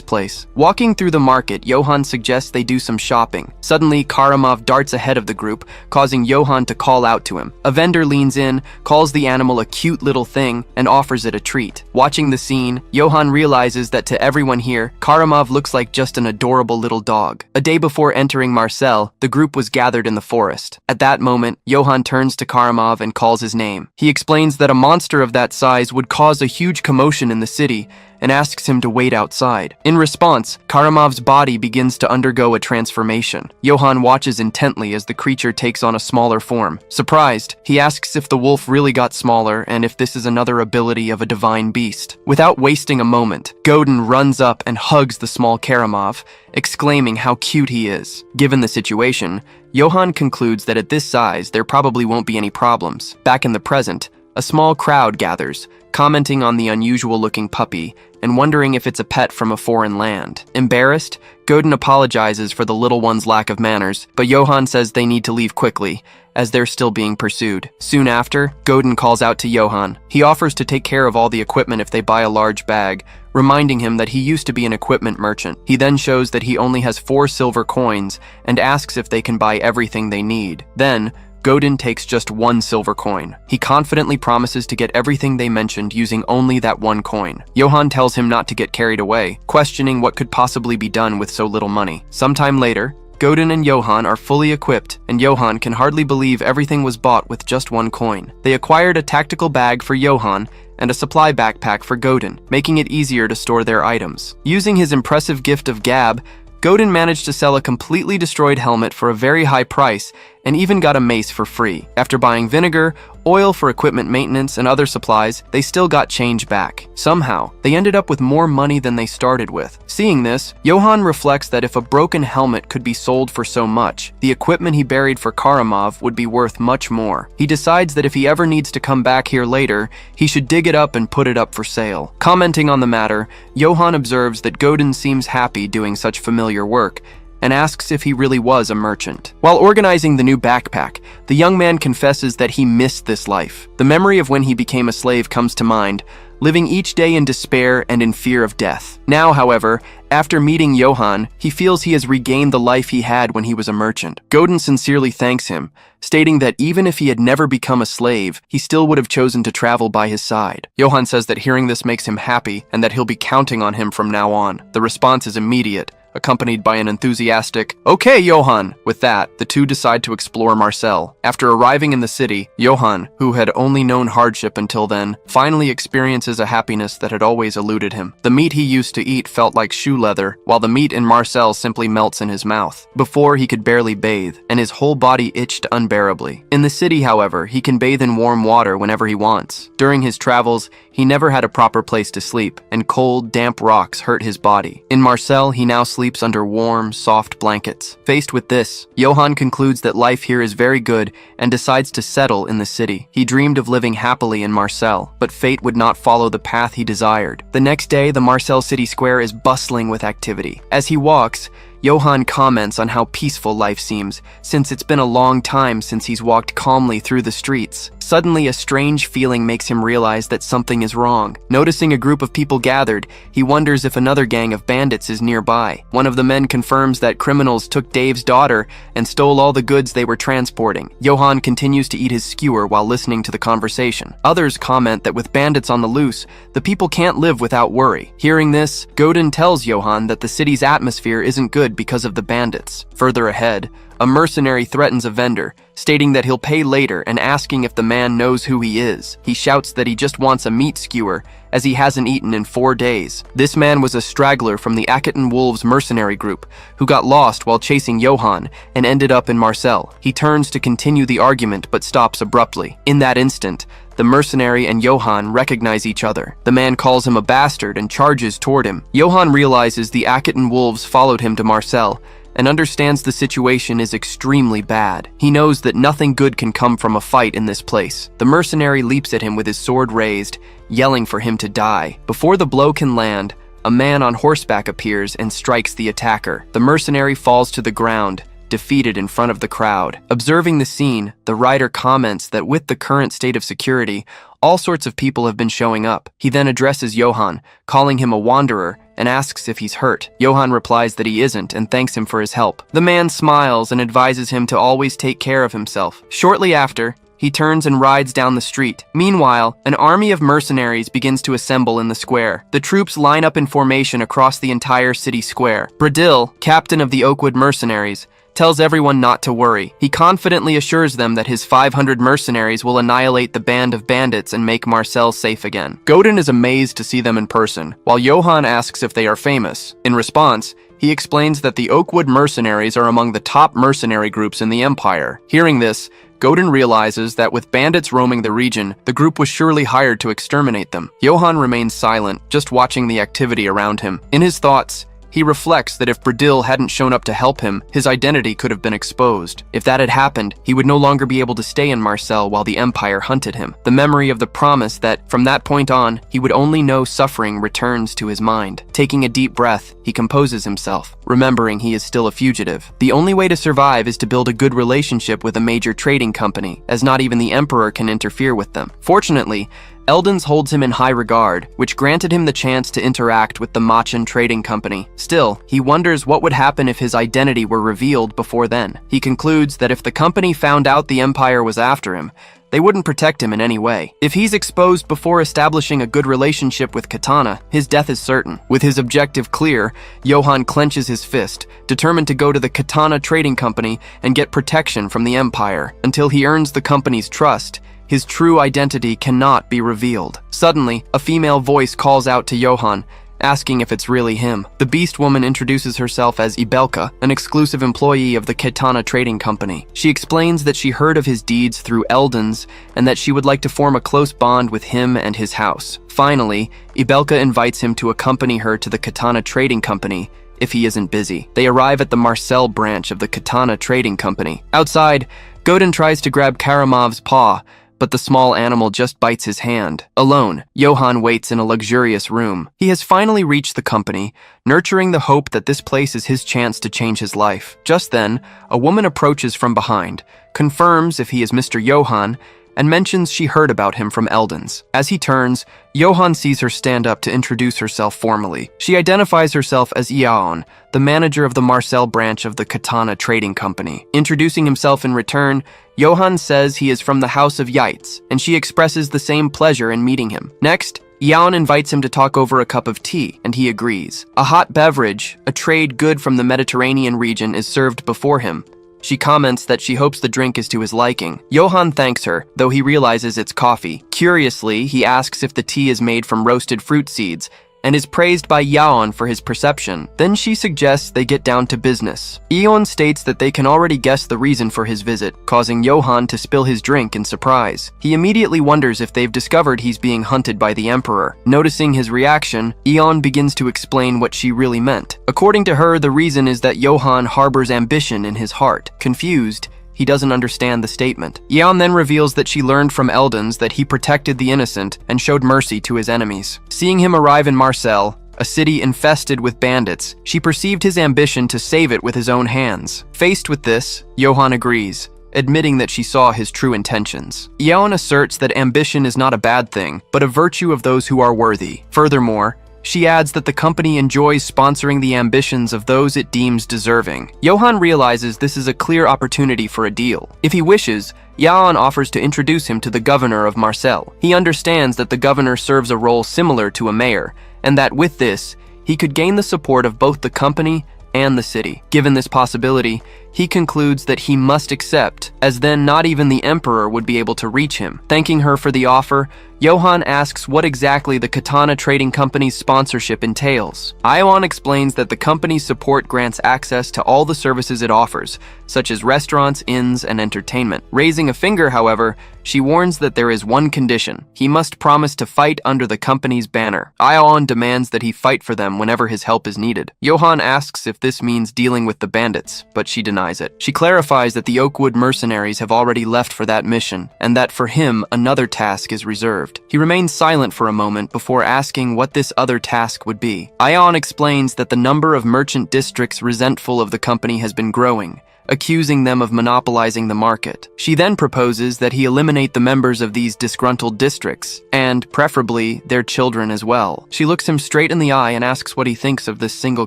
place. Walking through the market, Johann suggests they do some shopping. Suddenly, Karamov darts ahead of the group, causing Johann to call out to him. A vendor leans in, calls the animal a cute little thing, and offers it a treat. Watching the scene, Johann realizes that to everyone here, Karamov looks like just an adorable little dog. A day before entering Marcel, the group was gathered in the forest. At that moment, Johann turns to Karamov and calls his name. He explains that a monster of that size would cause a huge commotion in the city, and asks him to wait outside. In response, Karamov's body begins to undergo a transformation. Johann watches intently as the creature takes on a smaller form. Surprised, he asks if the wolf really got smaller and if this is another ability of a divine beast. Without wasting a moment, Godin runs up and hugs the small Karamov, exclaiming how cute he is. Given the situation, Johann concludes that at this size, there probably won't be any problems. Back in the present, a small crowd gathers, commenting on the unusual-looking puppy and wondering if it's a pet from a foreign land. Embarrassed, Godin apologizes for the little one's lack of manners, but Johann says they need to leave quickly, as they're still being pursued. Soon after, Godin calls out to Johann. He offers to take care of all the equipment if they buy a large bag, reminding him that he used to be an equipment merchant. He then shows that he only has 4 silver coins and asks if they can buy everything they need. Then, Godin takes just 1 silver coin. He confidently promises to get everything they mentioned using only that 1 coin. Johann tells him not to get carried away, questioning what could possibly be done with so little money. Sometime later, Godin and Johann are fully equipped, and Johann can hardly believe everything was bought with just 1 coin. They acquired a tactical bag for Johann and a supply backpack for Godin, making it easier to store their items. Using his impressive gift of gab, Godin managed to sell a completely destroyed helmet for a very high price and even got a mace for free. After buying vinegar, oil for equipment maintenance, and other supplies, they still got change back. Somehow, they ended up with more money than they started with. Seeing this, Johann reflects that if a broken helmet could be sold for so much, the equipment he buried for Karamov would be worth much more. He decides that if he ever needs to come back here later, he should dig it up and put it up for sale. Commenting on the matter, Johann observes that Godin seems happy doing such familiar work, and asks if he really was a merchant. While organizing the new backpack, the young man confesses that he missed this life. The memory of when he became a slave comes to mind, living each day in despair and in fear of death. Now, however, after meeting Johann, he feels he has regained the life he had when he was a merchant. Godin sincerely thanks him, stating that even if he had never become a slave, he still would have chosen to travel by his side. Johann says that hearing this makes him happy and that he'll be counting on him from now on. The response is immediate, accompanied by an enthusiastic, "Okay, Johann!" With that, the two decide to explore Marcel. After arriving in the city, Johann, who had only known hardship until then, finally experiences a happiness that had always eluded him. The meat he used to eat felt like shoe leather, while the meat in Marcel simply melts in his mouth. Before, he could barely bathe, and his whole body itched unbearably. In the city, however, he can bathe in warm water whenever he wants. During his travels, he never had a proper place to sleep, and cold, damp rocks hurt his body. In Marcel, he now sleeps under warm, soft blankets. Faced with this, Johann concludes that life here is very good and decides to settle in the city. He dreamed of living happily in Marcel, but fate would not follow the path he desired. The next day, the Marcel city square is bustling with activity. As he walks, Johann comments on how peaceful life seems, since it's been a long time since he's walked calmly through the streets. Suddenly, a strange feeling makes him realize that something is wrong. Noticing a group of people gathered, he wonders if another gang of bandits is nearby. One of the men confirms that criminals took Dave's daughter and stole all the goods they were transporting. Johann continues to eat his skewer while listening to the conversation. Others comment that with bandits on the loose, the people can't live without worry. Hearing this, Godin tells Johann that the city's atmosphere isn't good because of the bandits. Further ahead, a mercenary threatens a vendor, stating that he'll pay later and asking if the man knows who he is. He shouts that he just wants a meat skewer, as he hasn't eaten in 4 days. This man was a straggler from the Acton Wolves mercenary group, who got lost while chasing Johann and ended up in Marcel. He turns to continue the argument but stops abruptly. In that instant, the mercenary and Johann recognize each other. The man calls him a bastard and charges toward him. Johann realizes the Acton Wolves followed him to Marcel, and understands the situation is extremely bad. He knows that nothing good can come from a fight in this place. The mercenary leaps at him with his sword raised, yelling for him to die. Before the blow can land, a man on horseback appears and strikes the attacker. The mercenary falls to the ground, defeated in front of the crowd. Observing the scene, the writer comments that with the current state of security, all sorts of people have been showing up. He then addresses Johann, calling him a wanderer, and asks if he's hurt. Johann replies that he isn't and thanks him for his help. The man smiles and advises him to always take care of himself. Shortly after, he turns and rides down the street. Meanwhile, an army of mercenaries begins to assemble in the square. The troops line up in formation across the entire city square. Bradil, captain of the Oakwood mercenaries, tells everyone not to worry. He confidently assures them that his 500 mercenaries will annihilate the band of bandits and make Marcel safe again. Godin is amazed to see them in person, while Johann asks if they are famous. In response, he explains that the Oakwood mercenaries are among the top mercenary groups in the Empire. Hearing this, Godin realizes that with bandits roaming the region, the group was surely hired to exterminate them. Johann remains silent, just watching the activity around him. In his thoughts, he reflects that if Bradil hadn't shown up to help him, his identity could have been exposed. If that had happened, he would no longer be able to stay in Marcel while the Empire hunted him. The memory of the promise that, from that point on, he would only know suffering returns to his mind. Taking a deep breath, he composes himself, remembering he is still a fugitive. The only way to survive is to build a good relationship with a major trading company, as not even the Emperor can interfere with them. Fortunately, Eldens holds him in high regard, which granted him the chance to interact with the Machen Trading Company. Still, he wonders what would happen if his identity were revealed before then. He concludes that if the company found out the Empire was after him, they wouldn't protect him in any way. If he's exposed before establishing a good relationship with Katana, his death is certain. With his objective clear, Johann clenches his fist, determined to go to the Katana Trading Company and get protection from the Empire. Until he earns the company's trust, his true identity cannot be revealed. Suddenly, a female voice calls out to Johann, asking if it's really him. The beast woman introduces herself as Ibelka, an exclusive employee of the Katana Trading Company. She explains that she heard of his deeds through Eldens and that she would like to form a close bond with him and his house. Finally, Ibelka invites him to accompany her to the Katana Trading Company if he isn't busy. They arrive at the Marcel branch of the Katana Trading Company. Outside, Godin tries to grab Karamov's paw, but the small animal just bites his hand. Alone, Johann waits in a luxurious room. He has finally reached the company, nurturing the hope that this place is his chance to change his life. Just then, a woman approaches from behind, confirms if he is Mr. Johann, and mentions she heard about him from Eldens. As he turns, Johann sees her stand up to introduce herself formally. She identifies herself as Iaon, the manager of the Marcel branch of the Katana Trading Company. Introducing himself in return, Johann says he is from the House of Yates, and she expresses the same pleasure in meeting him. Next, Iaon invites him to talk over a cup of tea, and he agrees. A hot beverage, a trade good from the Mediterranean region, is served before him. She comments that she hopes the drink is to his liking. Johann thanks her, though he realizes it's coffee. Curiously, he asks if the tea is made from roasted fruit seeds, and is praised by Yaon for his perception. Then she suggests they get down to business. Eon states that they can already guess the reason for his visit, causing Johann to spill his drink in surprise. He immediately wonders if they've discovered he's being hunted by the Emperor. Noticing his reaction, Eon begins to explain what she really meant. According to her, the reason is that Johann harbors ambition in his heart. Confused, he doesn't understand the statement. Yeon then reveals that she learned from Eldens that he protected the innocent and showed mercy to his enemies. Seeing him arrive in Marcel, a city infested with bandits, she perceived his ambition to save it with his own hands. Faced with this, Johann agrees, admitting that she saw his true intentions. Yeon asserts that ambition is not a bad thing, but a virtue of those who are worthy. Furthermore, she adds that the company enjoys sponsoring the ambitions of those it deems deserving. Johann realizes this is a clear opportunity for a deal. If he wishes, Yaon offers to introduce him to the governor of Marcel. He understands that the governor serves a role similar to a mayor, and that with this, he could gain the support of both the company and the city. Given this possibility, he concludes that he must accept, as then not even the Emperor would be able to reach him. Thanking her for the offer, Johan asks what exactly the Katana Trading Company's sponsorship entails. Ioan explains that the company's support grants access to all the services it offers, such as restaurants, inns, and entertainment. Raising a finger, however, she warns that there is one condition. He must promise to fight under the company's banner. Ioan demands that he fight for them whenever his help is needed. Johan asks if this means dealing with the bandits, but she denies it. She clarifies that the Oakwood mercenaries have already left for that mission, and that for him, another task is reserved. He remains silent for a moment before asking what this other task would be. Ioan explains that the number of merchant districts resentful of the company has been growing, accusing them of monopolizing the market. She then proposes that he eliminate the members of these disgruntled districts, and, preferably, their children as well. She looks him straight in the eye and asks what he thinks of this single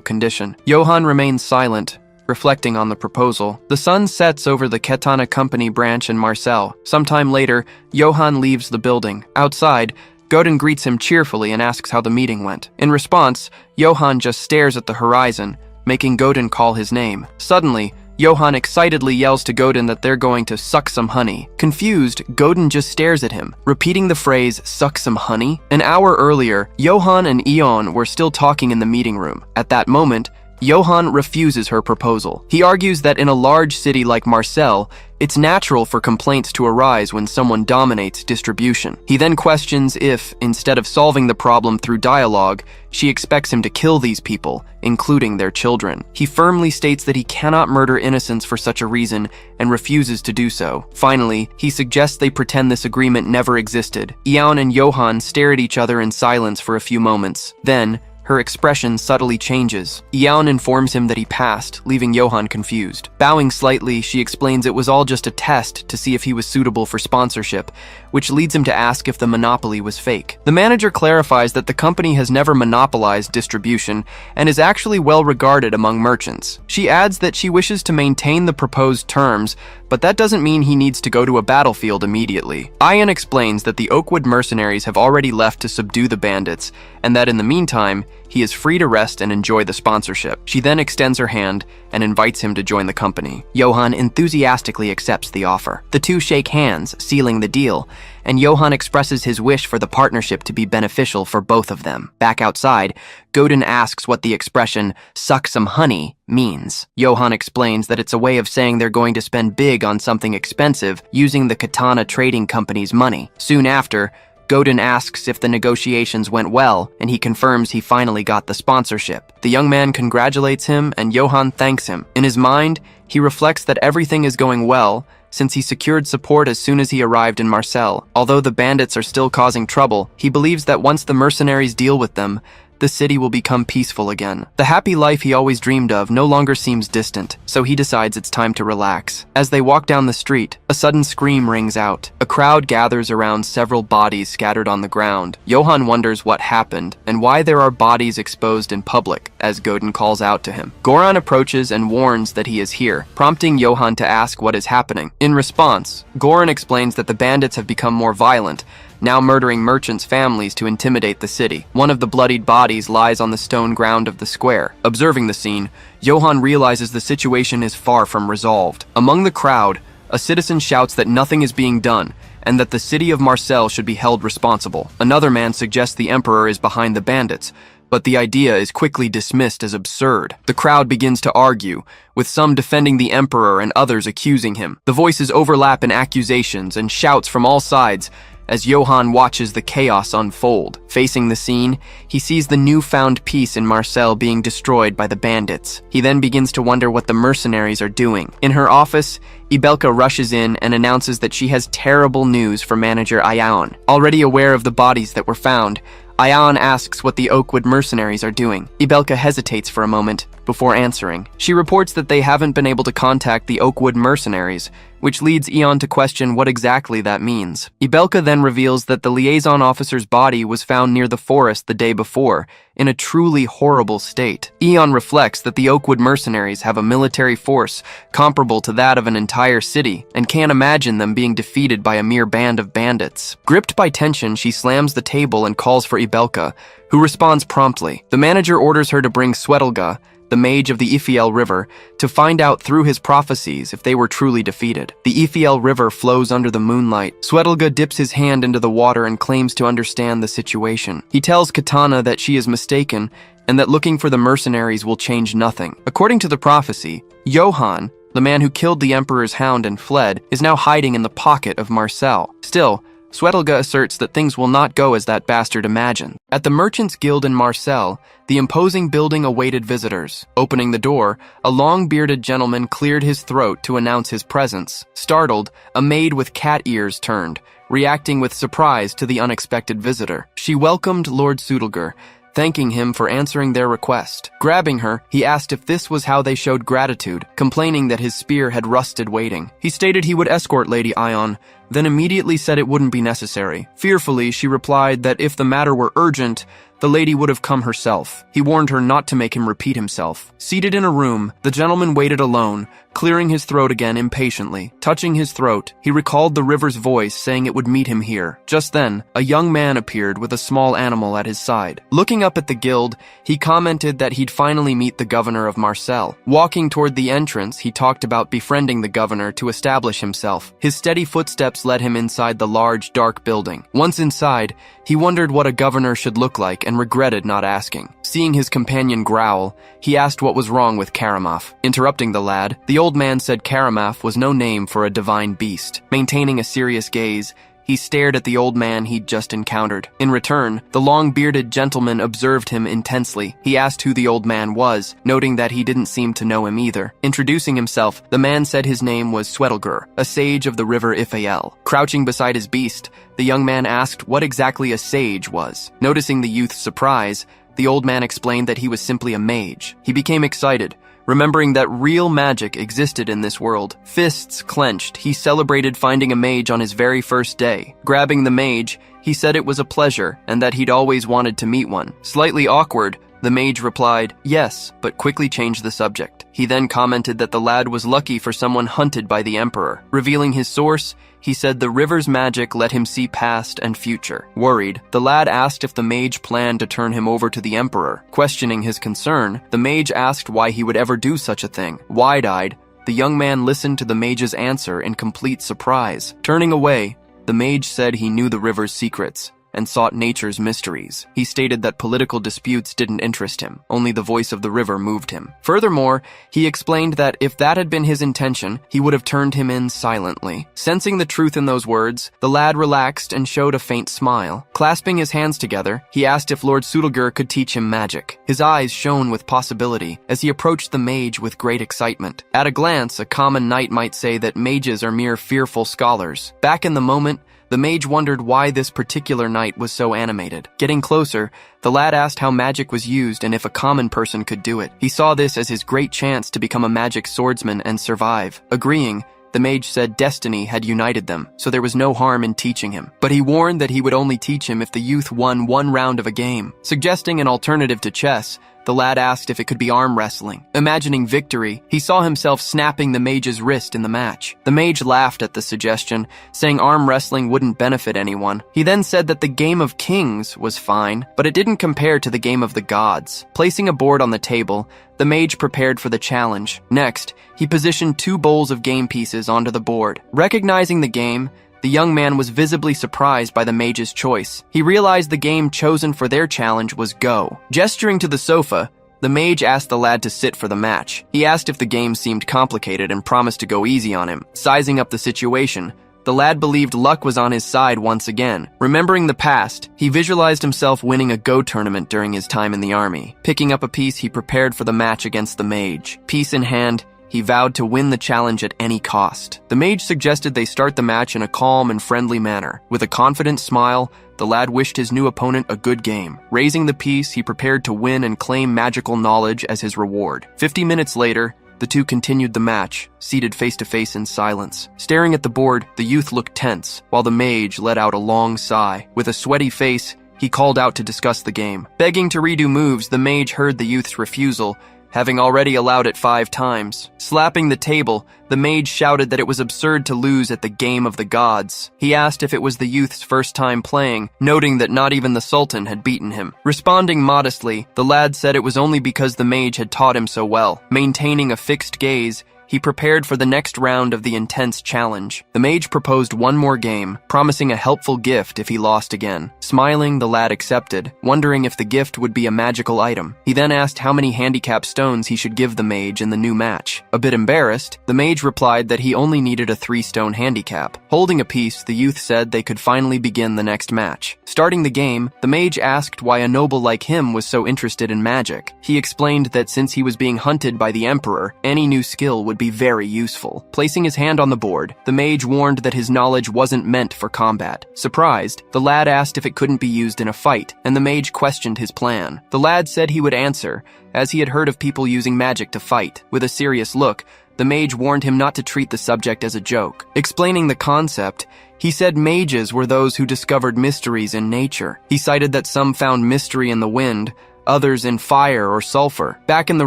condition. Johan remains silent, reflecting on the proposal. The sun sets over the Katana Company branch in Marseille. Sometime later, Johan leaves the building. Outside, Godin greets him cheerfully and asks how the meeting went. In response, Johan just stares at the horizon, making Godin call his name. Suddenly, Johan excitedly yells to Godin that they're going to suck some honey. Confused, Godin just stares at him, repeating the phrase, "suck some honey?" An hour earlier, Johan and Eon were still talking in the meeting room. At that moment, Johan refuses her proposal. He argues that in a large city like Marseille, it's natural for complaints to arise when someone dominates distribution. He then questions if, instead of solving the problem through dialogue, she expects him to kill these people, including their children. He firmly states that he cannot murder innocents for such a reason and refuses to do so. Finally, he suggests they pretend this agreement never existed. Eon and Johan stare at each other in silence for a few moments. Then, her expression subtly changes. Eon informs him that he passed, leaving Johan confused. Bowing slightly, she explains it was all just a test to see if he was suitable for sponsorship, which leads him to ask if the monopoly was fake. The manager clarifies that the company has never monopolized distribution and is actually well regarded among merchants. She adds that she wishes to maintain the proposed terms, but that doesn't mean he needs to go to a battlefield immediately. Ian explains that the Oakwood mercenaries have already left to subdue the bandits, and that in the meantime, he is free to rest and enjoy the sponsorship. She then extends her hand and invites him to join the company. Johan enthusiastically accepts the offer. The two shake hands, sealing the deal, and Johan expresses his wish for the partnership to be beneficial for both of them. Back outside, Godin asks what the expression, "suck some honey," means. Johan explains that it's a way of saying they're going to spend big on something expensive using the Katana Trading Company's money. Soon after, Godin asks if the negotiations went well, and he confirms he finally got the sponsorship. The young man congratulates him, and Johan thanks him. In his mind, he reflects that everything is going well, since he secured support as soon as he arrived in Marseille. Although the bandits are still causing trouble, he believes that once the mercenaries deal with them, the city will become peaceful again. The happy life he always dreamed of no longer seems distant, so he decides it's time to relax. As they walk down the street, a sudden scream rings out. A crowd gathers around several bodies scattered on the ground. Johan wonders what happened and why there are bodies exposed in public, as Godin calls out to him. Goran approaches and warns that he is here, prompting Johan to ask what is happening. In response, Goran explains that the bandits have become more violent, now murdering merchants' families to intimidate the city. One of the bloodied bodies lies on the stone ground of the square. Observing the scene, Johan realizes the situation is far from resolved. Among the crowd, a citizen shouts that nothing is being done, and that the city of Marseille should be held responsible. Another man suggests the emperor is behind the bandits, but the idea is quickly dismissed as absurd. The crowd begins to argue, with some defending the emperor and others accusing him. The voices overlap in accusations and shouts from all sides, as Johan watches the chaos unfold. Facing the scene, he sees the newfound peace in Marseille being destroyed by the bandits. He then begins to wonder what the mercenaries are doing. In her office, Ibelka rushes in and announces that she has terrible news for manager Ayaon. Already aware of the bodies that were found, Ayaon asks what the Oakwood mercenaries are doing. Ibelka hesitates for a moment before answering. She reports that they haven't been able to contact the Oakwood mercenaries, which leads Eon to question what exactly that means. Ibelka then reveals that the liaison officer's body was found near the forest the day before, in a truly horrible state. Eon reflects that the Oakwood mercenaries have a military force comparable to that of an entire city, and can't imagine them being defeated by a mere band of bandits. Gripped by tension, she slams the table and calls for Ibelka, who responds promptly. The manager orders her to bring Swetelga, the mage of the Iphiel River, to find out through his prophecies if they were truly defeated. The Iphiel River flows under the moonlight. Swetelga dips his hand into the water and claims to understand the situation. He tells Katana that she is mistaken and that looking for the mercenaries will change nothing. According to the prophecy, Johann, the man who killed the Emperor's hound and fled, is now hiding in the pocket of Marcel. Still, Swetelga asserts that things will not go as that bastard imagined. At the Merchants' Guild in Marcel, the imposing building awaited visitors. Opening the door, a long-bearded gentleman cleared his throat to announce his presence. Startled, a maid with cat ears turned, reacting with surprise to the unexpected visitor. She welcomed Lord Sudelger, thanking him for answering their request. Grabbing her, he asked if this was how they showed gratitude, complaining that his spear had rusted waiting. He stated he would escort Lady Ion, then immediately said it wouldn't be necessary. Fearfully, she replied that if the matter were urgent, the lady would have come herself. He warned her not to make him repeat himself. Seated in a room, the gentleman waited alone, clearing his throat again impatiently. Touching his throat, he recalled the river's voice saying it would meet him here. Just then, a young man appeared with a small animal at his side. Looking up at the guild, he commented that he'd finally meet the governor of Marcel. Walking toward the entrance, he talked about befriending the governor to establish himself. His steady footsteps led him inside the large, dark building. Once inside, he wondered what a governor should look like and regretted not asking. Seeing his companion growl, he asked what was wrong with Karamaf. Interrupting the lad, the old man said Karamaf was no name for a divine beast. Maintaining a serious gaze, he stared at the old man he'd just encountered. In return, the long-bearded gentleman observed him intensely. He asked who the old man was, noting that he didn't seem to know him either. Introducing himself, the man said his name was Swetelger, a sage of the river Iphael. Crouching beside his beast, the young man asked what exactly a sage was. Noticing the youth's surprise, the old man explained that he was simply a mage. He became excited, remembering that real magic existed in this world. Fists clenched, he celebrated finding a mage on his very first day. Grabbing the mage, he said it was a pleasure and that he'd always wanted to meet one. Slightly awkward, the mage replied, yes, but quickly changed the subject. He then commented that the lad was lucky for someone hunted by the Emperor. Revealing his source, he said the river's magic let him see past and future. Worried, the lad asked if the mage planned to turn him over to the Emperor. Questioning his concern, the mage asked why he would ever do such a thing. Wide-eyed, the young man listened to the mage's answer in complete surprise. Turning away, the mage said he knew the river's secrets and sought nature's mysteries. He stated that political disputes didn't interest him, only the voice of the river moved him. Furthermore, he explained that if that had been his intention, he would have turned him in silently. Sensing the truth in those words, the lad relaxed and showed a faint smile. Clasping his hands together, he asked if Lord Sudelger could teach him magic. His eyes shone with possibility as he approached the mage with great excitement. At a glance, a common knight might say that mages are mere fearful scholars. Back in the moment, the mage wondered why this particular knight was so animated. Getting closer, the lad asked how magic was used and if a common person could do it. He saw this as his great chance to become a magic swordsman and survive. Agreeing, the mage said destiny had united them, so there was no harm in teaching him. But he warned that he would only teach him if the youth won one round of a game. Suggesting an alternative to chess, the lad asked if it could be arm wrestling. Imagining victory, he saw himself snapping the mage's wrist in the match. The mage laughed at the suggestion, saying arm wrestling wouldn't benefit anyone. He then said that the game of kings was fine, but it didn't compare to the game of the gods. Placing a board on the table, the mage prepared for the challenge. Next, he positioned 2 bowls of game pieces onto the board. Recognizing the game, the young man was visibly surprised by the mage's choice. He realized the game chosen for their challenge was Go. Gesturing to the sofa, the mage asked the lad to sit for the match. He asked if the game seemed complicated and promised to go easy on him. Sizing up the situation, the lad believed luck was on his side once again. Remembering the past, he visualized himself winning a Go tournament during his time in the army. Picking up a piece, he prepared for the match against the mage. Piece in hand, he vowed to win the challenge at any cost. The mage suggested they start the match in a calm and friendly manner. With a confident smile, the lad wished his new opponent a good game. Raising the piece, he prepared to win and claim magical knowledge as his reward. 50 minutes later, the two continued the match, seated face to face in silence. Staring at the board, the youth looked tense, while the mage let out a long sigh. With a sweaty face, he called out to discuss the game. Begging to redo moves, the mage heard the youth's refusal having already allowed it 5 times. Slapping the table, the mage shouted that it was absurd to lose at the game of the gods. He asked if it was the youth's first time playing, noting that not even the Sultan had beaten him. Responding modestly, the lad said it was only because the mage had taught him so well. Maintaining a fixed gaze, he prepared for the next round of the intense challenge. The mage proposed one more game, promising a helpful gift if he lost again. Smiling, the lad accepted, wondering if the gift would be a magical item. He then asked how many handicap stones he should give the mage in the new match. A bit embarrassed, the mage replied that he only needed a 3-stone handicap. Holding a piece, the youth said they could finally begin the next match. Starting the game, the mage asked why a noble like him was so interested in magic. He explained that since he was being hunted by the emperor, any new skill would be very useful. Placing his hand on the board, the mage warned that his knowledge wasn't meant for combat. Surprised, the lad asked if it couldn't be used in a fight, and the mage questioned his plan. The lad said he would answer, as he had heard of people using magic to fight. With a serious look, the mage warned him not to treat the subject as a joke. Explaining the concept, he said mages were those who discovered mysteries in nature. He cited that some found mystery in the wind, others in fire or sulfur. Back in the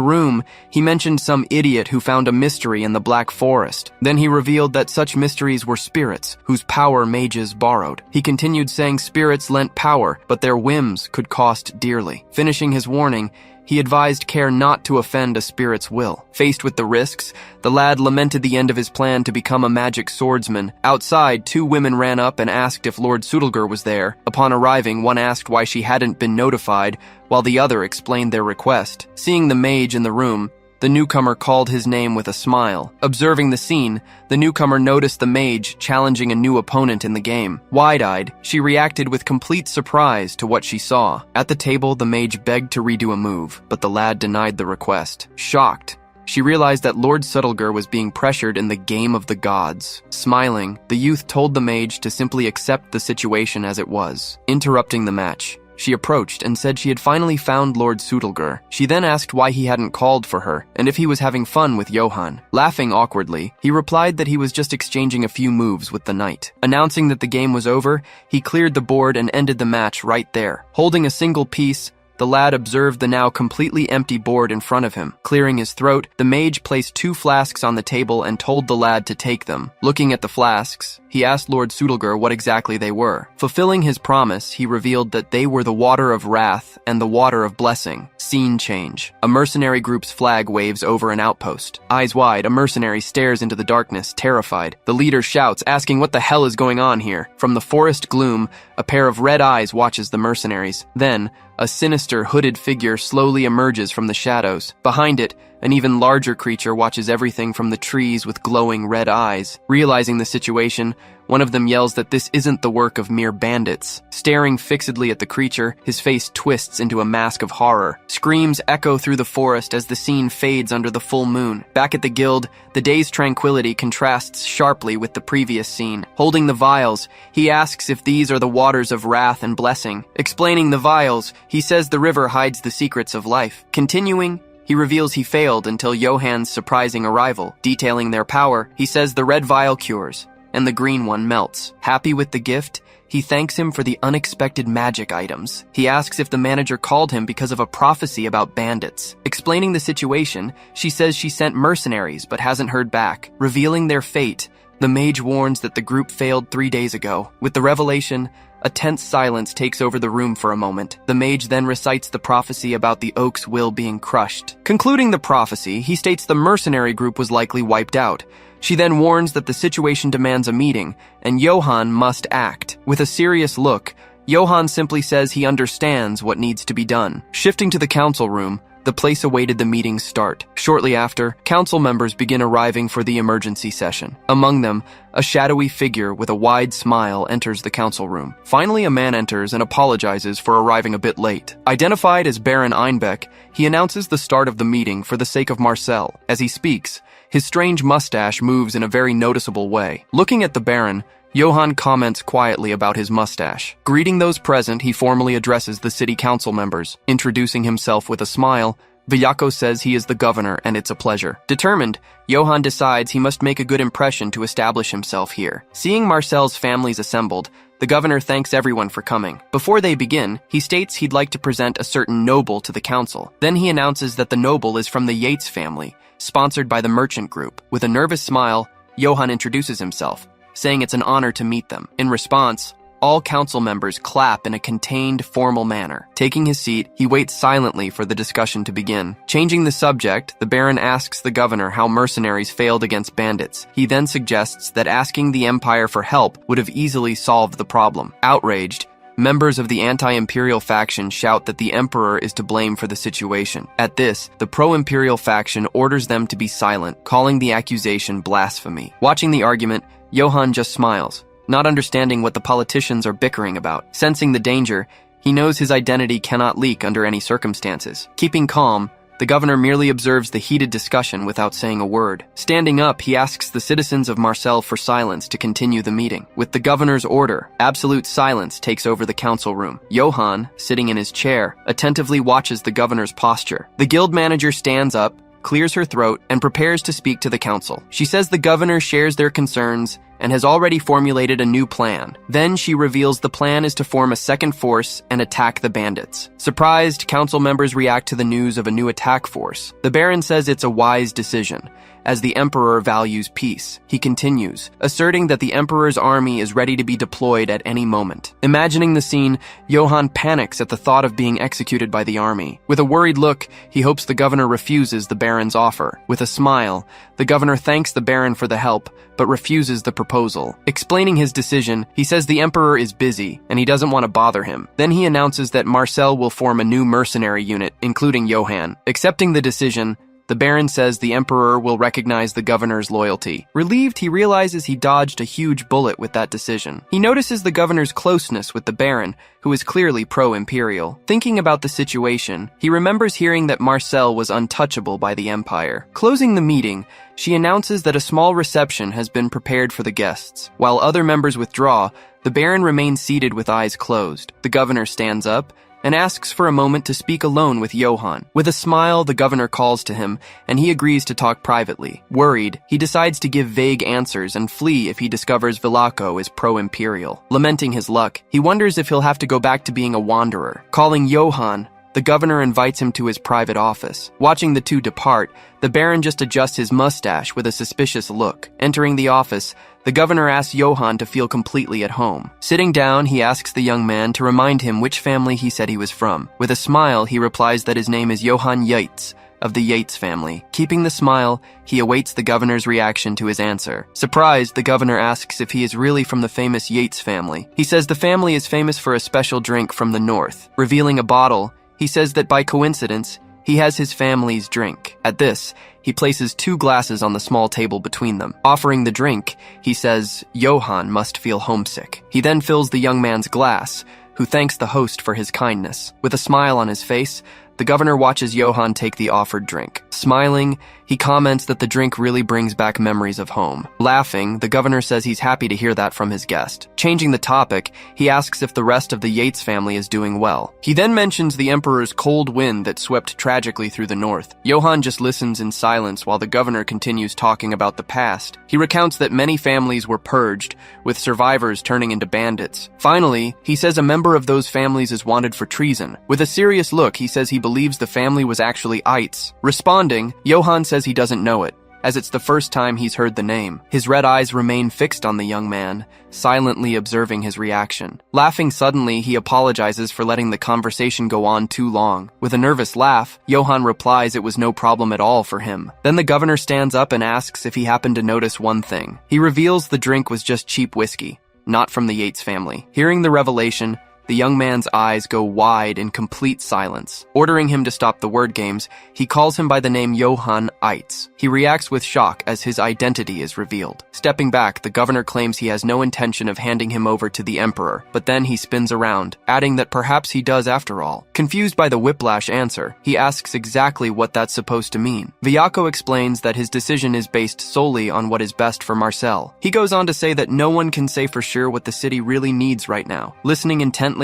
room, he mentioned some idiot who found a mystery in the Black Forest. Then he revealed that such mysteries were spirits, whose power mages borrowed. He continued saying spirits lent power, but their whims could cost dearly. Finishing his warning, he advised care not to offend a spirit's will. Faced with the risks, the lad lamented the end of his plan to become a magic swordsman. Outside, 2 women ran up and asked if Lord Sudalgar was there. Upon arriving, one asked why she hadn't been notified, while the other explained their request. Seeing the mage in the room, the newcomer called his name with a smile. Observing the scene, the newcomer noticed the mage challenging a new opponent in the game. Wide-eyed, she reacted with complete surprise to what she saw. At the table, the mage begged to redo a move, but the lad denied the request. Shocked, she realized that Lord Sudalgar was being pressured in the game of the gods. Smiling, the youth told the mage to simply accept the situation as it was. Interrupting the match, she approached and said she had finally found Lord Sudalgar. She then asked why he hadn't called for her, and if he was having fun with Johann. Laughing awkwardly, he replied that he was just exchanging a few moves with the knight. Announcing that the game was over, he cleared the board and ended the match right there. Holding a single piece, the lad observed the now completely empty board in front of him. Clearing his throat, the mage placed 2 flasks on the table and told the lad to take them. Looking at the flasks, he asked Lord Sudalgar what exactly they were. Fulfilling his promise, he revealed that they were the water of wrath and the water of blessing. Scene change. A mercenary group's flag waves over an outpost. Eyes wide, a mercenary stares into the darkness, terrified. The leader shouts, asking what the hell is going on here. From the forest gloom, a pair of red eyes watches the mercenaries. Then, a sinister, hooded figure slowly emerges from the shadows. Behind it, an even larger creature watches everything from the trees with glowing red eyes. Realizing the situation, one of them yells that this isn't the work of mere bandits. Staring fixedly at the creature, his face twists into a mask of horror. Screams echo through the forest as the scene fades under the full moon. Back at the guild, the day's tranquility contrasts sharply with the previous scene. Holding the vials, he asks if these are the waters of wrath and blessing. Explaining the vials, he says the river hides the secrets of life. Continuing, he reveals he failed until Johann's surprising arrival. Detailing their power, he says the red vial cures, and the green one melts. Happy with the gift, he thanks him for the unexpected magic items. He asks if the manager called him because of a prophecy about bandits. Explaining the situation, she says she sent mercenaries but hasn't heard back. Revealing their fate, the mage warns that the group failed 3 days ago. With the revelation, a tense silence takes over the room for a moment. The mage then recites the prophecy about the oak's will being crushed. Concluding the prophecy, he states the mercenary group was likely wiped out. She then warns that the situation demands a meeting, and Johann must act. With a serious look, Johann simply says he understands what needs to be done. Shifting to the council room, the place awaited the meeting's start. Shortly after, council members begin arriving for the emergency session. Among them, a shadowy figure with a wide smile enters the council room. Finally, a man enters and apologizes for arriving a bit late. Identified as Baron Einbeck, he announces the start of the meeting for the sake of Marcel. As he speaks, his strange mustache moves in a very noticeable way. Looking at the Baron, Johann comments quietly about his mustache. Greeting those present, he formally addresses the city council members. Introducing himself with a smile, Villako says he is the governor and it's a pleasure. Determined, Johann decides he must make a good impression to establish himself here. Seeing Marcel's families assembled, The governor thanks everyone for coming. Before they begin, he states he'd like to present a certain noble to the council. Then he announces that the noble is from the Yates family, sponsored by the merchant group. With a nervous smile, Johann introduces himself, saying it's an honor to meet them. In response, all council members clap in a contained, formal manner. Taking his seat, he waits silently for the discussion to begin. Changing the subject, the Baron asks the governor how mercenaries failed against bandits. He then suggests that asking the Empire for help would have easily solved the problem. Outraged, members of the anti-Imperial faction shout that the Emperor is to blame for the situation. At this, the pro-Imperial faction orders them to be silent, calling the accusation blasphemy. Watching the argument, Johann just smiles, not understanding what the politicians are bickering about. Sensing the danger, he knows his identity cannot leak under any circumstances. Keeping calm, the governor merely observes the heated discussion without saying a word. Standing up, he asks the citizens of Marseille for silence to continue the meeting. With the governor's order, absolute silence takes over the council room. Johann, sitting in his chair, attentively watches the governor's posture. The guild manager stands up, clears her throat, and prepares to speak to the council. She says the governor shares their concerns and has already formulated a new plan. Then she reveals the plan is to form a second force and attack the bandits. Surprised, council members react to the news of a new attack force. The Baron says it's a wise decision, as the Emperor values peace. He continues, asserting that the Emperor's army is ready to be deployed at any moment. Imagining the scene, Johann panics at the thought of being executed by the army. With a worried look, he hopes the governor refuses the Baron's offer. With a smile, the governor thanks the Baron for the help, but refuses the proposal. Explaining his decision, he says the Emperor is busy, and he doesn't want to bother him. Then he announces that Marcel will form a new mercenary unit, including Johann. Accepting the decision, the Baron says the Emperor will recognize the governor's loyalty. Relieved, he realizes he dodged a huge bullet with that decision. He notices the governor's closeness with the Baron, who is clearly pro-Imperial. Thinking about the situation, he remembers hearing that Marcel was untouchable by the Empire. Closing the meeting, she announces that a small reception has been prepared for the guests. While other members withdraw, the Baron remains seated with eyes closed. The governor stands up and asks for a moment to speak alone with Johann. With a smile, the governor calls to him, and he agrees to talk privately. Worried, he decides to give vague answers and flee if he discovers Villaco is pro-Imperial. Lamenting his luck, he wonders if he'll have to go back to being a wanderer. Calling Johann, the governor invites him to his private office. Watching the two depart, the Baron just adjusts his mustache with a suspicious look. Entering the office, the governor asks Johann to feel completely at home. Sitting down, he asks the young man to remind him which family he said he was from. With a smile, he replies that his name is Johann Yates, of the Yates family. Keeping the smile, he awaits the governor's reaction to his answer. Surprised, the governor asks if he is really from the famous Yates family. He says the family is famous for a special drink from the north. Revealing a bottle, he says that by coincidence, he has his family's drink. At this, he places 2 glasses on the small table between them. Offering the drink, he says Johann must feel homesick. He then fills the young man's glass, who thanks the host for his kindness. With a smile on his face, the governor watches Johann take the offered drink. Smiling, he comments that the drink really brings back memories of home. Laughing, the governor says he's happy to hear that from his guest. Changing the topic, he asks if the rest of the Yates family is doing well. He then mentions the Emperor's cold wind that swept tragically through the north. Johann just listens in silence while the governor continues talking about the past. He recounts that many families were purged, with survivors turning into bandits. Finally, he says a member of those families is wanted for treason. With a serious look, he says he believes the family was actually Ites. Responding, Johann says he doesn't know it, as it's the first time he's heard the name. His red eyes remain fixed on the young man, silently observing his reaction. Laughing suddenly, he apologizes for letting the conversation go on too long. With a nervous laugh, Johann replies it was no problem at all for him. Then the governor stands up and asks if he happened to notice one thing. He reveals the drink was just cheap whiskey, not from the Yates family. Hearing the revelation, the young man's eyes go wide in complete silence. Ordering him to stop the word games, he calls him by the name Johann Eitz. He reacts with shock as his identity is revealed. Stepping back, the governor claims he has no intention of handing him over to the Emperor, but then he spins around, adding that perhaps he does after all. Confused by the whiplash answer, he asks exactly what that's supposed to mean. Villaco explains that his decision is based solely on what is best for Marcel. He goes on to say that no one can say for sure what the city really needs right now. Listening intently,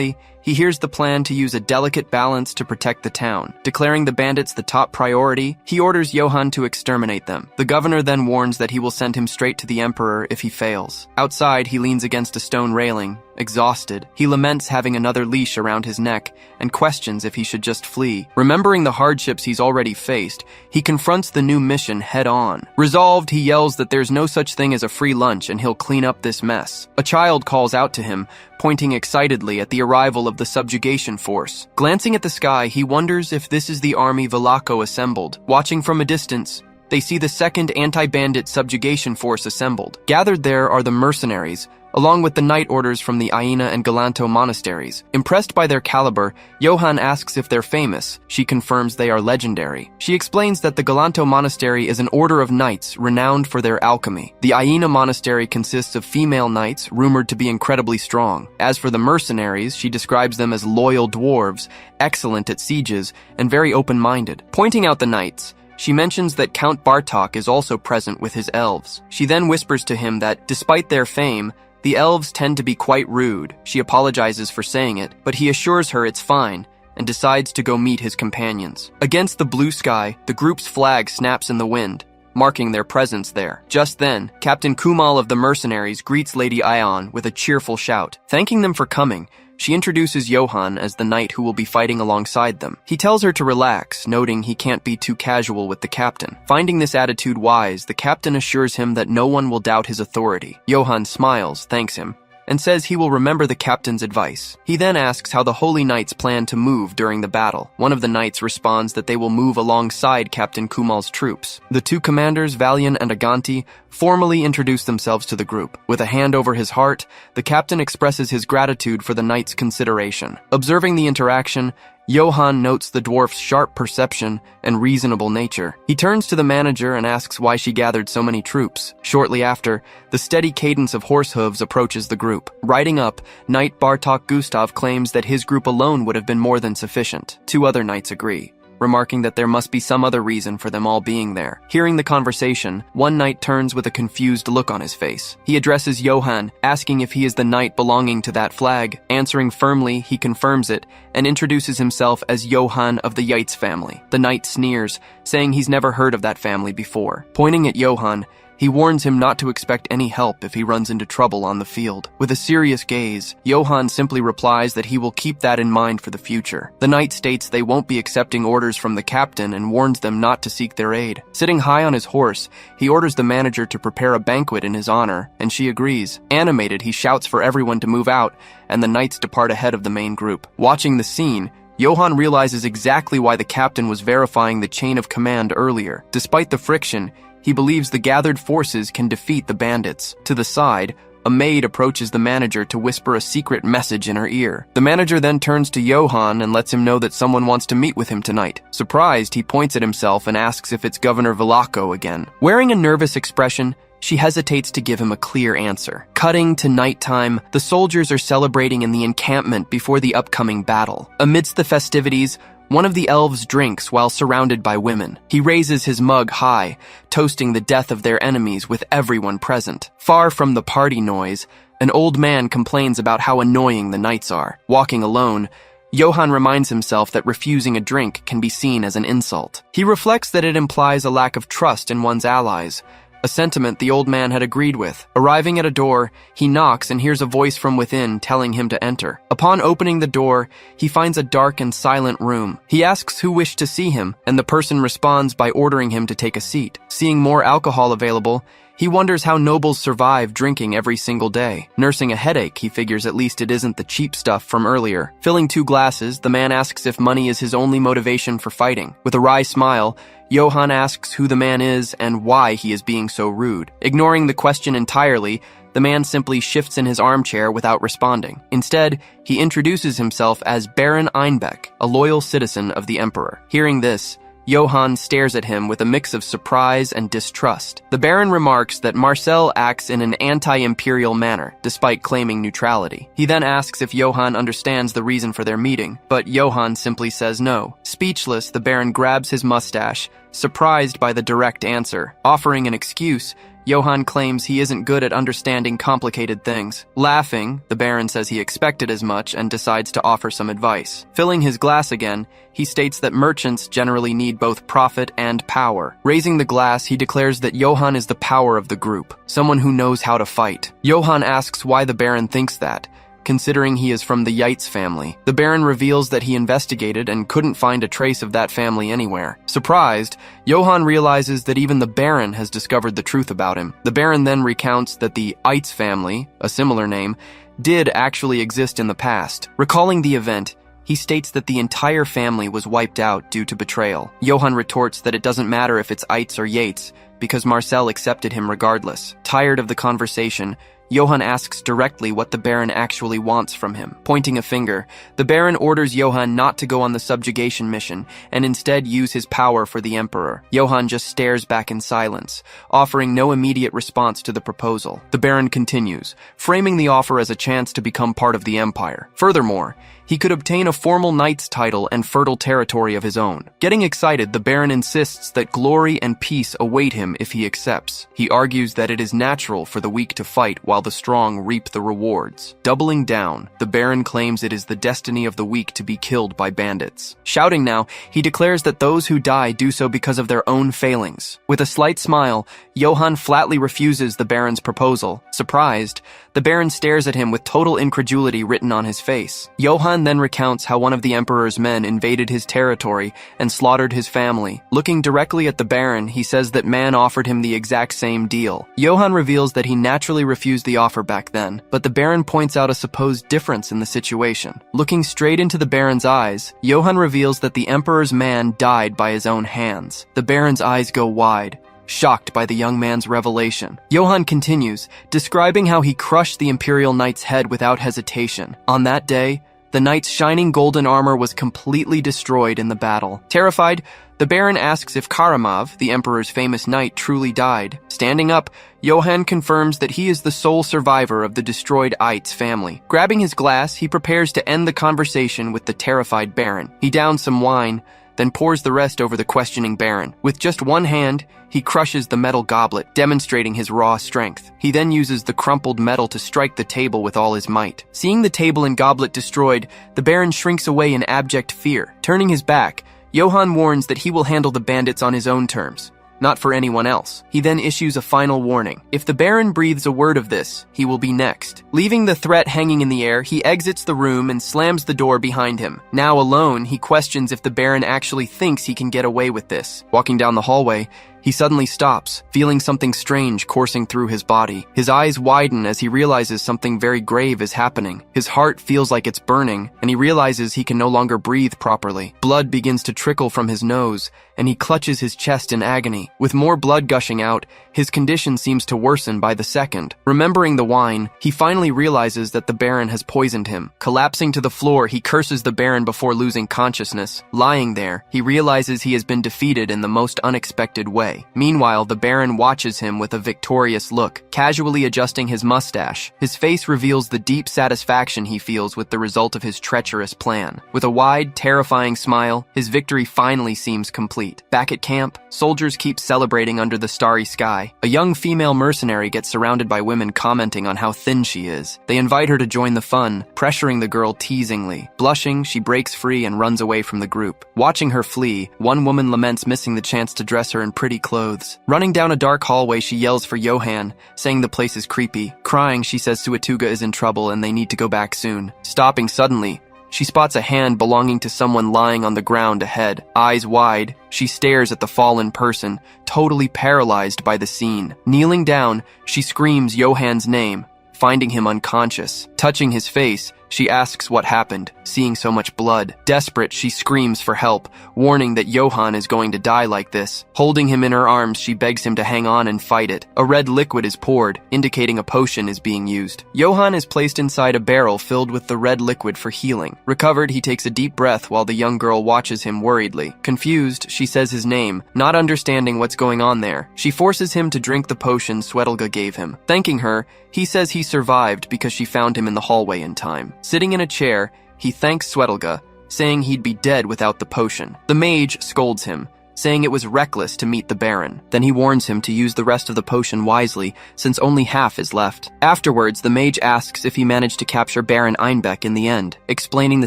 he hears the plan to use a delicate balance to protect the town. Declaring the bandits the top priority, he orders Johann to exterminate them. The governor then warns that he will send him straight to the emperor if he fails. Outside, he leans against a stone railing. Exhausted, he laments having another leash around his neck and questions if he should just flee. Remembering the hardships he's already faced, he confronts the new mission head-on. Resolved, he yells that there's no such thing as a free lunch and he'll clean up this mess. A child calls out to him, pointing excitedly at the arrival of the subjugation force. Glancing at the sky, he wonders if this is the army Velako assembled. Watching from a distance, they see the second anti-bandit subjugation force assembled. Gathered there are the mercenaries, along with the knight orders from the Aina and Galanto monasteries. Impressed by their caliber, Johann asks if they're famous. She confirms they are legendary. She explains that the Galanto monastery is an order of knights renowned for their alchemy. The Aina monastery consists of female knights rumored to be incredibly strong. As for the mercenaries, she describes them as loyal dwarves, excellent at sieges, and very open-minded. Pointing out the knights, she mentions that Count Bartok is also present with his elves. She then whispers to him that, despite their fame, the elves tend to be quite rude. She apologizes for saying it, but he assures her it's fine and decides to go meet his companions. Against the blue sky, the group's flag snaps in the wind, marking their presence there. Just then, Captain Kumal of the mercenaries greets Lady Ion with a cheerful shout. Thanking them for coming, she introduces Johann as the knight who will be fighting alongside them. He tells her to relax, noting he can't be too casual with the captain. Finding this attitude wise, the captain assures him that no one will doubt his authority. Johann smiles, thanks him, and says he will remember the captain's advice. He then asks how the Holy Knights plan to move during the battle. One of the knights responds that they will move alongside Captain Kumal's troops. The two commanders, Valian and Aganti, formally introduce themselves to the group. With a hand over his heart, the captain expresses his gratitude for the knights' consideration. Observing the interaction, Johann notes the dwarf's sharp perception and reasonable nature. He turns to the manager and asks why she gathered so many troops. Shortly after, the steady cadence of horse hooves approaches the group. Riding up, Knight Bartok Gustav claims that his group alone would have been more than sufficient. Two other knights agree, remarking that there must be some other reason for them all being there. Hearing the conversation, one knight turns with a confused look on his face. He addresses Johann, asking if he is the knight belonging to that flag. Answering firmly, he confirms it and introduces himself as Johann of the Yates family. The knight sneers, saying he's never heard of that family before. Pointing at Johann, he warns him not to expect any help if he runs into trouble on the field. With a serious gaze, Johann simply replies that he will keep that in mind for the future. The knight states they won't be accepting orders from the captain and warns them not to seek their aid. Sitting high on his horse, he orders the manager to prepare a banquet in his honor, and she agrees. Animated, he shouts for everyone to move out, and the knights depart ahead of the main group. Watching the scene, Johann realizes exactly why the captain was verifying the chain of command earlier. Despite the friction, he believes the gathered forces can defeat the bandits. To the side, a maid approaches the manager to whisper a secret message in her ear. The manager then turns to Johann and lets him know that someone wants to meet with him tonight. Surprised, he points at himself and asks if it's Governor Velako again. Wearing a nervous expression, she hesitates to give him a clear answer. Cutting to nighttime, the soldiers are celebrating in the encampment before the upcoming battle. Amidst the festivities, one of the elves drinks while surrounded by women. He raises his mug high, toasting the death of their enemies with everyone present. Far from the party noise, an old man complains about how annoying the knights are. Walking alone, Johann reminds himself that refusing a drink can be seen as an insult. He reflects that it implies a lack of trust in one's allies, a sentiment the old man had agreed with. Arriving at a door, he knocks and hears a voice from within telling him to enter. Upon opening the door, he finds a dark and silent room. He asks who wished to see him, and the person responds by ordering him to take a seat. Seeing more alcohol available, he wonders how nobles survive drinking every single day. Nursing a headache, he figures at least it isn't the cheap stuff from earlier. Filling 2 glasses, the man asks if money is his only motivation for fighting. With a wry smile, Johann asks who the man is and why he is being so rude. Ignoring the question entirely, the man simply shifts in his armchair without responding. Instead, he introduces himself as Baron Einbeck, a loyal citizen of the Emperor. Hearing this, Johann stares at him with a mix of surprise and distrust. The Baron remarks that Marcel acts in an anti-imperial manner, despite claiming neutrality. He then asks if Johann understands the reason for their meeting, but Johann simply says no. Speechless, the Baron grabs his mustache, surprised by the direct answer. Offering an excuse, Johann claims he isn't good at understanding complicated things. Laughing, the Baron says he expected as much and decides to offer some advice. Filling his glass again, he states that merchants generally need both profit and power. Raising the glass, he declares that Johann is the power of the group, someone who knows how to fight. Johann asks why the Baron thinks that, considering he is from the Yates family. The Baron reveals that he investigated and couldn't find a trace of that family anywhere. Surprised, Johann realizes that even the Baron has discovered the truth about him. The Baron then recounts that the Yates family, a similar name, did actually exist in the past. Recalling the event, he states that the entire family was wiped out due to betrayal. Johann retorts that it doesn't matter if it's Yates or Yates, because Marcel accepted him regardless. Tired of the conversation, Johann asks directly what the Baron actually wants from him. Pointing a finger, the Baron orders Johann not to go on the subjugation mission and instead use his power for the Emperor. Johann just stares back in silence, offering no immediate response to the proposal. The Baron continues, framing the offer as a chance to become part of the Empire. Furthermore, he could obtain a formal knight's title and fertile territory of his own. Getting excited, the Baron insists that glory and peace await him if he accepts. He argues that it is natural for the weak to fight while the strong reap the rewards. Doubling down, the Baron claims it is the destiny of the weak to be killed by bandits. Shouting now, he declares that those who die do so because of their own failings. With a slight smile, Johann flatly refuses the Baron's proposal. Surprised, the Baron stares at him with total incredulity written on his face. Johann then recounts how one of the Emperor's men invaded his territory and slaughtered his family. Looking directly at the Baron, he says that man offered him the exact same deal. Johann reveals that he naturally refused the offer back then, but the Baron points out a supposed difference in the situation. Looking straight into the Baron's eyes, Johann reveals that the Emperor's man died by his own hands. The Baron's eyes go wide, shocked by the young man's revelation. Johann continues, describing how he crushed the Imperial Knight's head without hesitation. On that day, the knight's shining golden armor was completely destroyed in the battle. Terrified, the Baron asks if Karamov, the Emperor's famous knight, truly died. Standing up, Johann confirms that he is the sole survivor of the destroyed Yates family. Grabbing his glass, he prepares to end the conversation with the terrified Baron. He downs some wine, then pours the rest over the questioning Baron. With just one hand, he crushes the metal goblet, demonstrating his raw strength. He then uses the crumpled metal to strike the table with all his might. Seeing the table and goblet destroyed, the Baron shrinks away in abject fear. Turning his back, Johann warns that he will handle the bandits on his own terms, not for anyone else. He then issues a final warning. If the Baron breathes a word of this, he will be next. Leaving the threat hanging in the air, he exits the room and slams the door behind him. Now alone, he questions if the Baron actually thinks he can get away with this. Walking down the hallway, he suddenly stops, feeling something strange coursing through his body. His eyes widen as he realizes something very grave is happening. His heart feels like it's burning, and he realizes he can no longer breathe properly. Blood begins to trickle from his nose, and he clutches his chest in agony. With more blood gushing out, his condition seems to worsen by the second. Remembering the wine, he finally realizes that the Baron has poisoned him. Collapsing to the floor, he curses the Baron before losing consciousness. Lying there, he realizes he has been defeated in the most unexpected way. Meanwhile, the Baron watches him with a victorious look, casually adjusting his mustache. His face reveals the deep satisfaction he feels with the result of his treacherous plan. With a wide, terrifying smile, his victory finally seems complete. Back at camp, soldiers keep celebrating under the starry sky. A young female mercenary gets surrounded by women commenting on how thin she is. They invite her to join the fun, pressuring the girl teasingly. Blushing, she breaks free and runs away from the group. Watching her flee, one woman laments missing the chance to dress her in pretty clothes. Running down a dark hallway, she yells for Johann, saying the place is creepy. Crying, she says Suatuga is in trouble and they need to go back soon. Stopping suddenly, she spots a hand belonging to someone lying on the ground ahead. Eyes wide, she stares at the fallen person, totally paralyzed by the scene. Kneeling down, she screams Johann's name, finding him unconscious. Touching his face, she asks what happened, seeing so much blood. Desperate, she screams for help, warning that Johann is going to die like this. Holding him in her arms, she begs him to hang on and fight it. A red liquid is poured, indicating a potion is being used. Johann is placed inside a barrel filled with the red liquid for healing. Recovered, he takes a deep breath while the young girl watches him worriedly. Confused, she says his name, not understanding what's going on there. She forces him to drink the potion Swetelga gave him. Thanking her, he says he survived because she found him in the hallway in time. Sitting in a chair, he thanks Swetelga, saying he'd be dead without the potion. The mage scolds him, saying it was reckless to meet the Baron. Then he warns him to use the rest of the potion wisely, since only half is left. Afterwards, the mage asks if he managed to capture Baron Einbeck in the end. Explaining the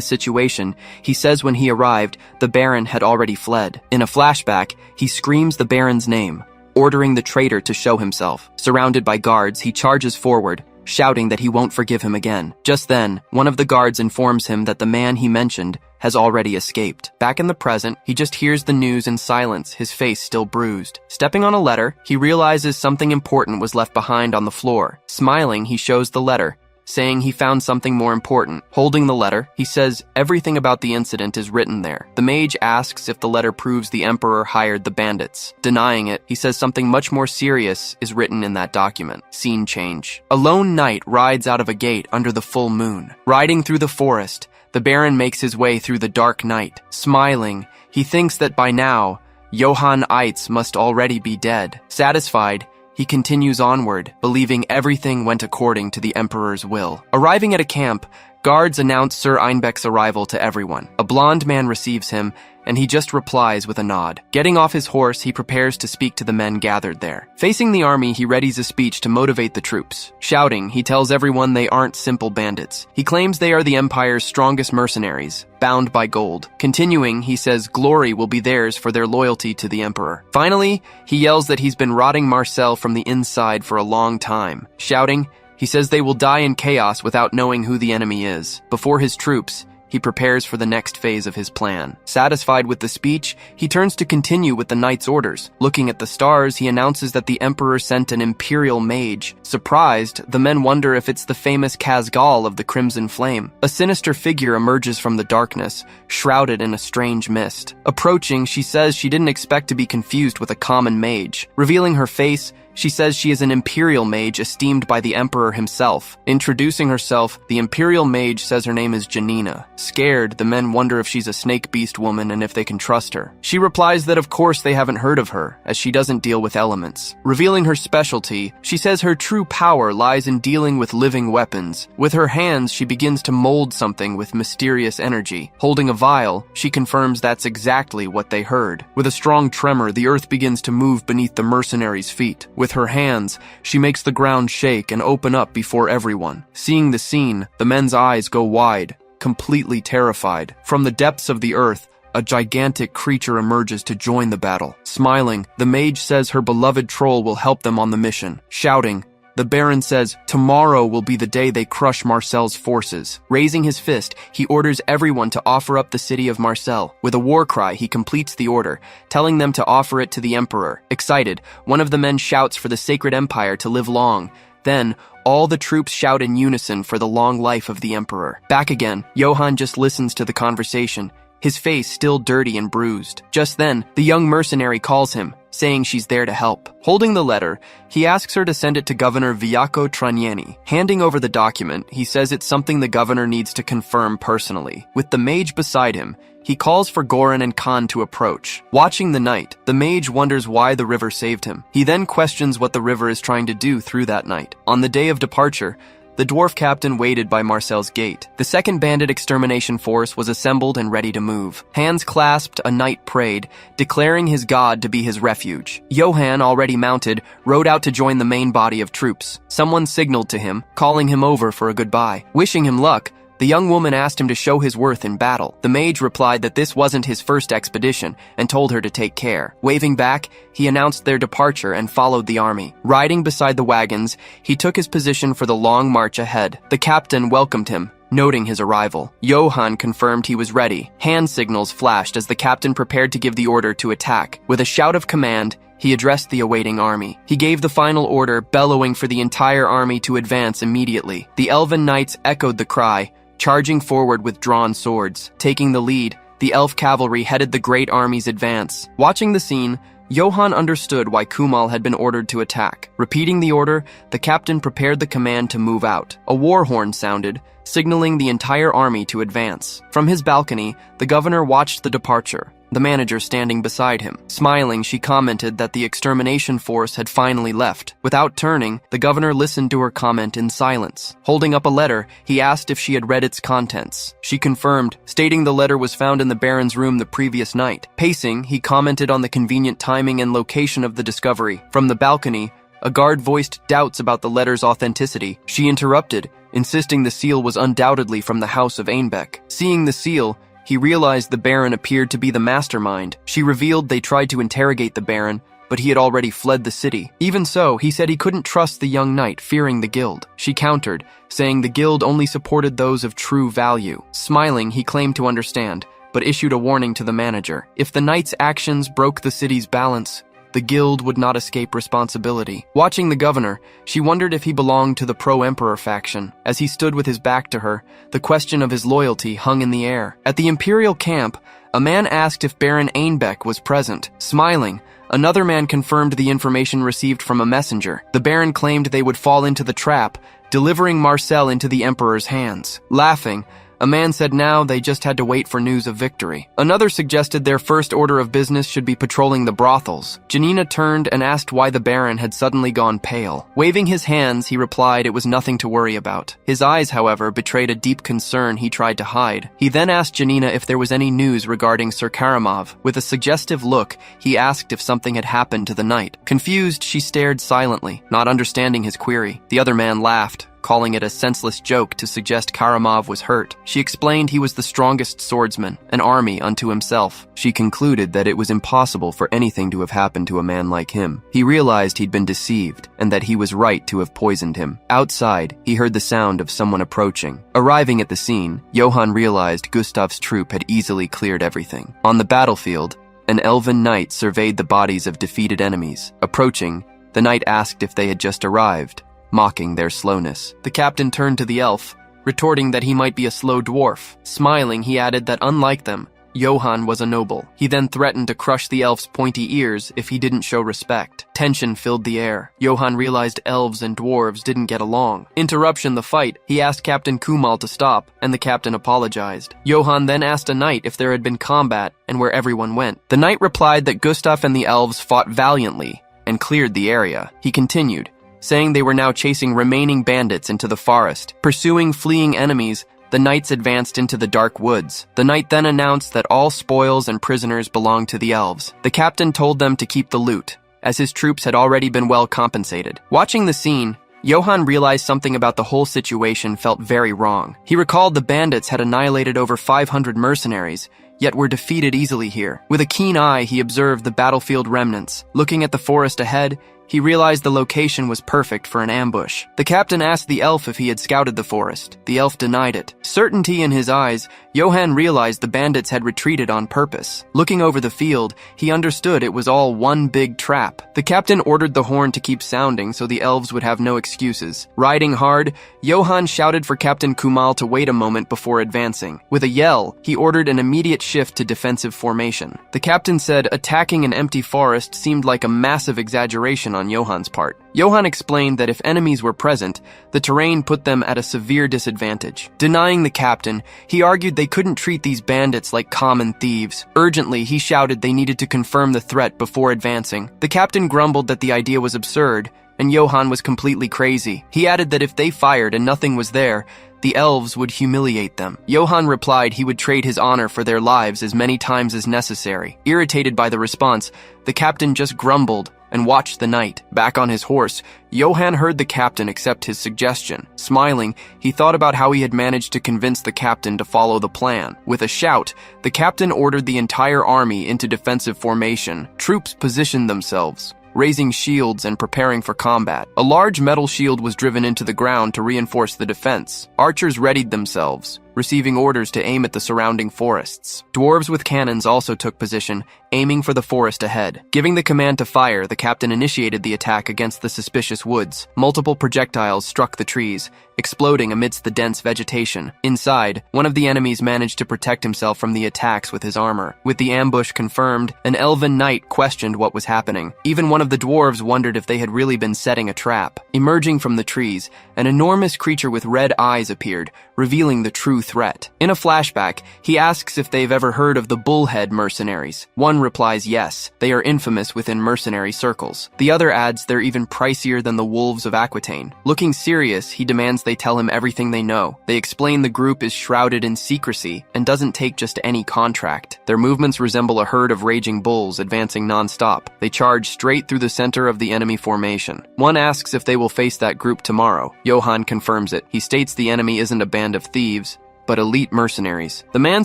situation, he says when he arrived, the Baron had already fled. In a flashback, he screams the Baron's name, ordering the traitor to show himself. Surrounded by guards, he charges forward, shouting that he won't forgive him again. Just then, one of the guards informs him that the man he mentioned has already escaped. Back in the present, he just hears the news in silence, his face still bruised. Stepping on a letter, he realizes something important was left behind on the floor. Smiling, he shows the letter, saying he found something more important. Holding the letter, he says everything about the incident is written there. The mage asks if the letter proves the Emperor hired the bandits. Denying it, he says something much more serious is written in that document. Scene change. A lone knight rides out of a gate under the full moon. Riding through the forest, the Baron makes his way through the dark night. Smiling, he thinks that by now, Johann Eitz must already be dead. Satisfied, he continues onward, believing everything went according to the Emperor's will. Arriving at a camp, guards announce Sir Einbeck's arrival to everyone. A blonde man receives him, and he just replies with a nod. Getting off his horse, he prepares to speak to the men gathered there. Facing the army, he readies a speech to motivate the troops. Shouting, he tells everyone they aren't simple bandits. He claims they are the Empire's strongest mercenaries, bound by gold. Continuing, he says glory will be theirs for their loyalty to the Emperor. Finally, he yells that he's been rotting Marcel from the inside for a long time. Shouting, he says they will die in chaos without knowing who the enemy is. Before his troops, he prepares for the next phase of his plan. Satisfied with the speech, he turns to continue with the knight's orders. Looking at the stars, he announces that the Emperor sent an Imperial mage. Surprised, the men wonder if it's the famous Kaggel of the Crimson Flame. A sinister figure emerges from the darkness, shrouded in a strange mist. Approaching, she says she didn't expect to be confused with a common mage. Revealing her face, she says she is an Imperial mage esteemed by the Emperor himself. Introducing herself, the Imperial mage says her name is Janina. Scared, the men wonder if she's a snake beast woman and if they can trust her. She replies that of course they haven't heard of her, as she doesn't deal with elements. Revealing her specialty, she says her true power lies in dealing with living weapons. With her hands, she begins to mold something with mysterious energy. Holding a vial, she confirms that's exactly what they heard. With a strong tremor, the earth begins to move beneath the mercenaries' feet. With her hands, she makes the ground shake and open up before everyone. Seeing the scene, the men's eyes go wide, completely terrified. From the depths of the earth, a gigantic creature emerges to join the battle. Smiling, the mage says her beloved troll will help them on the mission. Shouting, the Baron says, tomorrow will be the day they crush Marcel's forces. Raising his fist, he orders everyone to offer up the city of Marcel. With a war cry, he completes the order, telling them to offer it to the Emperor. Excited, one of the men shouts for the Sacred Empire to live long. Then, all the troops shout in unison for the long life of the Emperor. Back again, Johann just listens to the conversation, his face still dirty and bruised. Just then, the young mercenary calls him, saying she's there to help. Holding the letter, he asks her to send it to Governor Viaco Tranieni. Handing over the document, he says it's something the governor needs to confirm personally. With the mage beside him, he calls for Goran and Khan to approach. Watching the night, the mage wonders why the river saved him. He then questions what the river is trying to do through that night. On the day of departure, the dwarf captain waited by Marcel's gate. The second bandit extermination force was assembled and ready to move. Hands clasped, a knight prayed, declaring his god to be his refuge. Johann, already mounted, rode out to join the main body of troops. Someone signaled to him, calling him over for a goodbye. Wishing him luck, the young woman asked him to show his worth in battle. The mage replied that this wasn't his first expedition and told her to take care. Waving back, he announced their departure and followed the army. Riding beside the wagons, he took his position for the long march ahead. The captain welcomed him, noting his arrival. Johann confirmed he was ready. Hand signals flashed as the captain prepared to give the order to attack. With a shout of command, he addressed the awaiting army. He gave the final order, bellowing for the entire army to advance immediately. The elven knights echoed the cry, charging forward with drawn swords. Taking the lead, the elf cavalry headed the great army's advance. Watching the scene, Johann understood why Kumal had been ordered to attack. Repeating the order, the captain prepared the command to move out. A war horn sounded, signaling the entire army to advance. From his balcony, the governor watched the departure, the manager standing beside him. Smiling, she commented that the extermination force had finally left. Without turning, the governor listened to her comment in silence. Holding up a letter, he asked if she had read its contents. She confirmed, stating the letter was found in the Baron's room the previous night. Pacing, he commented on the convenient timing and location of the discovery. From the balcony, a guard voiced doubts about the letter's authenticity. She interrupted, insisting the seal was undoubtedly from the House of Einbeck. Seeing the seal, he realized the Baron appeared to be the mastermind. She revealed they tried to interrogate the Baron, but he had already fled the city. Even so, he said he couldn't trust the young knight, fearing the guild. She countered, saying the guild only supported those of true value. Smiling, he claimed to understand, but issued a warning to the manager. If the knight's actions broke the city's balance, the guild would not escape responsibility. Watching the governor, she wondered if he belonged to the pro-emperor faction. As he stood with his back to her, the question of his loyalty hung in the air. At the Imperial camp, a man asked if Baron Einbeck was present. Smiling, another man confirmed the information received from a messenger. The Baron claimed they would fall into the trap, delivering Marcel into the emperor's hands. Laughing, a man said now they just had to wait for news of victory. Another suggested their first order of business should be patrolling the brothels. Janina turned and asked why the Baron had suddenly gone pale. Waving his hands, he replied it was nothing to worry about. His eyes, however, betrayed a deep concern he tried to hide. He then asked Janina if there was any news regarding Sir Karamov. With a suggestive look, he asked if something had happened to the knight. Confused, she stared silently, not understanding his query. The other man laughed, calling it a senseless joke to suggest Karamov was hurt. She explained he was the strongest swordsman, an army unto himself. She concluded that it was impossible for anything to have happened to a man like him. He realized he'd been deceived, and that he was right to have poisoned him. Outside, he heard the sound of someone approaching. Arriving at the scene, Johann realized Gustav's troop had easily cleared everything. On the battlefield, an elven knight surveyed the bodies of defeated enemies. Approaching, the knight asked if they had just arrived, mocking their slowness. The captain turned to the elf, retorting that he might be a slow dwarf. Smiling, he added that unlike them, Johann was a noble. He then threatened to crush the elf's pointy ears if he didn't show respect. Tension filled the air. Johann realized elves and dwarves didn't get along. Interruption the fight, he asked Captain Kumal to stop, and the captain apologized. Johann then asked a knight if there had been combat and where everyone went. The knight replied that Gustav and the elves fought valiantly and cleared the area. He continued, saying they were now chasing remaining bandits into the forest. Pursuing fleeing enemies, the knights advanced into the dark woods. The knight then announced that all spoils and prisoners belonged to the elves. The captain told them to keep the loot, as his troops had already been well compensated. Watching the scene, Johann realized something about the whole situation felt very wrong. He recalled the bandits had annihilated over 500 mercenaries, yet were defeated easily here. With a keen eye, he observed the battlefield remnants. Looking at the forest ahead, he realized the location was perfect for an ambush. The captain asked the elf if he had scouted the forest. The elf denied it. Certainty in his eyes, Johann realized the bandits had retreated on purpose. Looking over the field, he understood it was all one big trap. The captain ordered the horn to keep sounding so the elves would have no excuses. Riding hard, Johann shouted for Captain Kumal to wait a moment before advancing. With a yell, he ordered an immediate shift to defensive formation. The captain said attacking an empty forest seemed like a massive exaggeration on Johann's part. Johann explained that if enemies were present, the terrain put them at a severe disadvantage. Denying the captain, he argued they couldn't treat these bandits like common thieves. Urgently, he shouted they needed to confirm the threat before advancing. The captain grumbled that the idea was absurd, and Johann was completely crazy. He added that if they fired and nothing was there, the elves would humiliate them. Johann replied he would trade his honor for their lives as many times as necessary. Irritated by the response, the captain just grumbled and watched the knight. Back on his horse, Johann heard the captain accept his suggestion. Smiling, he thought about how he had managed to convince the captain to follow the plan. With a shout, the captain ordered the entire army into defensive formation. Troops positioned themselves, raising shields and preparing for combat. A large metal shield was driven into the ground to reinforce the defense. Archers readied themselves, receiving orders to aim at the surrounding forests. Dwarves with cannons also took position, aiming for the forest ahead. Giving the command to fire, the captain initiated the attack against the suspicious woods. Multiple projectiles struck the trees, exploding amidst the dense vegetation. Inside, one of the enemies managed to protect himself from the attacks with his armor. With the ambush confirmed, an elven knight questioned what was happening. Even one of the dwarves wondered if they had really been setting a trap. Emerging from the trees, an enormous creature with red eyes appeared, revealing the true threat. In a flashback, he asks if they've ever heard of the bullhead mercenaries. One replies yes, they are infamous within mercenary circles. The other adds they're even pricier than the wolves of Aquitaine. Looking serious, he demands they tell him everything they know. They explain the group is shrouded in secrecy and doesn't take just any contract. Their movements resemble a herd of raging bulls advancing non-stop. They charge straight through the center of the enemy formation. One asks if they will face that group tomorrow. Johann confirms it. He states the enemy isn't a band of thieves, but elite mercenaries. The man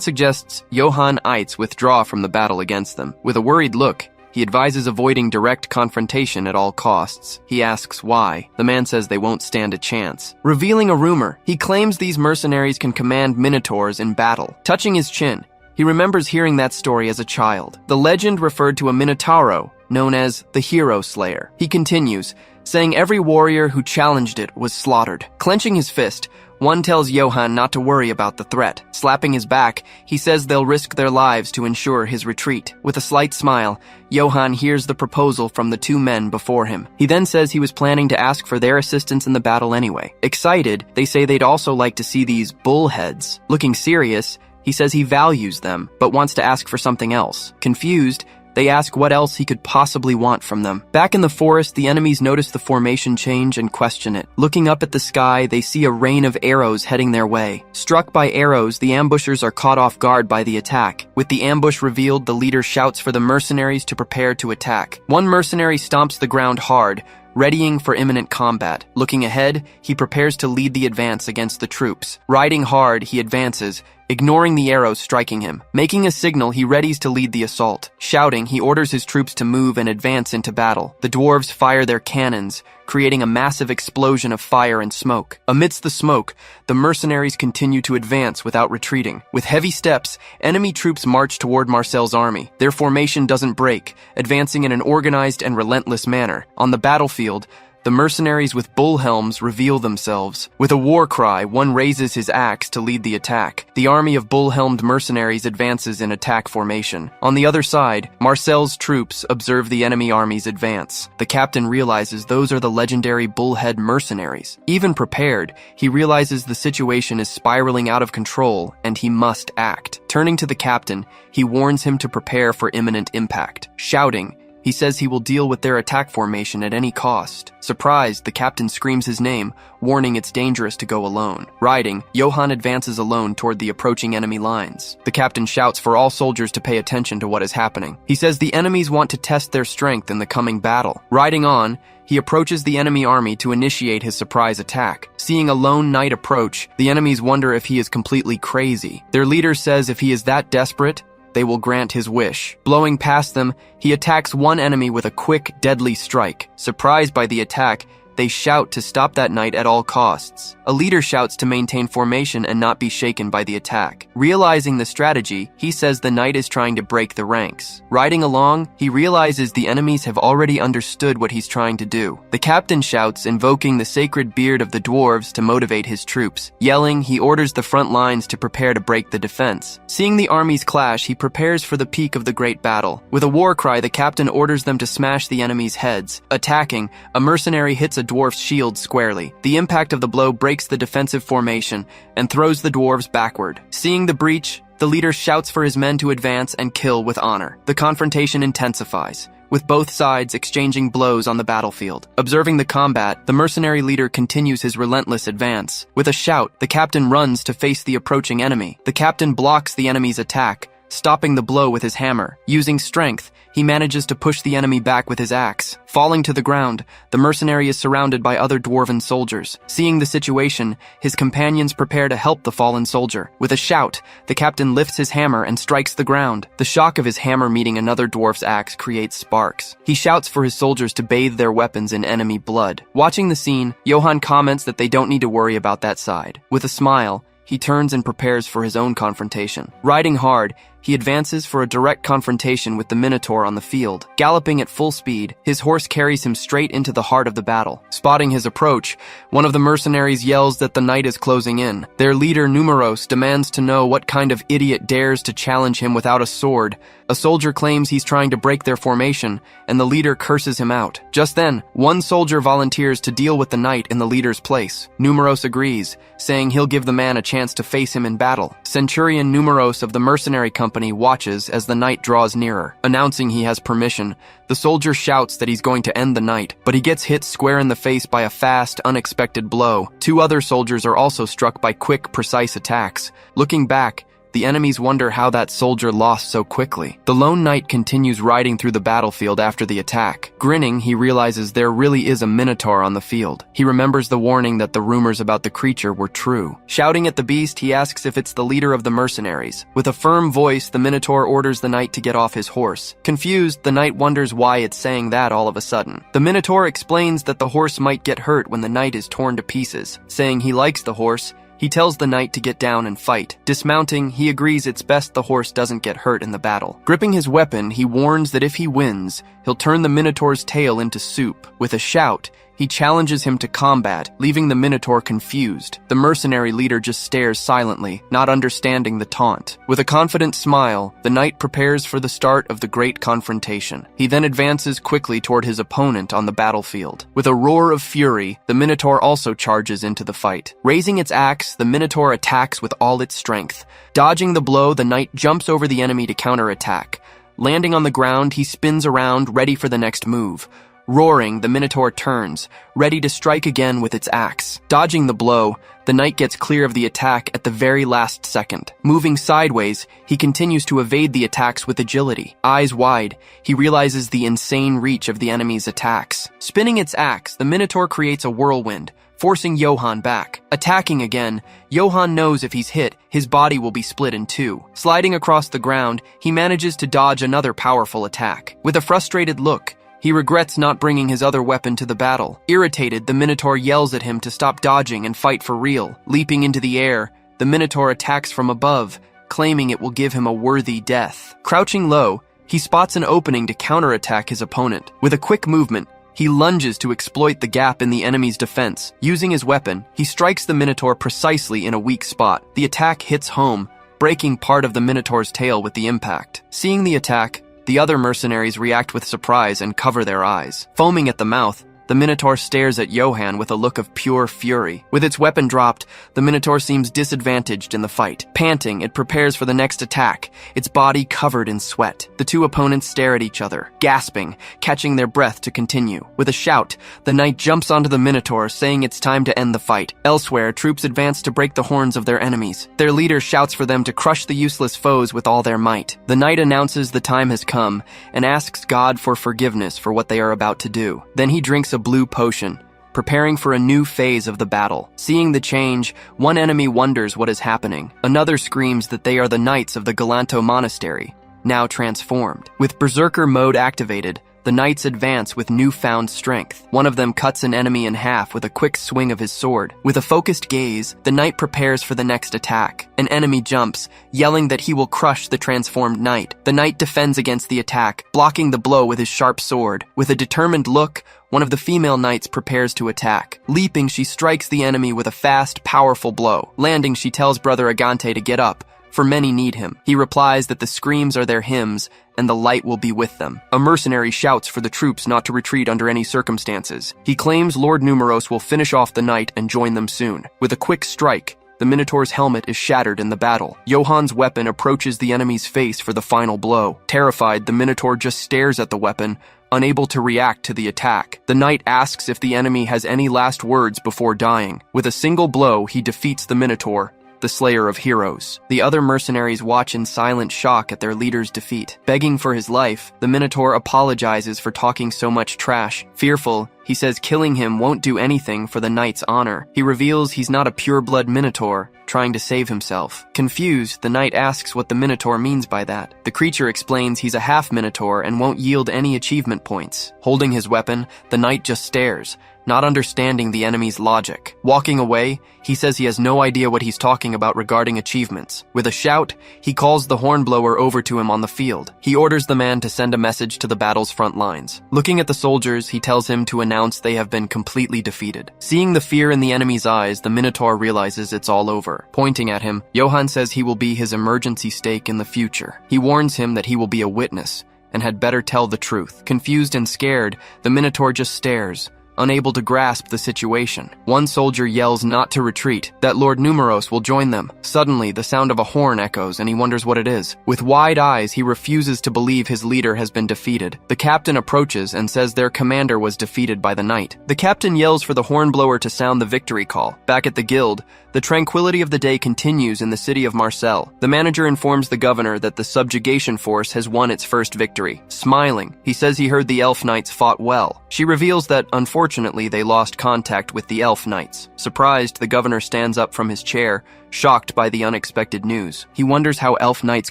suggests Johann Eitz withdraw from the battle against them. With a worried look, he advises avoiding direct confrontation at all costs. He asks why. The man says they won't stand a chance. Revealing a rumor, he claims these mercenaries can command minotaurs in battle. Touching his chin, he remembers hearing that story as a child. The legend referred to a minotauro, known as the Hero Slayer. He continues, saying every warrior who challenged it was slaughtered. Clenching his fist, one tells Johann not to worry about the threat. Slapping his back, he says they'll risk their lives to ensure his retreat. With a slight smile, Johann hears the proposal from the two men before him. He then says he was planning to ask for their assistance in the battle anyway. Excited, they say they'd also like to see these bullheads. Looking serious, he says he values them, but wants to ask for something else. Confused, they ask what else he could possibly want from them. Back in the forest, the enemies notice the formation change and question it. Looking up at the sky, they see a rain of arrows heading their way. Struck by arrows, the ambushers are caught off guard by the attack. With the ambush revealed, the leader shouts for the mercenaries to prepare to attack. One mercenary stomps the ground hard, readying for imminent combat. Looking ahead, he prepares to lead the advance against the troops. Riding hard, he advances, ignoring the arrows striking him. Making a signal, he readies to lead the assault. Shouting, he orders his troops to move and advance into battle. The dwarves fire their cannons, creating a massive explosion of fire and smoke. Amidst the smoke, the mercenaries continue to advance without retreating. With heavy steps, enemy troops march toward Marcel's army. Their formation doesn't break, advancing in an organized and relentless manner. On the battlefield, the mercenaries with bull helms reveal themselves. With a war cry, one raises his axe to lead the attack. The army of bull-helmed mercenaries advances in attack formation. On the other side, Marcel's troops observe the enemy army's advance. The captain realizes those are the legendary bullhead mercenaries. Even prepared, he realizes the situation is spiraling out of control and he must act. Turning to the captain, he warns him to prepare for imminent impact. Shouting, he says he will deal with their attack formation at any cost. Surprised, the captain screams his name, warning it's dangerous to go alone. Riding, Johann advances alone toward the approaching enemy lines. The captain shouts for all soldiers to pay attention to what is happening. He says the enemies want to test their strength in the coming battle. Riding on, he approaches the enemy army to initiate his surprise attack. Seeing a lone knight approach, the enemies wonder if he is completely crazy. Their leader says if he is that desperate, they will grant his wish. Blowing past them, he attacks one enemy with a quick, deadly strike. Surprised by the attack, they shout to stop that knight at all costs. A leader shouts to maintain formation and not be shaken by the attack. Realizing the strategy, he says the knight is trying to break the ranks. Riding along, he realizes the enemies have already understood what he's trying to do. The captain shouts, invoking the sacred beard of the dwarves to motivate his troops. Yelling, he orders the front lines to prepare to break the defense. Seeing the armies clash, he prepares for the peak of the great battle. With a war cry, the captain orders them to smash the enemies' heads. Attacking, a mercenary hits a dwarf's shield squarely. The impact of the blow breaks the defensive formation and throws the dwarves backward. Seeing the breach, the leader shouts for his men to advance and kill with honor. The confrontation intensifies, with both sides exchanging blows on the battlefield. Observing the combat, the mercenary leader continues his relentless advance. With a shout, the captain runs to face the approaching enemy. The captain blocks the enemy's attack, stopping the blow with his hammer. Using strength, he manages to push the enemy back with his axe. Falling to the ground, the mercenary is surrounded by other dwarven soldiers. Seeing the situation, his companions prepare to help the fallen soldier. With a shout, the captain lifts his hammer and strikes the ground. The shock of his hammer meeting another dwarf's axe creates sparks. He shouts for his soldiers to bathe their weapons in enemy blood. Watching the scene, Johann comments that they don't need to worry about that side. With a smile, he turns and prepares for his own confrontation. Riding hard, he advances for a direct confrontation with the Minotaur on the field. Galloping at full speed, his horse carries him straight into the heart of the battle. Spotting his approach, one of the mercenaries yells that the night is closing in. Their leader, Numeros, demands to know what kind of idiot dares to challenge him without a sword. A soldier claims he's trying to break their formation, and the leader curses him out. Just then, one soldier volunteers to deal with the knight in the leader's place. Numeros agrees, saying he'll give the man a chance to face him in battle. Centurion Numeros of the mercenary company watches as the knight draws nearer. Announcing he has permission, the soldier shouts that he's going to end the night, but he gets hit square in the face by a fast, unexpected blow. Two other soldiers are also struck by quick, precise attacks. Looking back, the enemies wonder how that soldier lost so quickly. The lone knight continues riding through the battlefield after the attack. Grinning, he realizes there really is a minotaur on the field. He remembers the warning that the rumors about the creature were true. Shouting at the beast, he asks if it's the leader of the mercenaries. With a firm voice, the minotaur orders the knight to get off his horse. Confused, the knight wonders why it's saying that all of a sudden. The minotaur explains that the horse might get hurt when the knight is torn to pieces. Saying he likes the horse, he tells the knight to get down and fight. Dismounting, he agrees it's best the horse doesn't get hurt in the battle. Gripping his weapon, he warns that if he wins, he'll turn the Minotaur's tail into soup. With a shout, he challenges him to combat, leaving the Minotaur confused. The mercenary leader just stares silently, not understanding the taunt. With a confident smile, the knight prepares for the start of the great confrontation. He then advances quickly toward his opponent on the battlefield. With a roar of fury, the Minotaur also charges into the fight. Raising its axe, the Minotaur attacks with all its strength. Dodging the blow, the knight jumps over the enemy to counterattack. Landing on the ground, he spins around, ready for the next move. Roaring, the Minotaur turns, ready to strike again with its axe. Dodging the blow, the knight gets clear of the attack at the very last second. Moving sideways, he continues to evade the attacks with agility. Eyes wide, he realizes the insane reach of the enemy's attacks. Spinning its axe, the Minotaur creates a whirlwind, forcing Johann back. Attacking again, Johann knows if he's hit, his body will be split in two. Sliding across the ground, he manages to dodge another powerful attack. With a frustrated look, he regrets not bringing his other weapon to the battle. Irritated, the Minotaur yells at him to stop dodging and fight for real. Leaping into the air, the Minotaur attacks from above, claiming it will give him a worthy death. Crouching low, he spots an opening to counterattack his opponent. With a quick movement, he lunges to exploit the gap in the enemy's defense. Using his weapon, he strikes the Minotaur precisely in a weak spot. The attack hits home, breaking part of the Minotaur's tail with the impact. Seeing the attack, the other mercenaries react with surprise and cover their eyes. Foaming at the mouth, the Minotaur stares at Johann with a look of pure fury. With its weapon dropped, the Minotaur seems disadvantaged in the fight. Panting, it prepares for the next attack, its body covered in sweat. The two opponents stare at each other, gasping, catching their breath to continue. With a shout, the knight jumps onto the Minotaur, saying it's time to end the fight. Elsewhere, troops advance to break the horns of their enemies. Their leader shouts for them to crush the useless foes with all their might. The knight announces the time has come and asks God for forgiveness for what they are about to do. Then he drinks a blue potion, preparing for a new phase of the battle. Seeing the change, one enemy wonders what is happening. Another screams that they are the knights of the Galanto Monastery, now transformed. With Berserker mode activated, the knights advance with newfound strength. One of them cuts an enemy in half with a quick swing of his sword. With a focused gaze, the knight prepares for the next attack. An enemy jumps, yelling that he will crush the transformed knight. The knight defends against the attack, blocking the blow with his sharp sword. With a determined look, one of the female knights prepares to attack. Leaping, she strikes the enemy with a fast, powerful blow. Landing, she tells Brother Agante to get up, for many need him. He replies that the screams are their hymns, and the light will be with them. A mercenary shouts for the troops not to retreat under any circumstances. He claims Lord Numeros will finish off the knight and join them soon. With a quick strike, the Minotaur's helmet is shattered in the battle. Johann's weapon approaches the enemy's face for the final blow. Terrified, the Minotaur just stares at the weapon, unable to react to the attack. The knight asks if the enemy has any last words before dying. With a single blow, he defeats the Minotaur, the slayer of heroes. The other mercenaries watch in silent shock at their leader's defeat. Begging for his life, the Minotaur apologizes for talking so much trash. Fearful, He says killing him won't do anything for the knight's honor. He reveals he's not a pure-blood minotaur, trying to save himself. Confused, the knight asks what the minotaur means by that. The creature explains he's a half-minotaur and won't yield any achievement points. Holding his weapon, the knight just stares, not understanding the enemy's logic. Walking away, he says he has no idea what he's talking about regarding achievements. With a shout, he calls the hornblower over to him on the field. He orders the man to send a message to the battle's front lines. Looking at the soldiers, he tells him to announce they have been completely defeated. Seeing the fear in the enemy's eyes, the minotaur realizes it's all over. Pointing at him, Johann says he will be his emergency stake in the future. He warns him that he will be a witness and had better tell the truth. Confused and scared, the minotaur just stares, unable to grasp the situation. One soldier yells not to retreat, that Lord Numeros will join them. Suddenly, the sound of a horn echoes and he wonders what it is. With wide eyes, he refuses to believe his leader has been defeated. The captain approaches and says their commander was defeated by the knight. The captain yells for the hornblower to sound the victory call. Back at the guild, the tranquility of the day continues in the city of Marseille. The manager informs the governor that the subjugation force has won its first victory. Smiling, he says he heard the elf knights fought well. She reveals that, unfortunately, they lost contact with the elf knights. Surprised, the governor stands up from his chair, shocked by the unexpected news. He wonders how elf knights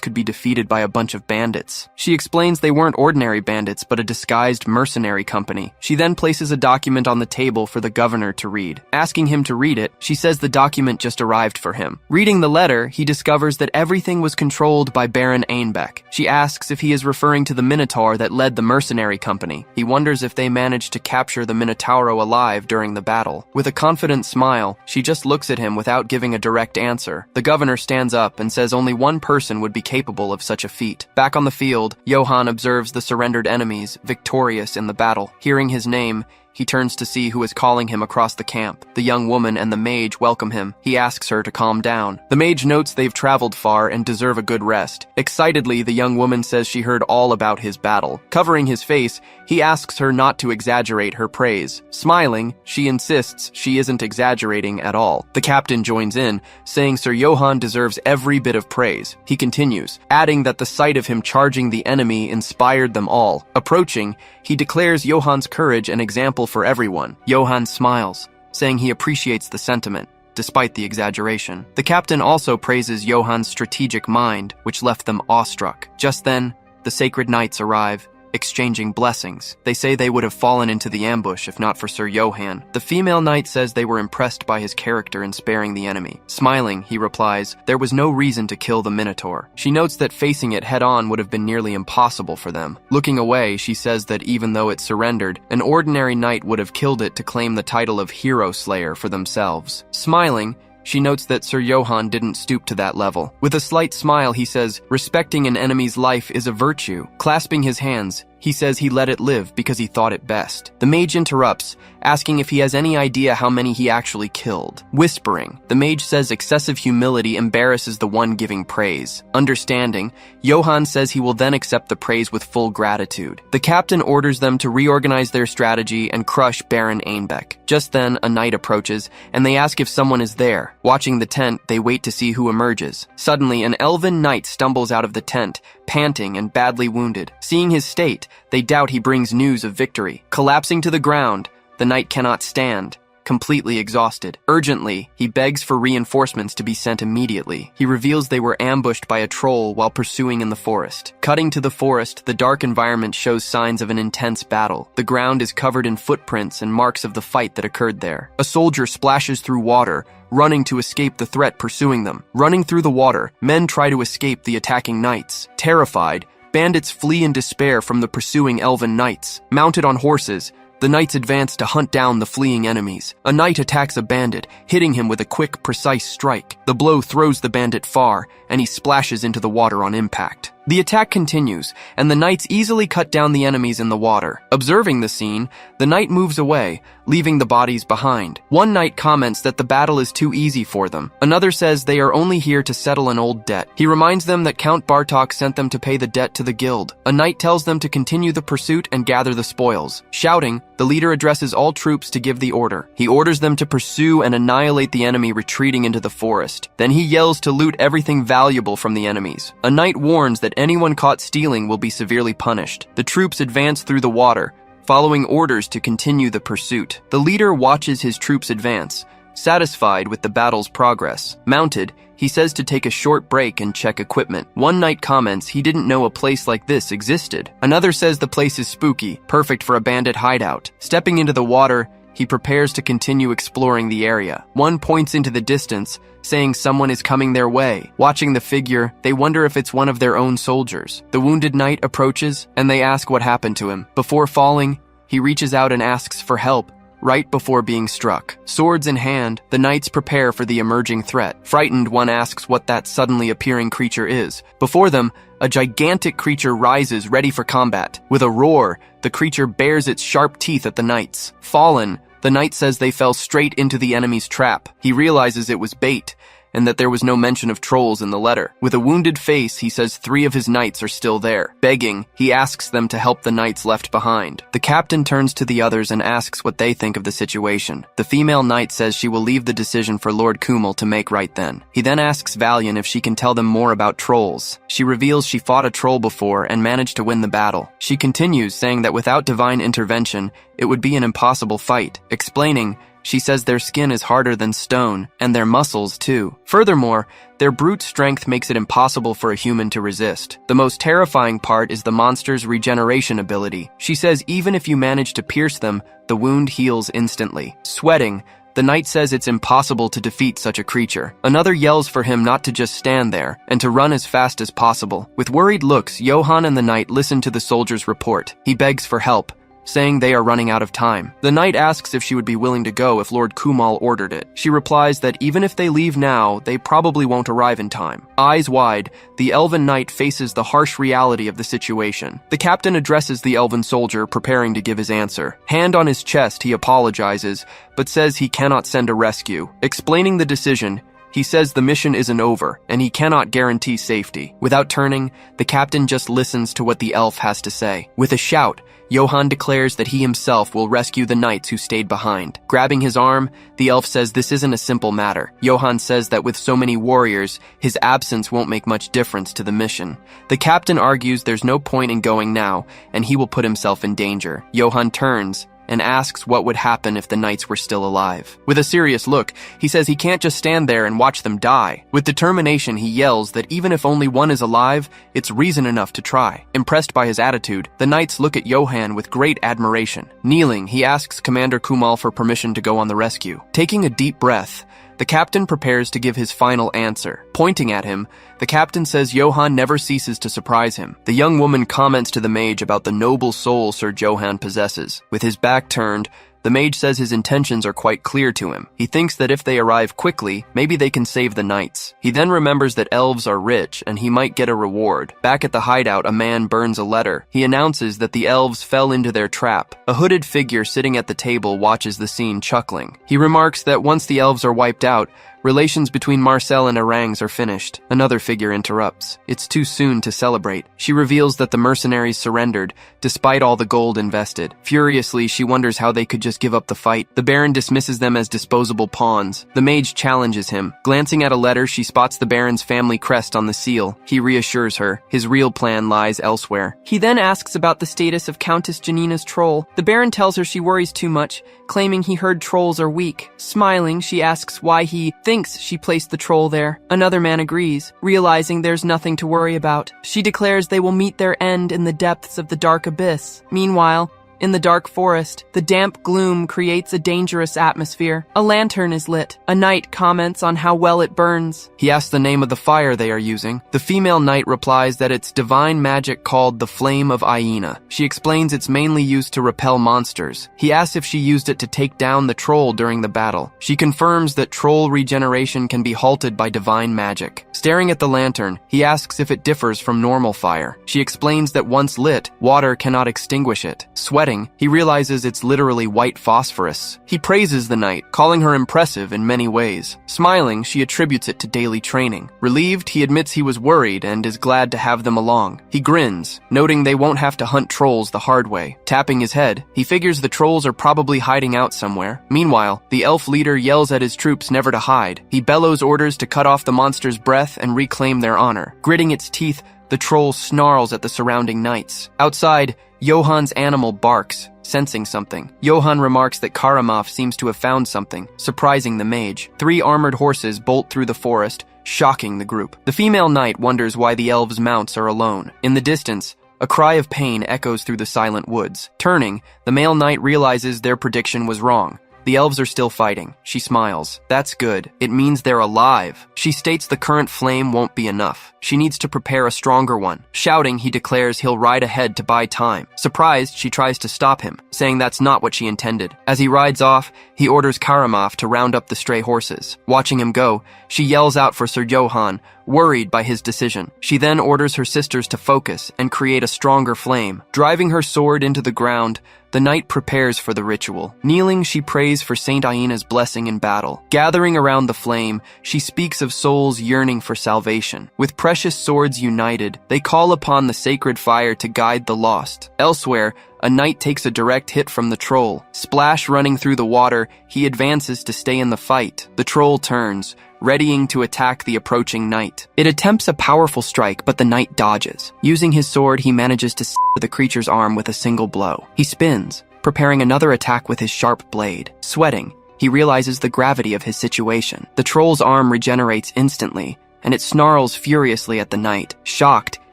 could be defeated by a bunch of bandits. She explains they weren't ordinary bandits, but a disguised mercenary company. She then places a document on the table for the governor to read. Asking him to read it, she says the document just arrived for him. Reading the letter, he discovers that everything was controlled by Baron Einbeck. She asks if he is referring to the minotaur that led the mercenary company. He wonders if they managed to capture the minotauro alive during the battle. With a confident smile, she just looks at him without giving a direct answer. The governor stands up and says only one person would be capable of such a feat. Back on the field, Johann observes the surrendered enemies, victorious in the battle. Hearing his name, he turns to see who is calling him across the camp. The young woman and the mage welcome him. He asks her to calm down. The mage notes they've traveled far and deserve a good rest. Excitedly, the young woman says she heard all about his battle. Covering his face, he asks her not to exaggerate her praise. Smiling, she insists she isn't exaggerating at all. The captain joins in, saying Sir Johann deserves every bit of praise. He continues, adding that the sight of him charging the enemy inspired them all. Approaching, he declares Johann's courage an example for everyone. Johann smiles, saying he appreciates the sentiment, despite the exaggeration. The captain also praises Johann's strategic mind, which left them awestruck. Just then, the sacred knights arrive, exchanging blessings. They say they would have fallen into the ambush if not for Sir Johann. The female knight says they were impressed by his character in sparing the enemy. Smiling, he replies, there was no reason to kill the Minotaur. She notes that facing it head-on would have been nearly impossible for them. Looking away, she says that even though it surrendered, an ordinary knight would have killed it to claim the title of Hero Slayer for themselves. Smiling, she notes that Sir Johann didn't stoop to that level. With a slight smile, he says, respecting an enemy's life is a virtue. Clasping his hands, he says he let it live because he thought it best. The mage interrupts, asking if he has any idea how many he actually killed. Whispering, the mage says excessive humility embarrasses the one giving praise. Understanding, Johann says he will then accept the praise with full gratitude. The captain orders them to reorganize their strategy and crush Baron Einbeck. Just then, a knight approaches, and they ask if someone is there. Watching the tent, they wait to see who emerges. Suddenly, an elven knight stumbles out of the tent, panting and badly wounded. Seeing his state, they doubt he brings news of victory. Collapsing to the ground, the knight cannot stand, completely exhausted. Urgently, he begs for reinforcements to be sent immediately. He reveals they were ambushed by a troll while pursuing in the forest. Cutting to the forest, the dark environment shows signs of an intense battle. The ground is covered in footprints and marks of the fight that occurred there. A soldier splashes through water, running to escape the threat pursuing them. Running through the water, men try to escape the attacking knights. Terrified, bandits flee in despair from the pursuing elven knights. Mounted on horses, the knights advance to hunt down the fleeing enemies. A knight attacks a bandit, hitting him with a quick, precise strike. The blow throws the bandit far, and he splashes into the water on impact. The attack continues, and the knights easily cut down the enemies in the water. Observing the scene, the knight moves away, leaving the bodies behind. One knight comments that the battle is too easy for them. Another says they are only here to settle an old debt. He reminds them that Count Bartok sent them to pay the debt to the guild. A knight tells them to continue the pursuit and gather the spoils. Shouting, the leader addresses all troops to give the order. He orders them to pursue and annihilate the enemy retreating into the forest. Then he yells to loot everything valuable from the enemies. A knight warns that anyone caught stealing will be severely punished. The troops advance through the water, following orders to continue the pursuit. The leader watches his troops advance, satisfied with the battle's progress. Mounted, he says to take a short break and check equipment. One knight comments he didn't know a place like this existed. Another says the place is spooky, perfect for a bandit hideout. Stepping into the water, he prepares to continue exploring the area. One points into the distance, saying someone is coming their way. Watching the figure, they wonder if it's one of their own soldiers. The wounded knight approaches, and they ask what happened to him. Before falling, he reaches out and asks for help, right before being struck. Swords in hand, the knights prepare for the emerging threat. Frightened, one asks what that suddenly appearing creature is. Before them, a gigantic creature rises, ready for combat. With a roar, the creature bares its sharp teeth at the knights. Fallen, the knight says they fell straight into the enemy's trap. He realizes it was bait, and that there was no mention of trolls in the letter. With a wounded face, he says 3 of his knights are still there. Begging, he asks them to help the knights left behind. The captain turns to the others and asks what they think of the situation. The female knight says she will leave the decision for Lord Kumal to make right then. He then asks Valiant if she can tell them more about trolls. She reveals she fought a troll before and managed to win the battle. She continues, saying that without divine intervention, it would be an impossible fight. Explaining, she says their skin is harder than stone, and their muscles too. Furthermore, their brute strength makes it impossible for a human to resist. The most terrifying part is the monster's regeneration ability. She says even if you manage to pierce them, the wound heals instantly. Sweating, the knight says it's impossible to defeat such a creature. Another yells for him not to just stand there, and to run as fast as possible. With worried looks, Johann and the knight listen to the soldier's report. He begs for help, saying they are running out of time. The knight asks if she would be willing to go if Lord Kumal ordered it. She replies that even if they leave now, they probably won't arrive in time. Eyes wide, the elven knight faces the harsh reality of the situation. The captain addresses the elven soldier, preparing to give his answer. Hand on his chest, he apologizes, but says he cannot send a rescue. Explaining the decision, he says the mission isn't over, and he cannot guarantee safety. Without turning, the captain just listens to what the elf has to say. With a shout, Johann declares that he himself will rescue the knights who stayed behind. Grabbing his arm, the elf says this isn't a simple matter. Johann says that with so many warriors, his absence won't make much difference to the mission. The captain argues there's no point in going now, and he will put himself in danger. Johann turns and asks what would happen if the knights were still alive. With a serious look, he says he can't just stand there and watch them die. With determination, he yells that even if only one is alive, it's reason enough to try. Impressed by his attitude, the knights look at Johann with great admiration. Kneeling, he asks Commander Kumal for permission to go on the rescue. Taking a deep breath, the captain prepares to give his final answer. Pointing at him, the captain says Johann never ceases to surprise him. The young woman comments to the mage about the noble soul Sir Johann possesses. With his back turned, the mage says his intentions are quite clear to him. He thinks that if they arrive quickly, maybe they can save the knights. He then remembers that elves are rich and he might get a reward. Back at the hideout, a man burns a letter. He announces that the elves fell into their trap. A hooded figure sitting at the table watches the scene, chuckling. He remarks that once the elves are wiped out, relations between Marcel and Orangs are finished. Another figure interrupts. It's too soon to celebrate. She reveals that the mercenaries surrendered, despite all the gold invested. Furiously, she wonders how they could just give up the fight. The Baron dismisses them as disposable pawns. The mage challenges him. Glancing at a letter, she spots the Baron's family crest on the seal. He reassures her. His real plan lies elsewhere. He then asks about the status of Countess Janina's troll. The Baron tells her she worries too much, claiming he heard trolls are weak. Smiling, she asks why he thinks she placed the troll there. Another man agrees, realizing there's nothing to worry about. She declares they will meet their end in the depths of the dark abyss. Meanwhile, in the dark forest, the damp gloom creates a dangerous atmosphere. A lantern is lit. A knight comments on how well it burns. He asks the name of the fire they are using. The female knight replies that it's divine magic called the Flame of Hyena. She explains it's mainly used to repel monsters. He asks if she used it to take down the troll during the battle. She confirms that troll regeneration can be halted by divine magic. Staring at the lantern, he asks if it differs from normal fire. She explains that once lit, water cannot extinguish it. Sweating, he realizes it's literally white phosphorus. He praises the knight, calling her impressive in many ways. Smiling, she attributes it to daily training. Relieved, he admits he was worried and is glad to have them along. He grins, noting they won't have to hunt trolls the hard way. Tapping his head, he figures the trolls are probably hiding out somewhere. Meanwhile, the elf leader yells at his troops never to hide. He bellows orders to cut off the monster's breath and reclaim their honor. Gritting its teeth, The troll snarls at the surrounding knights. Outside, Johan's animal barks, sensing something. Johan remarks that Karamov seems to have found something, surprising the mage. 3 armored horses bolt through the forest, shocking the group. The female knight wonders why the elves' mounts are alone. In the distance, a cry of pain echoes through the silent woods. Turning, the male knight realizes their prediction was wrong. The elves are still fighting. She smiles. That's good. It means they're alive. She states the current flame won't be enough. She needs to prepare a stronger one. Shouting, he declares he'll ride ahead to buy time. Surprised, she tries to stop him, saying that's not what she intended. As he rides off, he orders Karamov to round up the stray horses. Watching him go, she yells out for Sir Johan, worried by his decision. She then orders her sisters to focus and create a stronger flame. Driving her sword into the ground, the knight prepares for the ritual. Kneeling, she prays for Saint Aina's blessing in battle. Gathering around the flame, she speaks of souls yearning for salvation. With precious swords united, they call upon the sacred fire to guide the lost. Elsewhere, a knight takes a direct hit from the troll. Splash running through the water, he advances to stay in the fight. The troll turns, readying to attack the approaching knight. It attempts a powerful strike, but the knight dodges. Using his sword, he manages to sever the creature's arm with a single blow. He spins, preparing another attack with his sharp blade. Sweating, he realizes the gravity of his situation. The troll's arm regenerates instantly, and it snarls furiously at the knight. Shocked,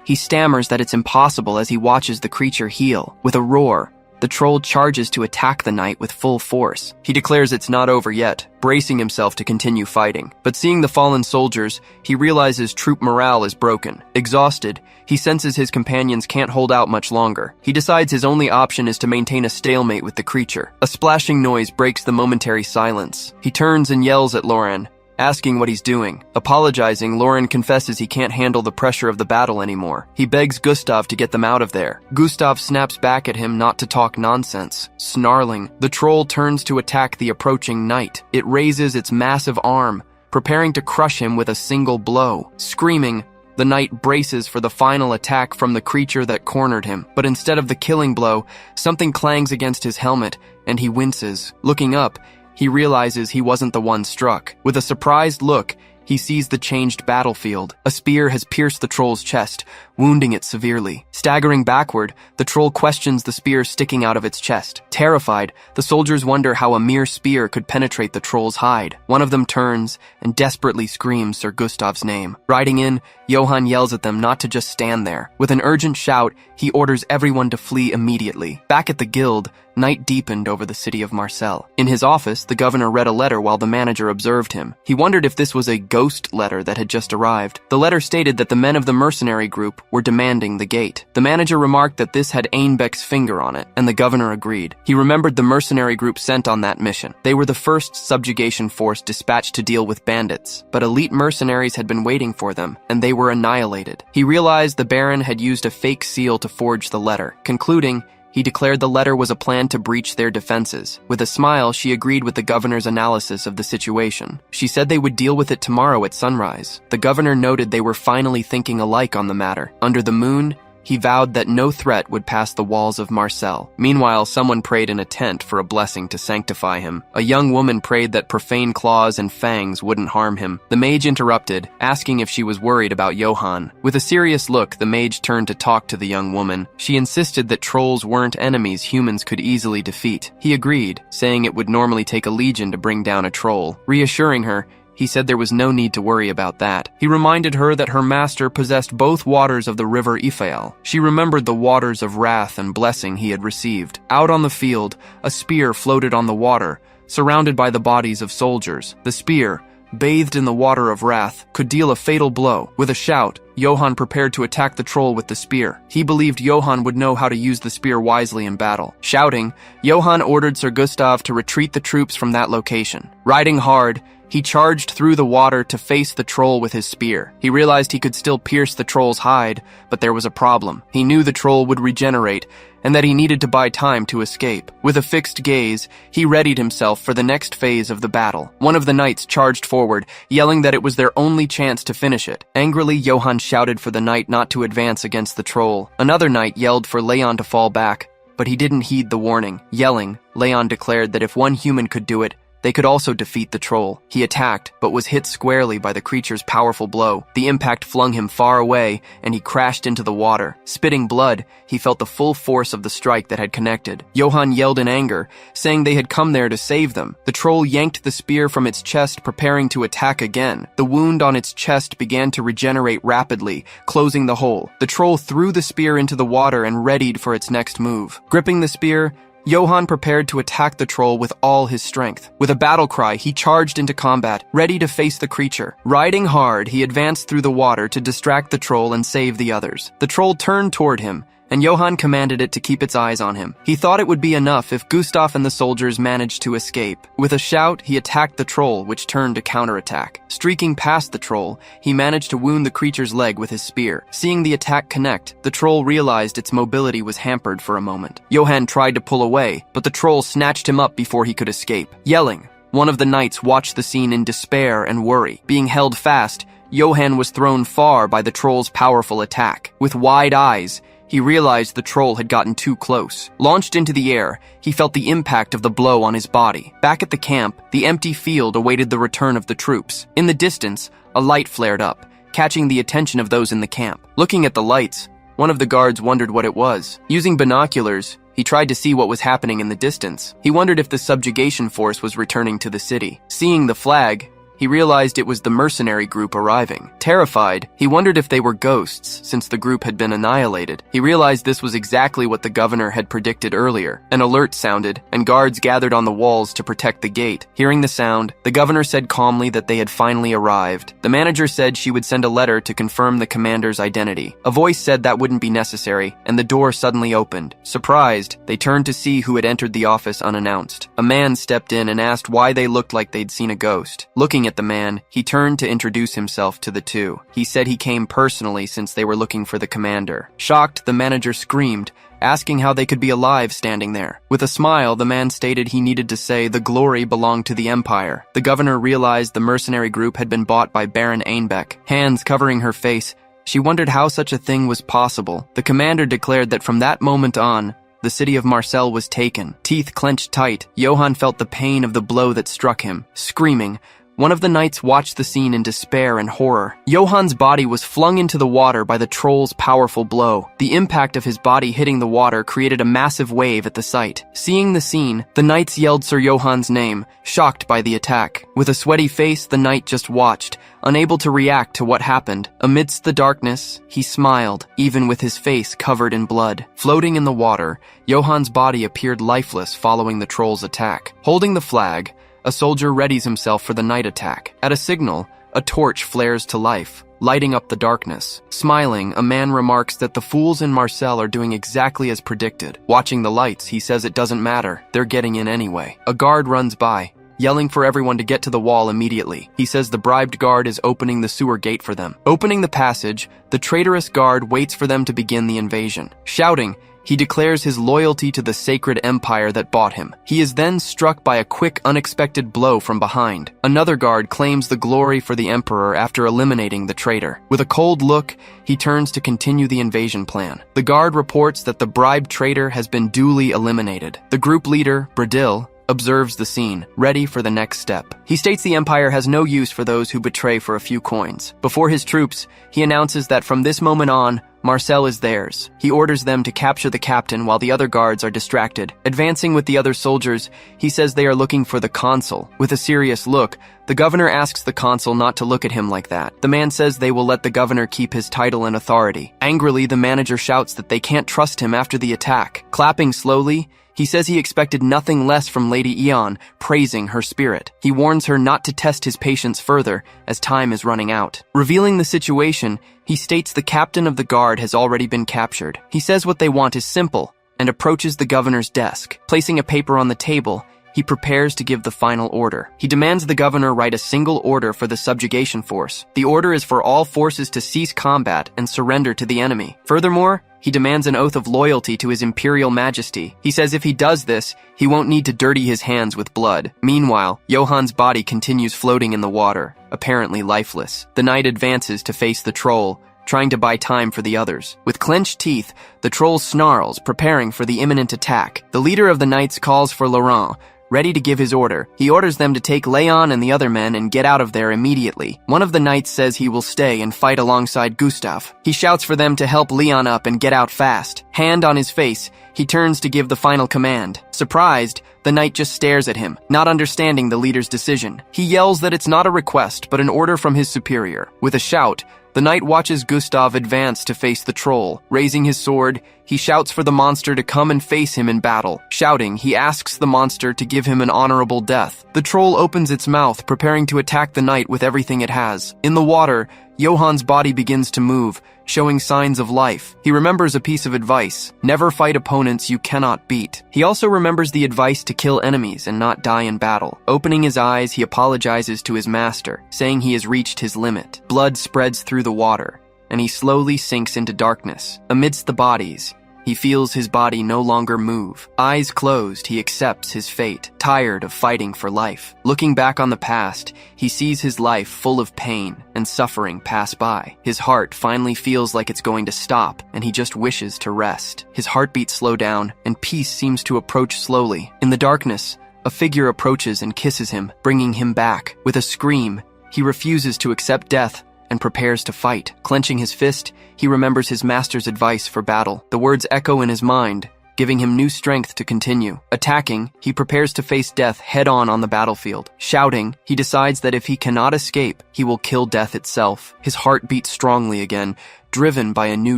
he stammers that it's impossible as he watches the creature heal. With a roar, the troll charges to attack the knight with full force. He declares it's not over yet, bracing himself to continue fighting. But seeing the fallen soldiers, he realizes troop morale is broken. Exhausted, he senses his companions can't hold out much longer. He decides his only option is to maintain a stalemate with the creature. A splashing noise breaks the momentary silence. He turns and yells at Lauren, asking what he's doing. Apologizing, Lauren confesses he can't handle the pressure of the battle anymore. He begs Gustav to get them out of there. Gustav snaps back at him not to talk nonsense. Snarling, the troll turns to attack the approaching knight. It raises its massive arm, preparing to crush him with a single blow. Screaming, the knight braces for the final attack from the creature that cornered him. But instead of the killing blow, something clangs against his helmet, and he winces. Looking up, he realizes he wasn't the one struck. With a surprised look, he sees the changed battlefield. A spear has pierced the troll's chest, wounding it severely. Staggering backward, the troll questions the spear sticking out of its chest. Terrified, the soldiers wonder how a mere spear could penetrate the troll's hide. One of them turns and desperately screams Sir Gustav's name. Riding in, Johan yells at them not to just stand there. With an urgent shout, he orders everyone to flee immediately. Back at the guild, night deepened over the city of Marseille. In his office, the governor read a letter while the manager observed him. He wondered if this was a ghost letter that had just arrived. The letter stated that the men of the mercenary group were demanding the gate. The manager remarked that this had Einbeck's finger on it, and the governor agreed. He remembered the mercenary group sent on that mission. They were the first subjugation force dispatched to deal with bandits, but elite mercenaries had been waiting for them, and they were annihilated. He realized the Baron had used a fake seal to forge the letter. Concluding, he declared the letter was a plan to breach their defenses. With a smile, she agreed with the governor's analysis of the situation. She said they would deal with it tomorrow at sunrise. The governor noted they were finally thinking alike on the matter. Under the moon, he vowed that no threat would pass the walls of Marseille. Meanwhile, someone prayed in a tent for a blessing to sanctify him. A young woman prayed that profane claws and fangs wouldn't harm him. The mage interrupted, asking if she was worried about Johan. With a serious look, the mage turned to talk to the young woman. She insisted that trolls weren't enemies humans could easily defeat. He agreed, saying it would normally take a legion to bring down a troll. Reassuring her, he said there was no need to worry about that. He reminded her that her master possessed both waters of the river Iphael. She remembered the waters of wrath and blessing he had received. Out on the field, a spear floated on the water, surrounded by the bodies of soldiers. The spear, bathed in the water of wrath, could deal a fatal blow. With a shout, Johan prepared to attack the troll with the spear. He believed Johan would know how to use the spear wisely in battle. Shouting, Johan ordered Sir Gustav to retreat the troops from that location. Riding hard, he charged through the water to face the troll with his spear. He realized he could still pierce the troll's hide, but there was a problem. He knew the troll would regenerate, and that he needed to buy time to escape. With a fixed gaze, he readied himself for the next phase of the battle. One of the knights charged forward, yelling that it was their only chance to finish it. Angrily, Johan shouted for the knight not to advance against the troll. Another knight yelled for Leon to fall back, but he didn't heed the warning. Yelling, Leon declared that if one human could do it, they could also defeat the troll. He attacked, but was hit squarely by the creature's powerful blow. The impact flung him far away, and he crashed into the water. Spitting blood, he felt the full force of the strike that had connected. Johann yelled in anger, saying they had come there to save them. The troll yanked the spear from its chest, preparing to attack again. The wound on its chest began to regenerate rapidly, closing the hole. The troll threw the spear into the water and readied for its next move. Gripping the spear, Johann prepared to attack the troll with all his strength. With a battle cry, he charged into combat, ready to face the creature. Riding hard, he advanced through the water to distract the troll and save the others. The troll turned toward him, and Johann commanded it to keep its eyes on him. He thought it would be enough if Gustav and the soldiers managed to escape. With a shout, he attacked the troll, which turned to counterattack. Streaking past the troll, he managed to wound the creature's leg with his spear. Seeing the attack connect, the troll realized its mobility was hampered for a moment. Johann tried to pull away, but the troll snatched him up before he could escape. Yelling, one of the knights watched the scene in despair and worry. Being held fast, Johann was thrown far by the troll's powerful attack. With wide eyes, he realized the troll had gotten too close. Launched into the air, he felt the impact of the blow on his body. Back at the camp, the empty field awaited the return of the troops. In the distance, a light flared up, catching the attention of those in the camp. Looking at the lights, one of the guards wondered what it was. Using binoculars, he tried to see what was happening in the distance. He wondered if the subjugation force was returning to the city. Seeing the flag, he realized it was the mercenary group arriving. Terrified, he wondered if they were ghosts, since the group had been annihilated. He realized this was exactly what the governor had predicted earlier. An alert sounded, and guards gathered on the walls to protect the gate. Hearing the sound, the governor said calmly that they had finally arrived. The manager said she would send a letter to confirm the commander's identity. A voice said that wouldn't be necessary, and the door suddenly opened. Surprised, they turned to see who had entered the office unannounced. A man stepped in and asked why they looked like they'd seen a ghost. Looking at the man, he turned to introduce himself to the two. He said he came personally since they were looking for the commander. Shocked, the manager screamed, asking how they could be alive standing there. With a smile, the man stated he needed to say the glory belonged to the Empire. The governor realized the mercenary group had been bought by Baron Einbeck. Hands covering her face, she wondered how such a thing was possible. The commander declared that from that moment on, the city of Marseille was taken. Teeth clenched tight, Johann felt the pain of the blow that struck him. Screaming, one of the knights watched the scene in despair and horror. Johann's body was flung into the water by the troll's powerful blow. The impact of his body hitting the water created a massive wave at the site. Seeing the scene, the knights yelled Sir Johann's name, shocked by the attack. With a sweaty face, the knight just watched, unable to react to what happened. Amidst the darkness, he smiled, even with his face covered in blood. Floating in the water, Johann's body appeared lifeless following the troll's attack. Holding the flag, a soldier readies himself for the night attack. At a signal, a torch flares to life, lighting up the darkness. Smiling, a man remarks that the fools in Marseille are doing exactly as predicted. Watching the lights, he says it doesn't matter, they're getting in anyway. A guard runs by, yelling for everyone to get to the wall immediately. He says the bribed guard is opening the sewer gate for them. Opening the passage, the traitorous guard waits for them to begin the invasion. Shouting, he declares his loyalty to the sacred empire that bought him. He is then struck by a quick, unexpected blow from behind. Another guard claims the glory for the emperor after eliminating the traitor. With a cold look, he turns to continue the invasion plan. The guard reports that the bribed traitor has been duly eliminated. The group leader, Bradil, observes the scene, ready for the next step. He states the Empire has no use for those who betray for a few coins. Before his troops, he announces that from this moment on, Marseille is theirs. He orders them to capture the captain while the other guards are distracted. Advancing with the other soldiers, he says they are looking for the consul. With a serious look, the governor asks the consul not to look at him like that. The man says they will let the governor keep his title and authority. Angrily, the manager shouts that they can't trust him after the attack. Clapping slowly, he says he expected nothing less from Lady Eon, praising her spirit. He warns her not to test his patience further, as time is running out. Revealing the situation, he states the captain of the guard has already been captured. He says what they want is simple, and approaches the governor's desk. Placing a paper on the table, he prepares to give the final order. He demands the governor write a single order for the subjugation force. The order is for all forces to cease combat and surrender to the enemy. Furthermore, he demands an oath of loyalty to his Imperial Majesty. He says if he does this, he won't need to dirty his hands with blood. Meanwhile, Johann's body continues floating in the water, apparently lifeless. The knight advances to face the troll, trying to buy time for the others. With clenched teeth, the troll snarls, preparing for the imminent attack. The leader of the knights calls for Laurent, Ready to give his order, he orders them to take Leon and the other men and get out of there immediately. One of the knights says he will stay and fight alongside Gustav. He shouts for them to help Leon up and get out fast. Hand on his face, he turns to give the final command. Surprised, the knight just stares at him, not understanding the leader's decision. He yells that it's not a request, but an order from his superior. With a shout, the knight watches Gustav advance to face the troll. Raising his sword, he shouts for the monster to come and face him in battle. Shouting, he asks the monster to give him an honorable death. The troll opens its mouth, preparing to attack the knight with everything it has. In the water, Johann's body begins to move, showing signs of life. He remembers a piece of advice: never fight opponents you cannot beat. He also remembers the advice to kill enemies and not die in battle. Opening his eyes, he apologizes to his master, saying he has reached his limit. Blood spreads through the water, and he slowly sinks into darkness. Amidst the bodies, he feels his body no longer move. Eyes closed, he accepts his fate, tired of fighting for life. Looking back on the past, he sees his life full of pain and suffering pass by. His heart finally feels like it's going to stop, and he just wishes to rest. His heartbeats slow down, and peace seems to approach slowly. In the darkness, a figure approaches and kisses him, bringing him back. With a scream, he refuses to accept death and prepares to fight. Clenching his fist, he remembers his master's advice for battle. The words echo in his mind, giving him new strength to continue. Attacking, he prepares to face death head-on on the battlefield. Shouting, he decides that if he cannot escape, he will kill death itself. His heart beats strongly again, driven by a new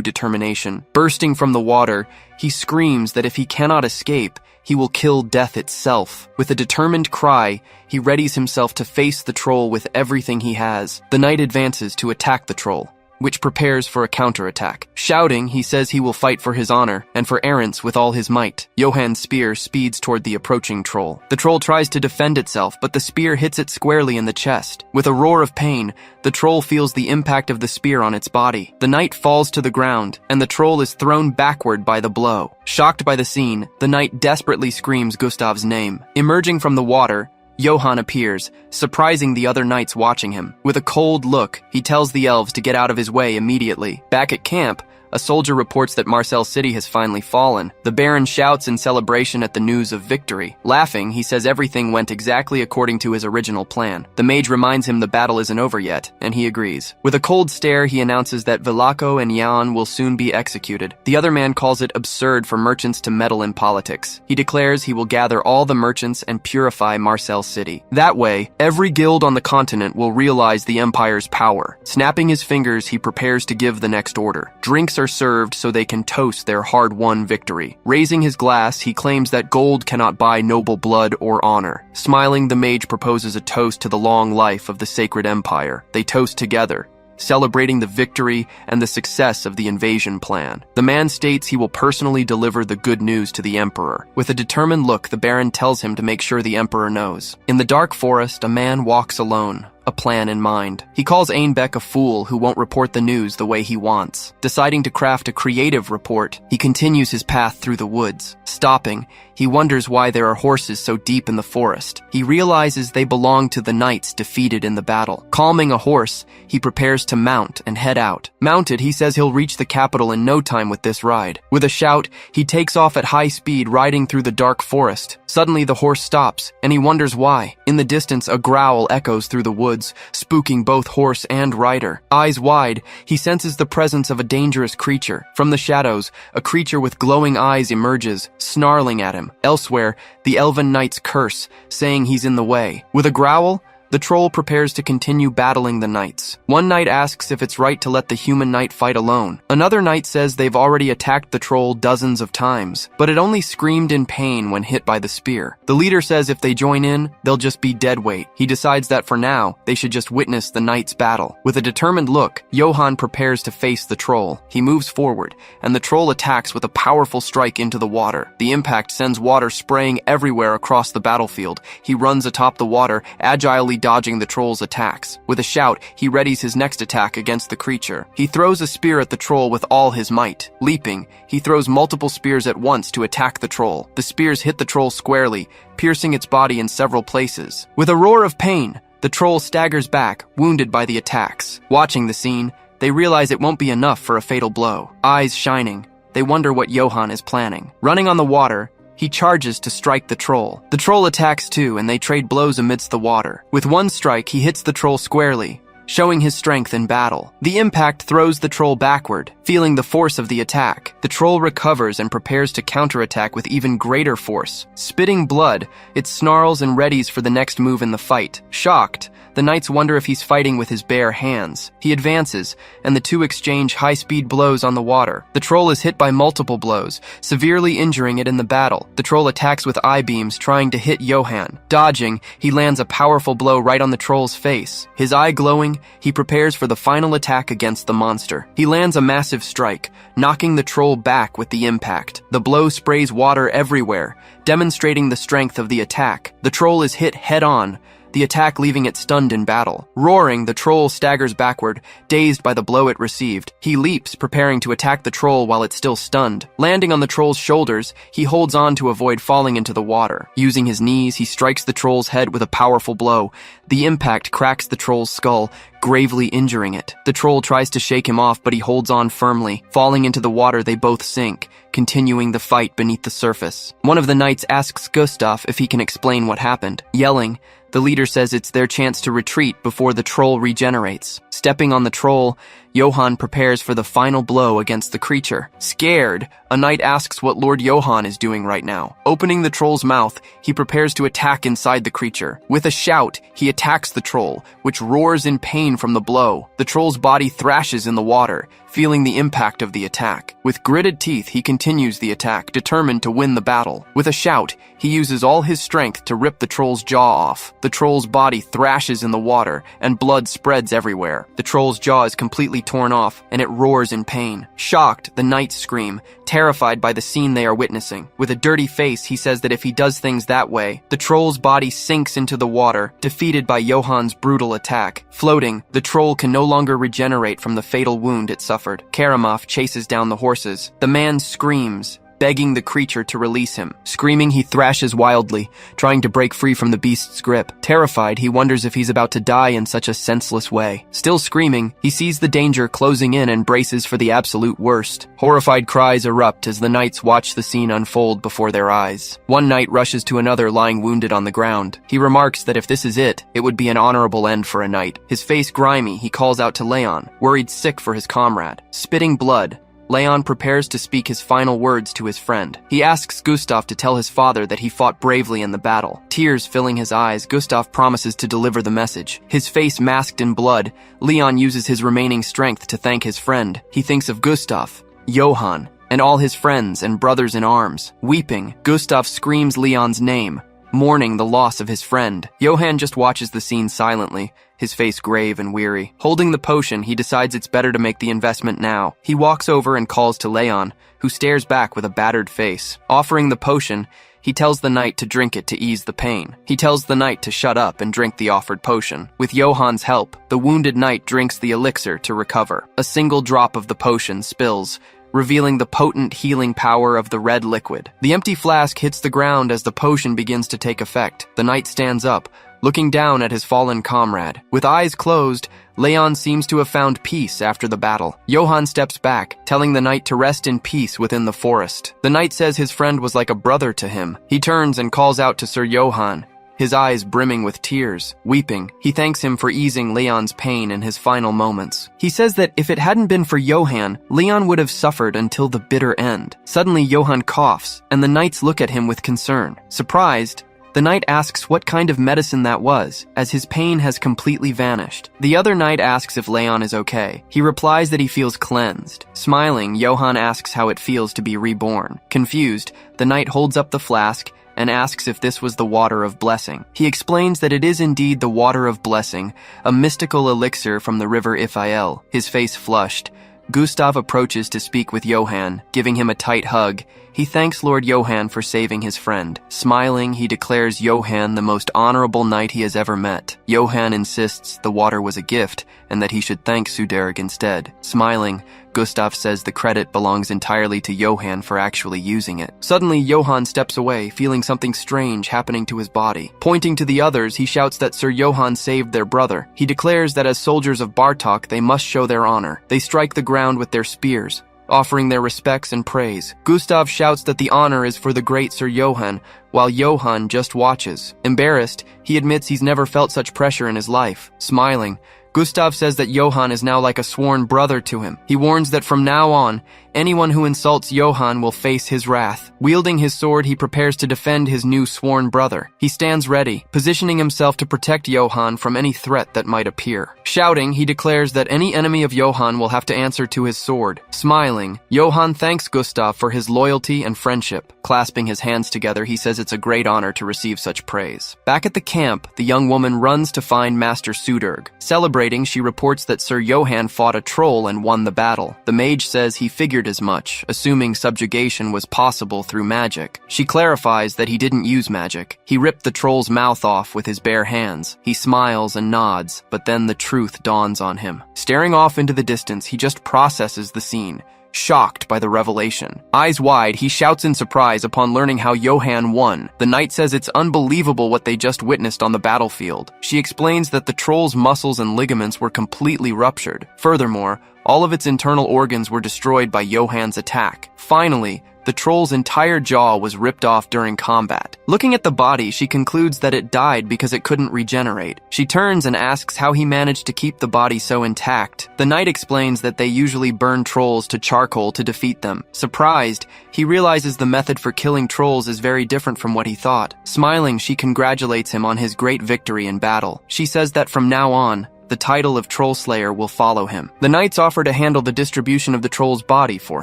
determination. Bursting from the water, he screams that if he cannot escape, he will kill death itself. With a determined cry, he readies himself to face the troll with everything he has. The knight advances to attack the troll, which prepares for a counterattack. Shouting, he says he will fight for his honor and for errance with all his might. Johann's spear speeds toward the approaching troll. The troll tries to defend itself, but the spear hits it squarely in the chest. With a roar of pain, the troll feels the impact of the spear on its body. The knight falls to the ground, and the troll is thrown backward by the blow. Shocked by the scene, the knight desperately screams Gustav's name. Emerging from the water, Johann appears, surprising the other knights watching him. With a cold look, he tells the elves to get out of his way immediately. Back at camp, a soldier reports that Marcel City has finally fallen. The Baron shouts in celebration at the news of victory. Laughing, he says everything went exactly according to his original plan. The mage reminds him the battle isn't over yet, and he agrees. With a cold stare, he announces that Velako and Jan will soon be executed. The other man calls it absurd for merchants to meddle in politics. He declares he will gather all the merchants and purify Marcel City. That way, every guild on the continent will realize the Empire's power. Snapping his fingers, he prepares to give the next order. Drinks are served so they can toast their hard-won victory. Raising his glass, he claims that gold cannot buy noble blood or honor. Smiling, the mage proposes a toast to the long life of the sacred empire. They toast together, celebrating the victory and the success of the invasion plan. The man states he will personally deliver the good news to the emperor. With a determined look, the Baron tells him to make sure the emperor knows. In the dark forest, a man walks alone, a plan in mind. He calls Einbeck a fool who won't report the news the way he wants. Deciding to craft a creative report, he continues his path through the woods. Stopping, he wonders why there are horses so deep in the forest. He realizes they belong to the knights defeated in the battle. Calming a horse, he prepares to mount and head out. Mounted, he says he'll reach the capital in no time with this ride. With a shout, he takes off at high speed, riding through the dark forest. Suddenly, the horse stops, and he wonders why. In the distance, a growl echoes through the woods, spooking both horse and rider. Eyes wide, he senses the presence of a dangerous creature. From the shadows, a creature with glowing eyes emerges, snarling at him. Elsewhere, the elven knights curse, saying he's in the way. With a growl, the troll prepares to continue battling the knights. One knight asks if it's right to let the human knight fight alone. Another knight says they've already attacked the troll dozens of times, but it only screamed in pain when hit by the spear. The leader says if they join in, they'll just be dead weight. He decides that for now, they should just witness the knights' battle. With a determined look, Johann prepares to face the troll. He moves forward, and the troll attacks with a powerful strike into the water. The impact sends water spraying everywhere across the battlefield. He runs atop the water, agilely dodging the troll's attacks. With a shout, he readies his next attack against the creature. He throws a spear at the troll with all his might. Leaping, he throws multiple spears at once to attack the troll. The spears hit the troll squarely, piercing its body in several places. With a roar of pain, the troll staggers back, wounded by the attacks. Watching the scene, they realize it won't be enough for a fatal blow. Eyes shining, they wonder what Johann is planning. Running on the water, He charges to strike the troll. The troll attacks too, and they trade blows amidst the water. With one strike, he hits the troll squarely, showing his strength in battle. The impact throws the troll backward, feeling the force of the attack. The troll recovers and prepares to counterattack with even greater force. Spitting blood, it snarls and readies for the next move in the fight. Shocked, the knights wonder if he's fighting with his bare hands. He advances, and the two exchange high-speed blows on the water. The troll is hit by multiple blows, severely injuring it in the battle. The troll attacks with eye beams, trying to hit Johan. Dodging, he lands a powerful blow right on the troll's face. His eye glowing, he prepares for the final attack against the monster. He lands a massive strike, knocking the troll back with the impact. The blow sprays water everywhere, demonstrating the strength of the attack. The troll is hit head-on, the attack leaving it stunned in battle. Roaring, the troll staggers backward, dazed by the blow it received. He leaps, preparing to attack the troll while it's still stunned. Landing on the troll's shoulders, he holds on to avoid falling into the water. Using his knees, he strikes the troll's head with a powerful blow. The impact cracks the troll's skull, gravely injuring it. The troll tries to shake him off, but he holds on firmly. Falling into the water, they both sink, continuing the fight beneath the surface. One of the knights asks Gustav if he can explain what happened. Yelling, the leader says it's their chance to retreat before the troll regenerates. Stepping on the troll, Johan prepares for the final blow against the creature. Scared, a knight asks what Lord Johan is doing right now. Opening the troll's mouth, he prepares to attack inside the creature. With a shout, he attacks the troll, which roars in pain from the blow. The troll's body thrashes in the water, feeling the impact of the attack. With gritted teeth, he continues the attack, determined to win the battle. With a shout, he uses all his strength to rip the troll's jaw off. The troll's body thrashes in the water, and blood spreads everywhere. The troll's jaw is completely torn off, and it roars in pain. Shocked, the knights scream, terrified by the scene they are witnessing. With a dirty face, he says that if he does things that way, the troll's body sinks into the water, defeated by Johan's brutal attack. Floating, the troll can no longer regenerate from the fatal wound it suffered. Karamov chases down the horses. The man screams, begging the creature to release him. Screaming, he thrashes wildly, trying to break free from the beast's grip. Terrified, he wonders if he's about to die in such a senseless way. Still screaming, he sees the danger closing in and braces for the absolute worst. Horrified cries erupt as the knights watch the scene unfold before their eyes. One knight rushes to another lying wounded on the ground. He remarks that if this is it would be an honorable end for a knight. His face grimy, he calls out to Leon, worried sick for his comrade. Spitting blood, Leon prepares to speak his final words to his friend. He asks Gustav to tell his father that he fought bravely in the battle. Tears filling his eyes, Gustav promises to deliver the message. His face masked in blood, Leon uses his remaining strength to thank his friend. He thinks of Gustav, Johan, and all his friends and brothers in arms. Weeping, Gustav screams Leon's name, mourning the loss of his friend. Johan just watches the scene silently, his face grave and weary. Holding the potion, he decides it's better to make the investment now. He walks over and calls to Leon, who stares back with a battered face. Offering the potion, he tells the knight to drink it to ease the pain. He tells the knight to shut up and drink the offered potion. With Johan's help, the wounded knight drinks the elixir to recover. A single drop of the potion spills, revealing the potent healing power of the red liquid. The empty flask hits the ground as the potion begins to take effect. The knight stands up, looking down at his fallen comrade. With eyes closed, Leon seems to have found peace after the battle. Johan steps back, telling the knight to rest in peace within the forest. The knight says his friend was like a brother to him. He turns and calls out to Sir Johan, his eyes brimming with tears. Weeping, he thanks him for easing Leon's pain in his final moments. He says that if it hadn't been for Johan, Leon would have suffered until the bitter end. Suddenly, Johan coughs, and the knights look at him with concern. Surprised, the knight asks what kind of medicine that was, as his pain has completely vanished. The other knight asks if Leon is okay. He replies that he feels cleansed. Smiling, Johan asks how it feels to be reborn. Confused, the knight holds up the flask and asks if this was the water of blessing. He explains that it is indeed the water of blessing, a mystical elixir from the river Iphael. His face flushed, Gustav approaches to speak with Johan, giving him a tight hug. He thanks Lord Johan for saving his friend. Smiling, he declares Johan the most honorable knight he has ever met. Johan insists the water was a gift and that he should thank Suderik instead. Smiling, Gustav says the credit belongs entirely to Johan for actually using it. Suddenly, Johan steps away, feeling something strange happening to his body. Pointing to the others, he shouts that Sir Johan saved their brother. He declares that as soldiers of Bartok, they must show their honor. They strike the ground with their spears, offering their respects and praise. Gustav shouts that the honor is for the great Sir Johann, while Johann just watches. Embarrassed, he admits he's never felt such pressure in his life. Smiling, Gustav says that Johann is now like a sworn brother to him. He warns that from now on, anyone who insults Johann will face his wrath. Wielding his sword, he prepares to defend his new sworn brother. He stands ready, positioning himself to protect Johann from any threat that might appear. Shouting, he declares that any enemy of Johann will have to answer to his sword. Smiling, Johann thanks Gustav for his loyalty and friendship. Clasping his hands together, he says it's a great honor to receive such praise. Back at the camp, the young woman runs to find Master Sudurg. Celebrating, she reports that Sir Johann fought a troll and won the battle. The mage says he figured as much, assuming subjugation was possible through magic. She clarifies that he didn't use magic. He ripped the troll's mouth off with his bare hands. He smiles and nods, but then the truth dawns on him. Staring off into the distance, he just processes the scene, shocked by the revelation. Eyes wide, he shouts in surprise upon learning how Johann won. The knight says it's unbelievable what they just witnessed on the battlefield. She explains that the troll's muscles and ligaments were completely ruptured. Furthermore, all of its internal organs were destroyed by Johann's attack. Finally, the troll's entire jaw was ripped off during combat. Looking at the body, she concludes that it died because it couldn't regenerate. She turns and asks how he managed to keep the body so intact. The knight explains that they usually burn trolls to charcoal to defeat them. Surprised, he realizes the method for killing trolls is very different from what he thought. Smiling, she congratulates him on his great victory in battle. She says that from now on, the title of Troll Slayer will follow him. The knights offer to handle the distribution of the troll's body for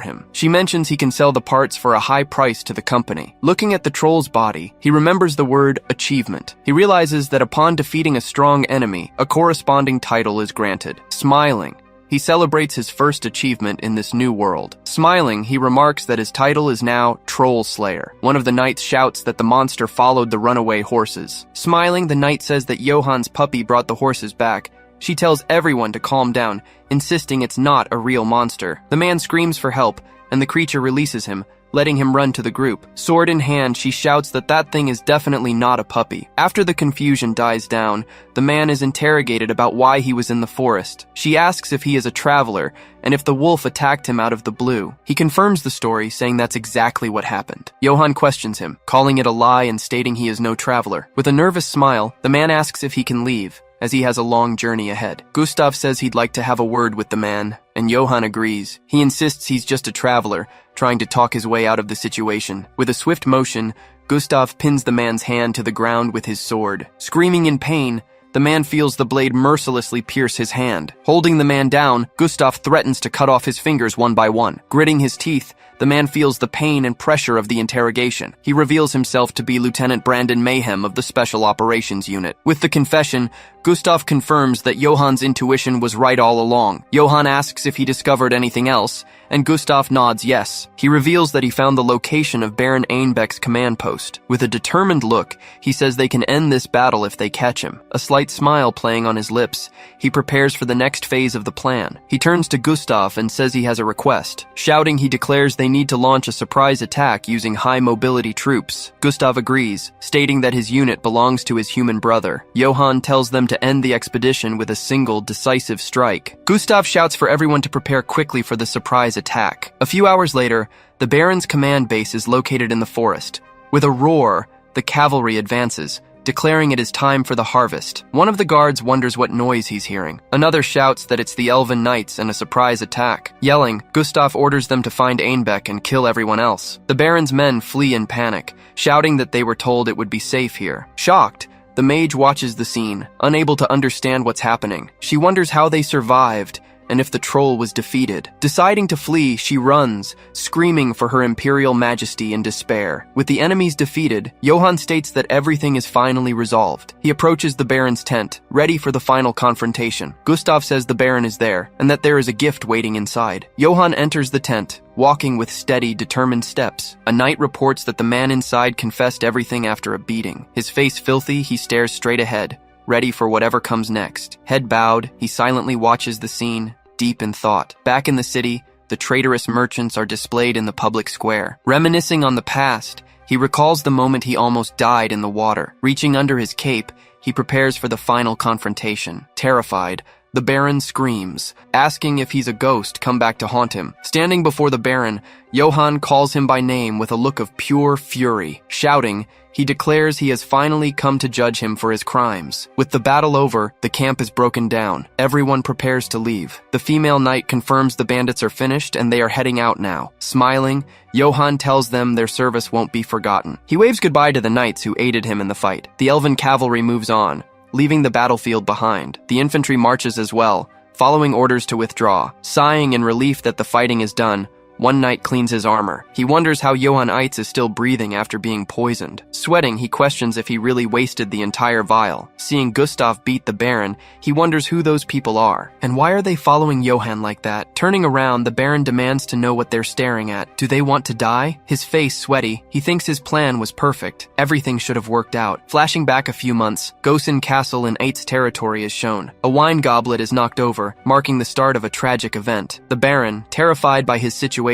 him. She mentions he can sell the parts for a high price to the company. Looking at the troll's body, he remembers the word achievement. He realizes that upon defeating a strong enemy, a corresponding title is granted. Smiling, he celebrates his first achievement in this new world. Smiling, he remarks that his title is now Troll Slayer. One of the knights shouts that the monster followed the runaway horses. Smiling, the knight says that Johann's puppy brought the horses back. She tells everyone to calm down, insisting it's not a real monster. The man screams for help, and the creature releases him, letting him run to the group. Sword in hand, she shouts that that thing is definitely not a puppy. After the confusion dies down, the man is interrogated about why he was in the forest. She asks if he is a traveler, and if the wolf attacked him out of the blue. He confirms the story, saying that's exactly what happened. Johann questions him, calling it a lie and stating he is no traveler. With a nervous smile, the man asks if he can leave, as he has a long journey ahead. Gustav says he'd like to have a word with the man, and Johann agrees. He insists he's just a traveler, trying to talk his way out of the situation. With a swift motion, Gustav pins the man's hand to the ground with his sword. Screaming in pain, the man feels the blade mercilessly pierce his hand. Holding the man down, Gustav threatens to cut off his fingers one by one. Gritting his teeth, the man feels the pain and pressure of the interrogation. He reveals himself to be Lieutenant Brandon Mayhem of the Special Operations Unit. With the confession, Gustav confirms that Johann's intuition was right all along. Johann asks if he discovered anything else, and Gustav nods yes. He reveals that he found the location of Baron Einbeck's command post. With a determined look, he says they can end this battle if they catch him. A slight smile playing on his lips, he prepares for the next phase of the plan. He turns to Gustav and says he has a request. Shouting, he declares they need to launch a surprise attack using high-mobility troops. Gustav agrees, stating that his unit belongs to his human brother. Johann tells them to end the expedition with a single, decisive strike. Gustav shouts for everyone to prepare quickly for the surprise attack. A few hours later, the Baron's command base is located in the forest. With a roar, the cavalry advances, declaring it is time for the harvest. One of the guards wonders what noise he's hearing. Another shouts that it's the Elven Knights and a surprise attack. Yelling, Gustav orders them to find Einbeck and kill everyone else. The Baron's men flee in panic, shouting that they were told it would be safe here. Shocked, the mage watches the scene, unable to understand what's happening. She wonders how they survived, and if the troll was defeated. Deciding to flee, she runs, screaming for her Imperial Majesty in despair. With the enemies defeated, Johann states that everything is finally resolved. He approaches the Baron's tent, ready for the final confrontation. Gustav says the Baron is there, and that there is a gift waiting inside. Johann enters the tent, walking with steady, determined steps. A knight reports that the man inside confessed everything after a beating. His face filthy, he stares straight ahead, ready for whatever comes next. Head bowed, he silently watches the scene, deep in thought. Back in the city, the traitorous merchants are displayed in the public square. Reminiscing on the past, he recalls the moment he almost died in the water. Reaching under his cape, he prepares for the final confrontation. Terrified, The Baron screams, asking if he's a ghost come back to haunt him. Standing before the Baron, Johann calls him by name with a look of pure fury. Shouting, he declares he has finally come to judge him for his crimes. With the battle over, the camp is broken down. Everyone prepares to leave. The female knight confirms the bandits are finished and they are heading out now. Smiling, Johann tells them their service won't be forgotten. He waves goodbye to the knights who aided him in the fight. The elven cavalry moves on, leaving the battlefield behind. The infantry marches as well, following orders to withdraw. Sighing in relief that the fighting is done, one knight cleans his armor. He wonders how Johann Eitz is still breathing after being poisoned. Sweating, he questions if he really wasted the entire vial. Seeing Gustav beat the Baron, he wonders who those people are. And why are they following Johann like that? Turning around, the Baron demands to know what they're staring at. Do they want to die? His face sweaty, he thinks his plan was perfect. Everything should have worked out. Flashing back a few months, Gosen Castle in Eitz territory is shown. A wine goblet is knocked over, marking the start of a tragic event. The Baron, terrified by his situation,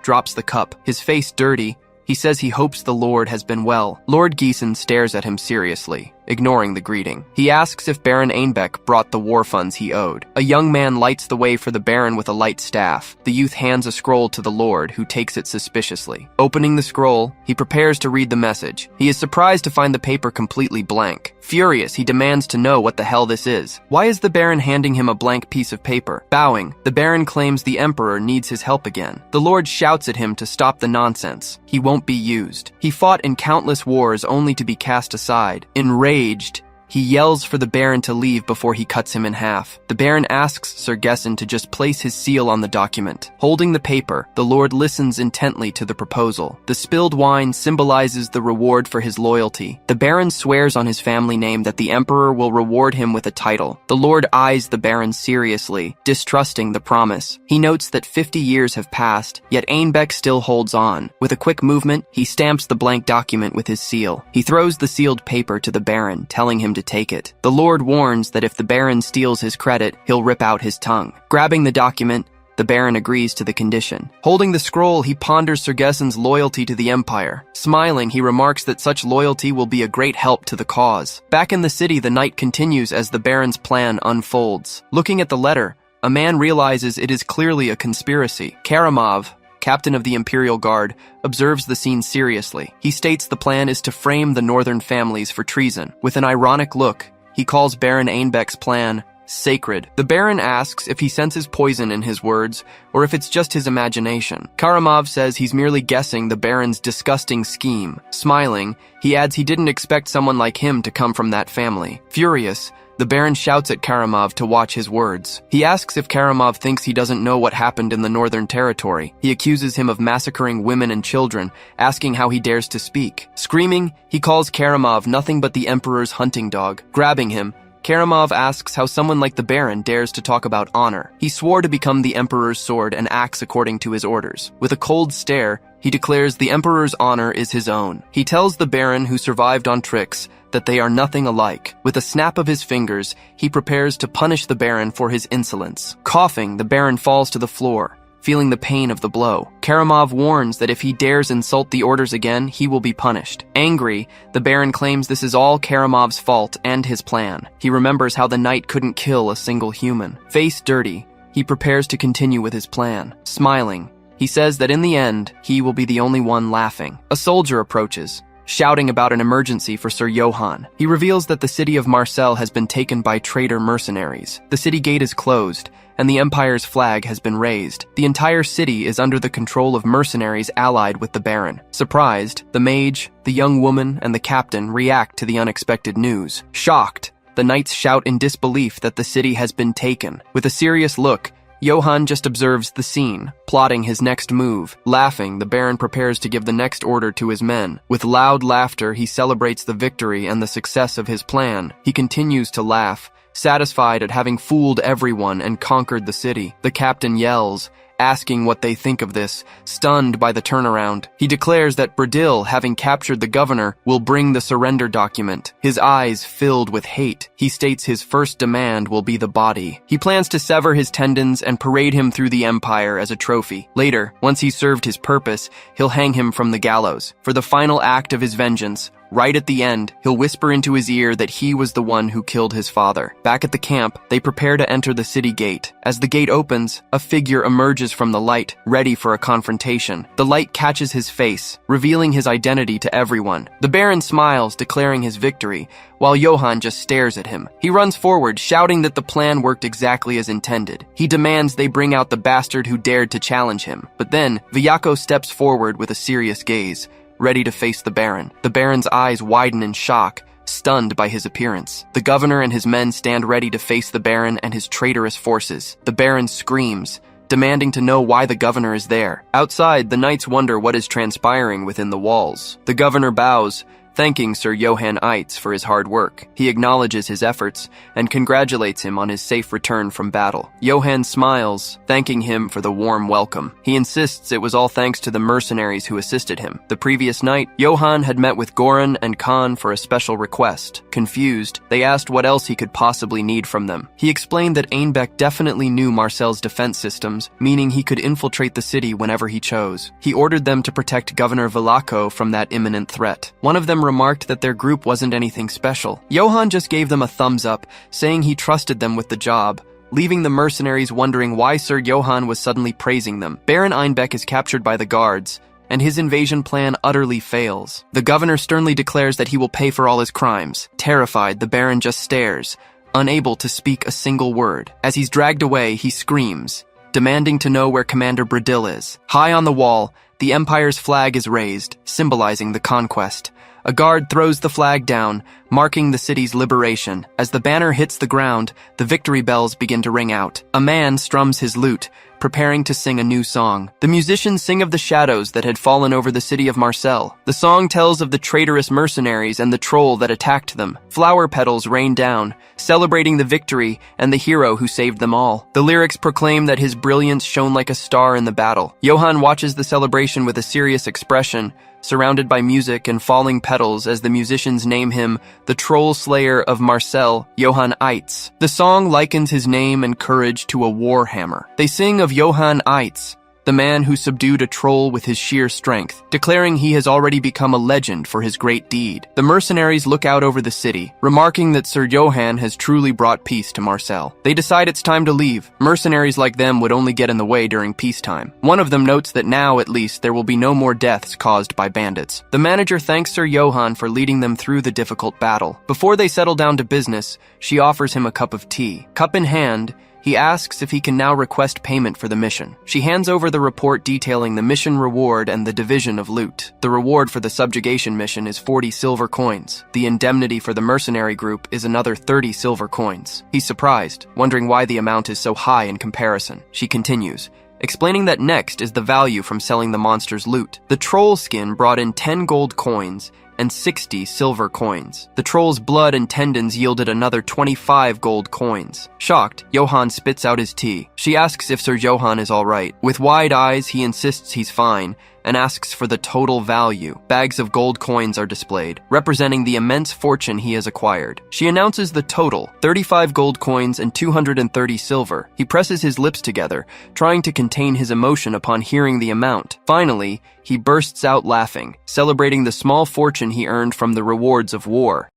drops the cup. His face dirty, he says he hopes the Lord has been well. Lord Giesen stares at him seriously, ignoring the greeting. He asks if Baron Einbeck brought the war funds he owed. A young man lights the way for the Baron with a light staff. The youth hands a scroll to the Lord, who takes it suspiciously. Opening the scroll, he prepares to read the message. He is surprised to find the paper completely blank. Furious, he demands to know what the hell this is. Why is the Baron handing him a blank piece of paper? Bowing, the Baron claims the Emperor needs his help again. The Lord shouts at him to stop the nonsense. He won't be used. He fought in countless wars only to be cast aside. Enraged, he yells for the Baron to leave before he cuts him in half. The Baron asks Sir Gessen to just place his seal on the document. Holding the paper, the Lord listens intently to the proposal. The spilled wine symbolizes the reward for his loyalty. The Baron swears on his family name that the Emperor will reward him with a title. The Lord eyes the Baron seriously, distrusting the promise. He notes that 50 years have passed, yet Einbeck still holds on. With a quick movement, he stamps the blank document with his seal. He throws the sealed paper to the Baron, telling him to take it. The Lord warns that if the Baron steals his credit, he'll rip out his tongue. Grabbing the document, the Baron agrees to the condition. Holding the scroll, he ponders Sir Gessen's loyalty to the Empire. Smiling, he remarks that such loyalty will be a great help to the cause. Back in the city, the night continues as the Baron's plan unfolds. Looking at the letter, a man realizes it is clearly a conspiracy. Karamov, captain of the Imperial Guard, observes the scene seriously. He states the plan is to frame the northern families for treason. With an ironic look, he calls Baron Einbeck's plan sacred. The Baron asks if he senses poison in his words, or if it's just his imagination. Karamov says he's merely guessing the Baron's disgusting scheme. Smiling, he adds he didn't expect someone like him to come from that family. Furious, the Baron shouts at Karamov to watch his words. He asks if Karamov thinks he doesn't know what happened in the Northern Territory. He accuses him of massacring women and children, asking how he dares to speak. Screaming, he calls Karamov nothing but the Emperor's hunting dog. Grabbing him, Karamov asks how someone like the Baron dares to talk about honor. He swore to become the Emperor's sword and acts according to his orders. With a cold stare, he declares the Emperor's honor is his own. He tells the Baron, who survived on tricks, that they are nothing alike. With a snap of his fingers, he prepares to punish the Baron for his insolence. Coughing, the Baron falls to the floor, feeling the pain of the blow. Karamov warns that if he dares insult the orders again, he will be punished. Angry, the Baron claims this is all Karamov's fault and his plan. He remembers how the knight couldn't kill a single human. Face dirty, he prepares to continue with his plan. Smiling, he says that in the end, he will be the only one laughing. A soldier approaches, shouting about an emergency for Sir Johann. He reveals that the city of Marseille has been taken by traitor mercenaries. The city gate is closed, and the Empire's flag has been raised. The entire city is under the control of mercenaries allied with the Baron. Surprised, the mage, the young woman, and the captain react to the unexpected news. Shocked, the knights shout in disbelief that the city has been taken. With a serious look, Johann just observes the scene, plotting his next move. Laughing, the Baron prepares to give the next order to his men. With loud laughter, he celebrates the victory and the success of his plan. He continues to laugh, satisfied at having fooled everyone and conquered the city. The captain yells, asking what they think of this, stunned by the turnaround. He declares that Bradil, having captured the governor, will bring the surrender document. His eyes filled with hate. He states his first demand will be the body. He plans to sever his tendons and parade him through the empire as a trophy. Later, once he's served his purpose, he'll hang him from the gallows. For the final act of his vengeance, Right at the end, he'll whisper into his ear that he was the one who killed his father. Back at the camp, they prepare to enter the city gate. As the gate opens, a figure emerges from the light, ready for a confrontation. The light catches his face, revealing his identity to everyone. The Baron smiles, declaring his victory, while Johann just stares at him. He runs forward, shouting that the plan worked exactly as intended. He demands they bring out the bastard who dared to challenge him. But then, Viako steps forward with a serious gaze, ready to face the Baron. The Baron's eyes widen in shock, stunned by his appearance. The governor and his men stand ready to face the Baron and his traitorous forces. The Baron screams, demanding to know why the governor is there. Outside, the knights wonder what is transpiring within the walls. The governor bows, thanking Sir Johann Eitz for his hard work. He acknowledges his efforts and congratulates him on his safe return from battle. Johann smiles, thanking him for the warm welcome. He insists it was all thanks to the mercenaries who assisted him. The previous night, Johann had met with Goran and Khan for a special request. Confused, they asked what else he could possibly need from them. He explained that Einbeck definitely knew Marcel's defense systems, meaning he could infiltrate the city whenever he chose. He ordered them to protect Governor Velako from that imminent threat. One of them remarked that their group wasn't anything special. Johann just gave them a thumbs up, saying he trusted them with the job, leaving the mercenaries wondering why Sir Johann was suddenly praising them. Baron Einbeck is captured by the guards, and his invasion plan utterly fails. The governor sternly declares that he will pay for all his crimes. Terrified, the Baron just stares, unable to speak a single word. As he's dragged away, he screams, demanding to know where Commander Bradil is. High on the wall, the Empire's flag is raised, symbolizing the conquest. A guard throws the flag down, marking the city's liberation. As the banner hits the ground, the victory bells begin to ring out. A man strums his lute, preparing to sing a new song. The musicians sing of the shadows that had fallen over the city of Marseille. The song tells of the traitorous mercenaries and the troll that attacked them. Flower petals rain down, celebrating the victory and the hero who saved them all. The lyrics proclaim that his brilliance shone like a star in the battle. Johann watches the celebration with a serious expression, surrounded by music and falling petals as the musicians name him the Troll Slayer of Marseille, Johann Eitz. The song likens his name and courage to a war hammer. They sing of Johann Eitz, the man who subdued a troll with his sheer strength, declaring he has already become a legend for his great deed. The mercenaries look out over the city, remarking that Sir Johann has truly brought peace to Marseille. They decide it's time to leave. Mercenaries like them would only get in the way during peacetime. One of them notes that now, at least, there will be no more deaths caused by bandits. The manager thanks Sir Johann for leading them through the difficult battle. Before they settle down to business, she offers him a cup of tea. Cup in hand, he asks if he can now request payment for the mission. She hands over the report detailing the mission reward and the division of loot. The reward for the subjugation mission is 40 silver coins. The indemnity for the mercenary group is another 30 silver coins. He's surprised, wondering why the amount is so high in comparison. She continues, explaining that next is the value from selling the monster's loot. The troll skin brought in 10 gold coins and 60 silver coins. The troll's blood and tendons yielded another 25 gold coins. Shocked, Johann spits out his tea. She asks if Sir Johann is all right. With wide eyes, he insists he's fine and asks for the total value. Bags of gold coins are displayed, representing the immense fortune he has acquired. She announces the total, 35 gold coins and 230 silver. He presses his lips together, trying to contain his emotion upon hearing the amount. Finally, he bursts out laughing, celebrating the small fortune he earned from the rewards of war.